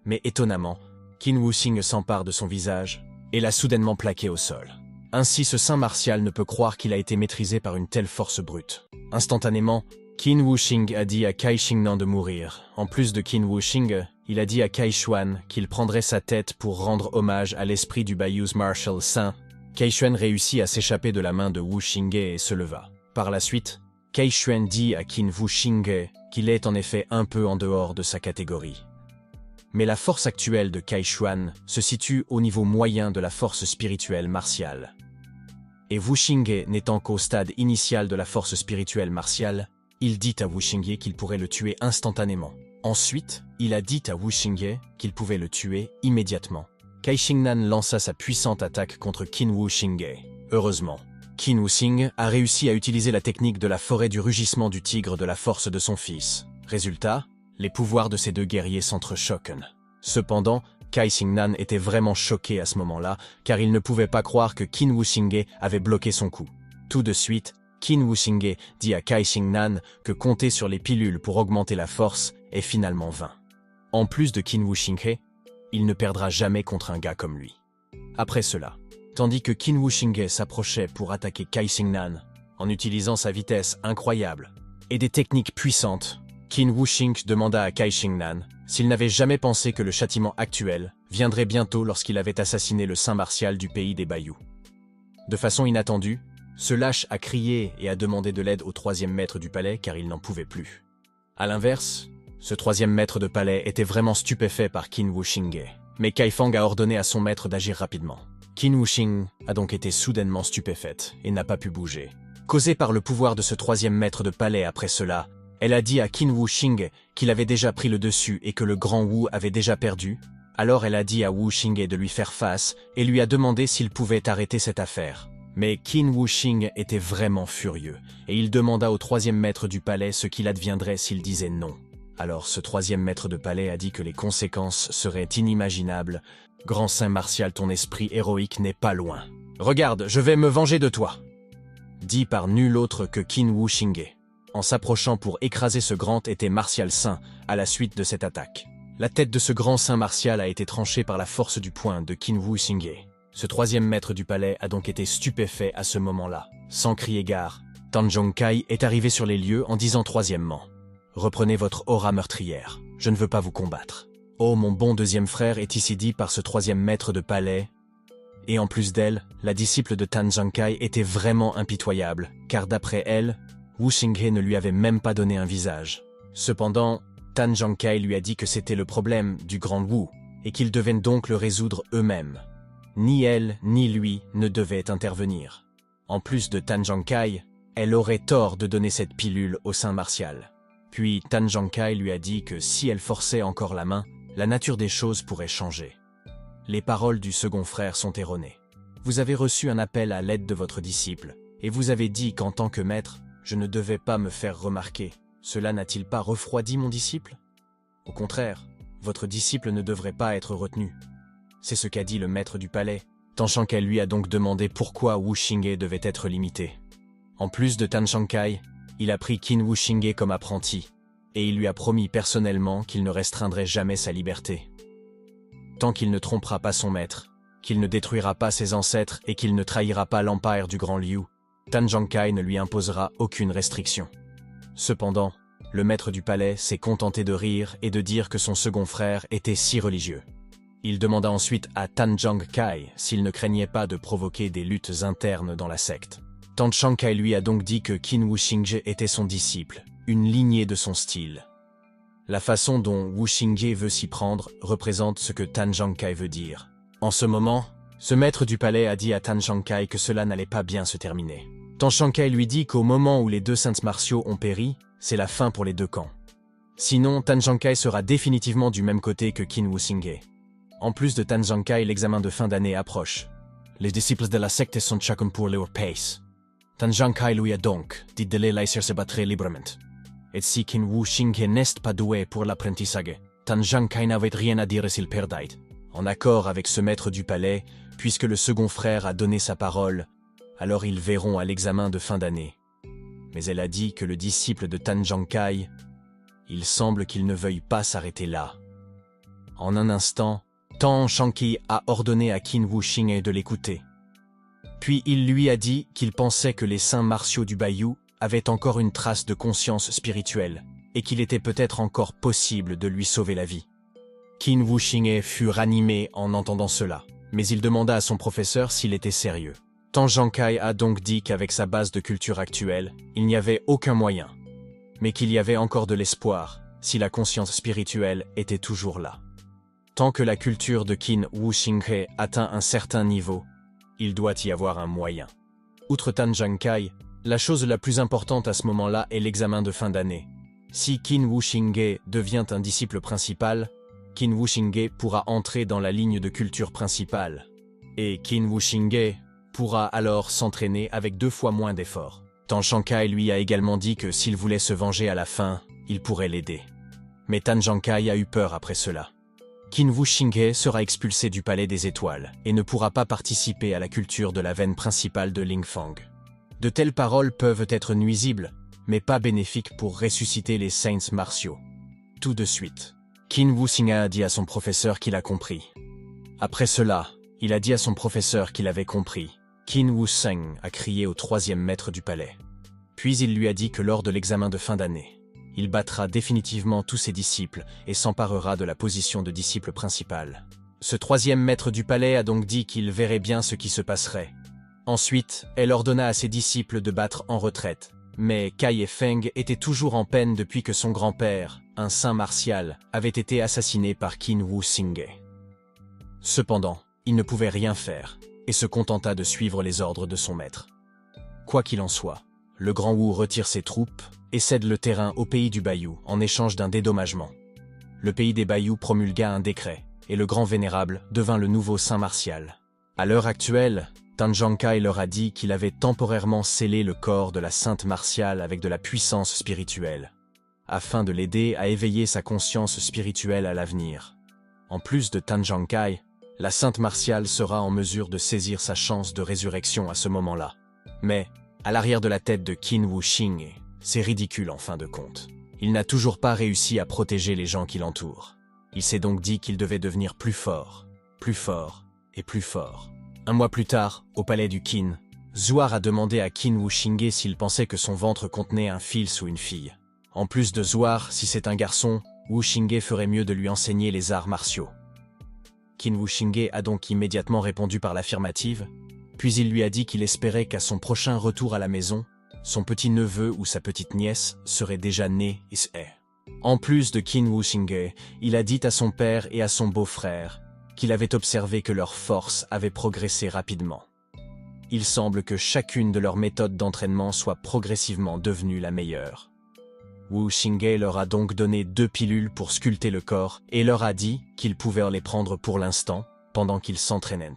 A: Mais étonnamment, Qin Wuxinghe s'empare de son visage et l'a soudainement plaqué au sol. Ainsi, ce saint martial ne peut croire qu'il a été maîtrisé par une telle force brute. Instantanément, Qin Wuxinghe a dit à Kai Xingnan de mourir. En plus de Qin Wuxinghe, il a dit à Kai Xuan qu'il prendrait sa tête pour rendre hommage à l'esprit du Bayous Marshal Saint. Kai Xuan réussit à s'échapper de la main de Wuxinghe et se leva. Par la suite, Kai Xuan dit à Qin Wuxinghe qu'il est en effet un peu en dehors de sa catégorie. Mais la force actuelle de Kai Xuan se situe au niveau moyen de la force spirituelle martiale. Et Wuxinghe n'étant qu'au stade initial de la force spirituelle martiale, il dit à Wuxinghe qu'il pourrait le tuer instantanément. Ensuite, il a dit à Wuxinghe qu'il pouvait le tuer immédiatement. Kai Xingnan lança sa puissante attaque contre Qin Wuxinghe. Heureusement, Qin Wuxinghe a réussi à utiliser la technique de la forêt du rugissement du tigre de la force de son fils. Résultat, les pouvoirs de ces deux guerriers s'entrechoquent. Cependant, Kai Xingnan était vraiment choqué à ce moment-là, car il ne pouvait pas croire que Qin Wuxinghe avait bloqué son coup. Tout de suite, Qin Wuxinghe dit à Kai Xingnan que compter sur les pilules pour augmenter la force est finalement vain. En plus de Qin Wuxinghe, il ne perdra jamais contre un gars comme lui. Après cela, tandis que Qin Wuxinghe s'approchait pour attaquer Kai Xingnan, en utilisant sa vitesse incroyable et des techniques puissantes, Qin Wuxinghe demanda à Kai Xingnan s'il n'avait jamais pensé que le châtiment actuel viendrait bientôt lorsqu'il avait assassiné le saint martial du pays des Bayous. De façon inattendue, ce lâche a crié et a demandé de l'aide au troisième maître du palais car il n'en pouvait plus. A l'inverse, ce troisième maître de palais était vraiment stupéfait par Qin Wuxinghe, mais Kai Fang a ordonné à son maître d'agir rapidement. Qin Wuxinghe a donc été soudainement stupéfaite et n'a pas pu bouger. Causée par le pouvoir de ce troisième maître de palais après cela, elle a dit à Qin Wuxinghe qu'il avait déjà pris le dessus et que le grand Wu avait déjà perdu. Alors elle a dit à Wuxinghe de lui faire face et lui a demandé s'il pouvait arrêter cette affaire. Mais Qin Wuxinghe était vraiment furieux et il demanda au troisième maître du palais ce qu'il adviendrait s'il disait non. Alors ce troisième maître de palais a dit que les conséquences seraient inimaginables. Grand saint martial, ton esprit héroïque n'est pas loin. Regarde, je vais me venger de toi, dit par nul autre que Qin Wuxinghe, en s'approchant pour écraser ce grand épée martial saint à la suite de cette attaque. La tête de ce grand saint martial a été tranchée par la force du poing de Qin Wuxinghe. Ce troisième maître du palais a donc été stupéfait à ce moment-là. Sans crier gare, Tan Zhongkai est arrivé sur les lieux en disant troisièmement « Reprenez votre aura meurtrière, je ne veux pas vous combattre. Oh, mon bon deuxième frère est ici dit par ce troisième maître de palais. » Et en plus d'elle, la disciple de Tan Zhongkai était vraiment impitoyable, car d'après elle, Wuxinghe ne lui avait même pas donné un visage. Cependant, Tan Zhongkai lui a dit que c'était le problème du grand Wu, et qu'ils devaient donc le résoudre eux-mêmes. Ni elle, ni lui ne devaient intervenir. En plus de Tan Zhongkai, elle aurait tort de donner cette pilule au saint martial. Puis Tan Zhongkai lui a dit que si elle forçait encore la main, la nature des choses pourrait changer. Les paroles du second frère sont erronées. Vous avez reçu un appel à l'aide de votre disciple, et vous avez dit qu'en tant que maître, je ne devais pas me faire remarquer. Cela n'a-t-il pas refroidi mon disciple? Au contraire, votre disciple ne devrait pas être retenu. C'est ce qu'a dit le maître du palais. Tan Zhongkai lui a donc demandé pourquoi Wuxinghe devait être limité. En plus de Tan Zhongkai, il a pris Qin Wuxinghe comme apprenti, et il lui a promis personnellement qu'il ne restreindrait jamais sa liberté. Tant qu'il ne trompera pas son maître, qu'il ne détruira pas ses ancêtres et qu'il ne trahira pas l'empire du grand Liu, Tan Zhongkai ne lui imposera aucune restriction. Cependant, le maître du palais s'est contenté de rire et de dire que son second frère était si religieux. Il demanda ensuite à Tan Zhongkai s'il ne craignait pas de provoquer des luttes internes dans la secte. Tan Zhongkai lui a donc dit que Qin Wuxinghe était son disciple, une lignée de son style. La façon dont Wu Xingye veut s'y prendre représente ce que Tan Zhangkai veut dire. En ce moment, ce maître du palais a dit à Tan Zhangkai que cela n'allait pas bien se terminer. Tan Zhangkai lui dit qu'au moment où les deux saints martiaux ont péri, c'est la fin pour les deux camps. Sinon, Tan Zhangkai sera définitivement du même côté que Qin Wu Xingye. En plus de Tan Zhangkai, l'examen de fin d'année approche. Les disciples de la secte sont chacun pour leur pace. Tan Zhangkai lui a donc dit de les laisser se battre librement. Et si Qin Wu Xingye n'est pas doué pour l'apprentissage, Tan Zhangkai n'avait rien à dire s'il perdait. En accord avec ce maître du palais, puisque le second frère a donné sa parole, alors ils verront à l'examen de fin d'année. Mais elle a dit que le disciple de Tan Zhangkai, il semble qu'il ne veuille pas s'arrêter là. En un instant, Tan Zhangkai a ordonné à Qin Wu Xingye de l'écouter. Puis il lui a dit qu'il pensait que les saints martiaux du Bayou avaient encore une trace de conscience spirituelle et qu'il était peut-être encore possible de lui sauver la vie. Qin Wu Xingye fut ranimé en entendant cela, mais il demanda à son professeur s'il était sérieux. Tan Zhangkai a donc dit qu'avec sa base de culture actuelle, il n'y avait aucun moyen, mais qu'il y avait encore de l'espoir si la conscience spirituelle était toujours là. Tant que la culture de Qin Wu Xingye atteint un certain niveau, il doit y avoir un moyen. Outre Tan Zhangkai, la chose la plus importante à ce moment-là est l'examen de fin d'année. Si Qin Wu Xingye devient un disciple principal, Qin Wu Xingye pourra entrer dans la ligne de culture principale. Et Qin Wu Xingye pourra alors s'entraîner avec 2 fois moins d'efforts. Tan Zhangkai lui a également dit que s'il voulait se venger à la fin, il pourrait l'aider. Mais Tan Zhangkai a eu peur après cela. Qin Wu Xingye sera expulsé du palais des étoiles et ne pourra pas participer à la culture de la veine principale de Lingfang. De telles paroles peuvent être nuisibles, mais pas bénéfiques pour ressusciter les saints martiaux. Tout de suite, Qin Wu Xingye a dit à son professeur qu'il a compris. Après cela, il a dit à son professeur qu'il avait compris. Qin Wu Xingye a crié au 3e maître du palais. Puis il lui a dit que lors de l'examen de fin d'année, il battra définitivement tous ses disciples et s'emparera de la position de disciple principal. Ce 3e maître du palais a donc dit qu'il verrait bien ce qui se passerait. Ensuite, elle ordonna à ses disciples de battre en retraite. Mais Cai et Feng étaient toujours en peine depuis que son grand-père, un saint martial, avait été assassiné par Qin Wu Xingye. Cependant, il ne pouvait rien faire et se contenta de suivre les ordres de son maître. Quoi qu'il en soit, le grand Wu retire ses troupes et cède le terrain au pays du Bayou en échange d'un dédommagement. Le pays des Bayou promulgua un décret et le grand vénérable devint le nouveau saint martial. À l'heure actuelle, Tan Zhangkai leur a dit qu'il avait temporairement scellé le corps de la sainte martiale avec de la puissance spirituelle, afin de l'aider à éveiller sa conscience spirituelle à l'avenir. En plus de Tan Zhangkai, la sainte martiale sera en mesure de saisir sa chance de résurrection à ce moment-là. Mais, à l'arrière de la tête de Qin Wu Xingye, c'est ridicule en fin de compte. Il n'a toujours pas réussi à protéger les gens qui l'entourent. Il s'est donc dit qu'il devait devenir plus fort et plus fort. Un mois plus tard, au palais du Qin, Zuar a demandé à Qin Wu Xingye s'il pensait que son ventre contenait un fils ou une fille. En plus de Zuar, si c'est un garçon, Wu Xingye ferait mieux de lui enseigner les arts martiaux. Qin Wu Xingye a donc immédiatement répondu par l'affirmative, puis il lui a dit qu'il espérait qu'à son prochain retour à la maison, son petit-neveu ou sa petite-nièce serait déjà né et est. En plus de Qin Wu Xingye, il a dit à son père et à son beau-frère qu'il avait observé que leur force avait progressé rapidement. Il semble que chacune de leurs méthodes d'entraînement soit progressivement devenue la meilleure. Wu Xingye leur a donc donné 2 pilules pour sculpter le corps et leur a dit qu'ils pouvaient les prendre pour l'instant, pendant qu'ils s'entraînaient.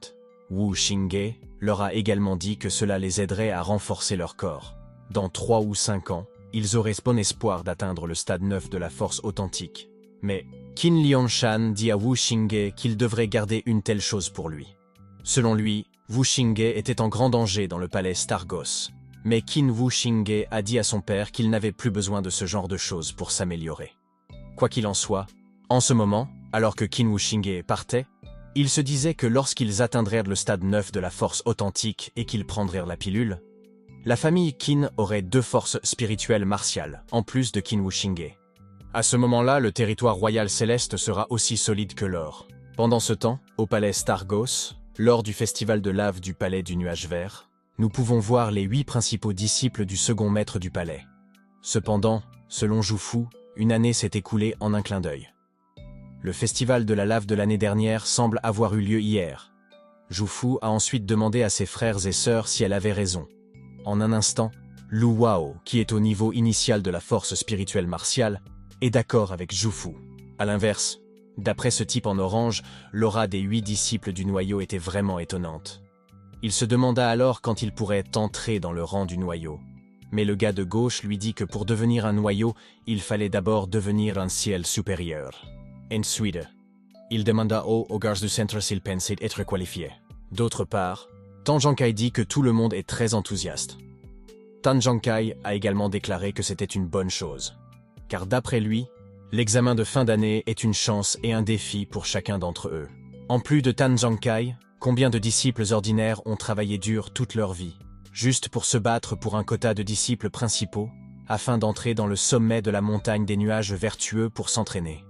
A: Wu Xingye leur a également dit que cela les aiderait à renforcer leur corps. Dans 3 ou 5 ans, ils auraient bon espoir d'atteindre le stade 9 de la force authentique. Mais Qin Liangshan dit à Wu Xingye qu'il devrait garder une telle chose pour lui. Selon lui, Wu Xingye était en grand danger dans le palais Stargos. Mais Qin Wu Xingye a dit à son père qu'il n'avait plus besoin de ce genre de choses pour s'améliorer. Quoi qu'il en soit, en ce moment, alors que Qin Wu Xingye partait, il se disait que lorsqu'ils atteindraient le stade 9 de la force authentique et qu'ils prendraient la pilule, la famille Qin aurait 2 forces spirituelles martiales, en plus de Qin Wu Xingye. À ce moment-là, le territoire royal céleste sera aussi solide que l'or. Pendant ce temps, au palais Stargos, lors du festival de lave du palais du nuage vert, nous pouvons voir les 8 principaux disciples du second maître du palais. Cependant, Selon Jufu, une année s'est écoulée en un clin d'œil. Le festival de la lave de l'année dernière semble avoir eu lieu hier. Jufu a ensuite demandé à ses frères et sœurs si elle avait raison. En un instant, Lu Wao, qui est au niveau initial de la force spirituelle martiale, est d'accord avec Jufu. A l'inverse, d'après ce type en orange, l'aura des 8 disciples du noyau était vraiment étonnante. Il se demanda alors quand il pourrait entrer dans le rang du noyau. Mais le gars de gauche lui dit que pour devenir un noyau, il fallait d'abord devenir un ciel supérieur. Ensuite, il demanda aux gars du centre s'ils pensaient être qualifiés. D'autre part, Tan Zhangkai dit que tout le monde est très enthousiaste. Tan Zhangkai a également déclaré que c'était une bonne chose. Car d'après lui, l'examen de fin d'année est une chance et un défi pour chacun d'entre eux. En plus de Tan Zhangkai, combien de disciples ordinaires ont travaillé dur toute leur vie, juste pour se battre pour un quota de disciples principaux, afin d'entrer dans le sommet de la montagne des nuages vertueux pour s'entraîner.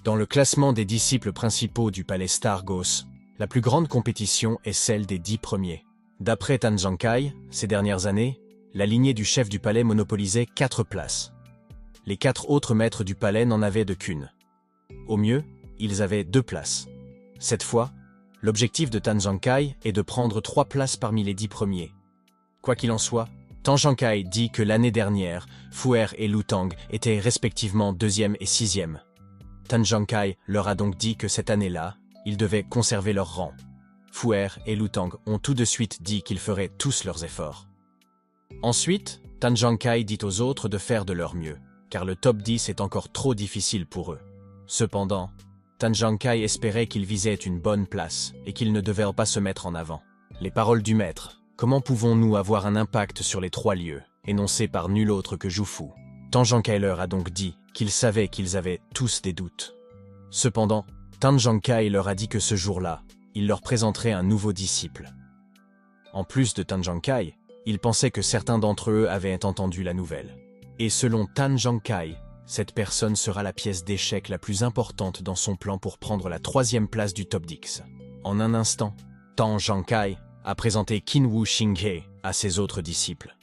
A: Dans le classement des disciples principaux du palais Stargos, la plus grande compétition est celle des 10 premiers. D'après Tan Zhangkai, ces dernières années, la lignée du chef du palais monopolisait 4 places. Les 4 autres maîtres du palais n'en avaient de qu'une. Au mieux, ils avaient 2 places. Cette fois, l'objectif de Tan Zhangkai est de prendre 3 places parmi les 10 premiers. Quoi qu'il en soit, Tan Zhangkai dit que l'année dernière, Fuer et Lutang étaient respectivement 2e et 6e. Tan Zhangkai leur a donc dit que cette année-là, ils devaient conserver leur rang. Fuer et Lutang ont tout de suite dit qu'ils feraient tous leurs efforts. Ensuite, Tan Zhangkai dit aux autres de faire de leur mieux, car le top 10 est encore trop difficile pour eux. Cependant, Tan Zhangkai espérait qu'ils visaient une bonne place et qu'ils ne devaient pas se mettre en avant. Les paroles du maître, comment pouvons-nous avoir un impact sur les 3 lieux, énoncées par nul autre que Jufu. Tan Zhangkai leur a donc dit qu'ils savaient qu'ils avaient tous des doutes. Cependant, Tan Zhangkai leur a dit que ce jour-là, il leur présenterait un nouveau disciple. En plus de Tan Zhangkai, il pensait que certains d'entre eux avaient entendu la nouvelle. Et selon Tan Zhangkai, cette personne sera la pièce d'échec la plus importante dans son plan pour prendre la 3e place du top 10. En un instant, Tan Zhangkai a présenté Qin Wuxinghe à ses autres disciples.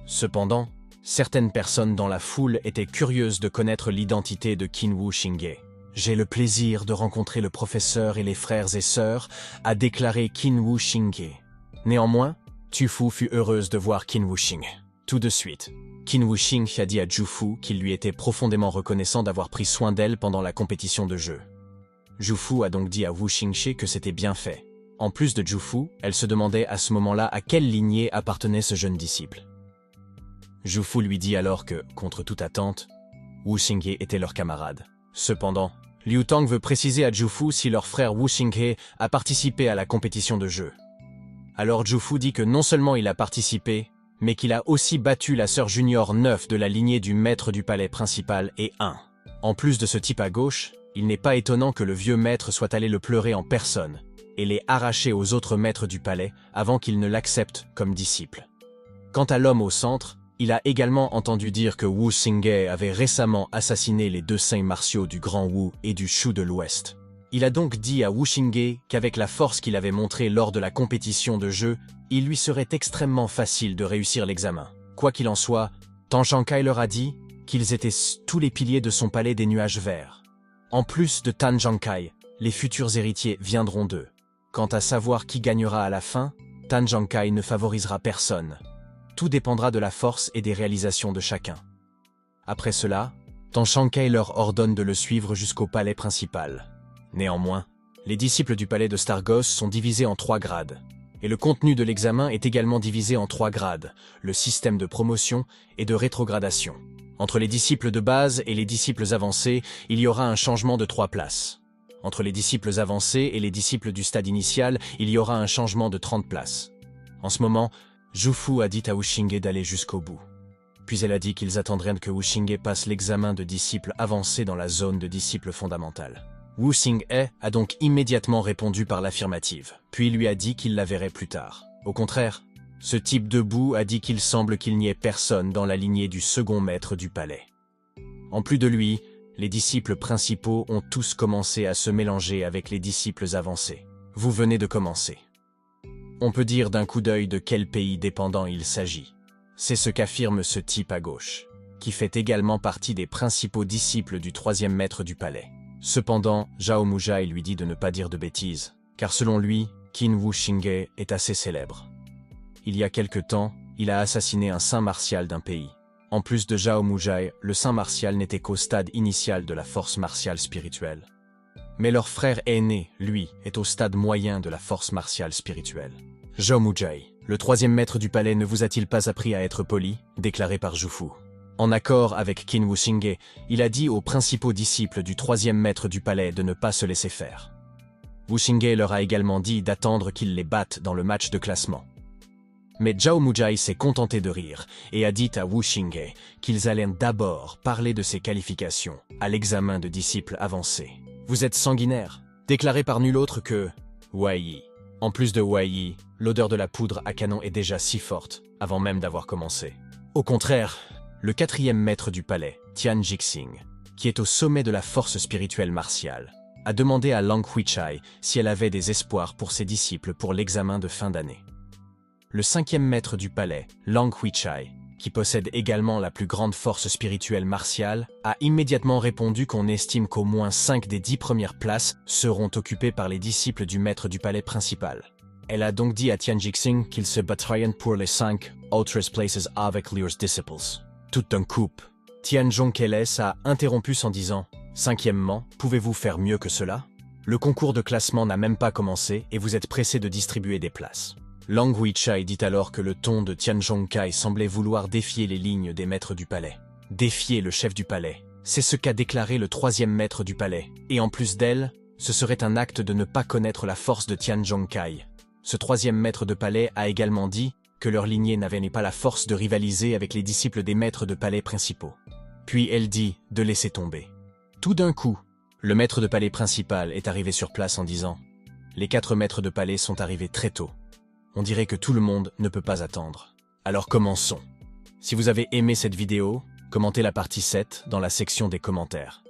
A: Cependant, certaines personnes dans la foule étaient curieuses de connaître l'identité de Qin Wuxinghe. « J'ai le plaisir de rencontrer le professeur et les frères et sœurs », a déclaré Qin Wuxinghe. Néanmoins, Jufu fut heureuse de voir Qin Wuxinghe. Tout de suite, Qin Wuxinghe a dit à Jufu qu'il lui était profondément reconnaissant d'avoir pris soin d'elle pendant la compétition de jeu. Jufu a donc dit à Wuxinghe que c'était bien fait. En plus de Jufu, elle se demandait à ce moment-là à quelle lignée appartenait ce jeune disciple. Jufu lui dit alors que, contre toute attente, Wuxinghe était leur camarade. Cependant, Liu Tang veut préciser à Jufu si leur frère Wuxinghe a participé à la compétition de jeu. Alors Jufu dit que non seulement il a participé, mais qu'il a aussi battu la sœur junior 9 de la lignée du maître du palais principal et 1. En plus de ce type à gauche, il n'est pas étonnant que le vieux maître soit allé le pleurer en personne et l'ait arraché aux autres maîtres du palais avant qu'il ne l'accepte comme disciple. Quant à l'homme au centre, il a également entendu dire que Wuxinghe avait récemment assassiné les 2 saints martiaux du Grand Wu et du Shu de l'Ouest. Il a donc dit à Wuxinghe qu'avec la force qu'il avait montrée lors de la compétition de jeu, il lui serait extrêmement facile de réussir l'examen. Quoi qu'il en soit, Tan Zhangkai leur a dit qu'ils étaient tous les piliers de son palais des nuages verts. En plus de Tan Zhangkai, les futurs héritiers viendront d'eux. Quant à savoir qui gagnera à la fin, Tan Zhangkai ne favorisera personne. Tout dépendra de la force et des réalisations de chacun. Après cela, Tan Zhangkai leur ordonne de le suivre jusqu'au palais principal. Néanmoins, les disciples du palais de Stargos sont divisés en 3 grades, et le contenu de l'examen est également divisé en 3 grades, le système de promotion et de rétrogradation. Entre les disciples de base et les disciples avancés, il y aura un changement de 3 places. Entre les disciples avancés et les disciples du stade initial, il y aura un changement de 30 places. En ce moment, Jufu a dit à Wuxinghe d'aller jusqu'au bout. Puis elle a dit qu'ils attendraient que Wuxinghe passe l'examen de disciple avancé dans la zone de disciple fondamental. Wuxinghe a donc immédiatement répondu par l'affirmative, puis lui a dit qu'il la verrait plus tard. Au contraire, ce type debout a dit qu'il semble qu'il n'y ait personne dans la lignée du second maître du palais. En plus de lui, les disciples principaux ont tous commencé à se mélanger avec les disciples avancés. Vous venez de commencer. On peut dire d'un coup d'œil de quel pays dépendant il s'agit. C'est ce qu'affirme ce type à gauche. qui fait également partie des principaux disciples du troisième maître du palais. Cependant, Zhao Muzhai lui dit de ne pas dire de bêtises, car selon lui, Qin Wuxingye est assez célèbre. Il y a quelque temps, il a assassiné un saint martial d'un pays. En plus de Zhao Muzhai, le saint martial n'était qu'au stade initial de la force martiale spirituelle. Mais leur frère aîné, lui, est au stade moyen de la force martiale spirituelle. Zhao Muzhai, le troisième maître du palais, ne vous a-t-il pas appris à être poli, déclaré par Zhu Fu. En accord avec Qin Wuxingye, il a dit aux principaux disciples du troisième maître du palais de ne pas se laisser faire. Wuxingye leur a également dit d'attendre qu'ils les battent dans le match de classement. Mais Zhao Muzhai s'est contenté de rire et a dit à Wuxingye qu'ils allaient d'abord parler de ses qualifications à l'examen de disciples avancés. Vous êtes sanguinaire, déclaré par nul autre que Wei Yi. En plus de Wei Yi, l'odeur de la poudre à canon est déjà si forte avant même d'avoir commencé. Au contraire, le quatrième maître du palais, Tian Jixing, qui est au sommet de la force spirituelle martiale, a demandé à Lang Huichai si elle avait des espoirs pour ses disciples pour l'examen de fin d'année. Le cinquième maître du palais, Lang Huichai, qui possède également la plus grande force spirituelle martiale, a immédiatement répondu qu'on estime qu'au moins 5 des 10 premières places seront occupées par les disciples du maître du palais principal. Elle a donc dit à Tian Jixing qu'ils se battraient pour les 5 autres places avec leurs disciples. Tout d'un coup, Tian Zhongkeles a interrompu en disant « Cinquièmement, pouvez-vous faire mieux que cela? Le concours de classement n'a même pas commencé et vous êtes pressé de distribuer des places. » Lang Huichai dit alors que le ton de Tian Zhongkai semblait vouloir défier les lignes des maîtres du palais. Défier le chef du palais, c'est ce qu'a déclaré le troisième maître du palais, et en plus d'elle, ce serait un acte de ne pas connaître la force de Tian Zhongkai. Ce troisième maître de palais a également dit que leur lignée n'avait pas la force de rivaliser avec les disciples des maîtres de palais principaux. Puis elle dit de laisser tomber. Tout d'un coup, le maître de palais principal est arrivé sur place en disant « Les 4 maîtres de palais sont arrivés très tôt. On dirait que tout le monde ne peut pas attendre. Alors commençons. Si vous avez aimé cette vidéo, commentez la partie 7 dans la section des commentaires.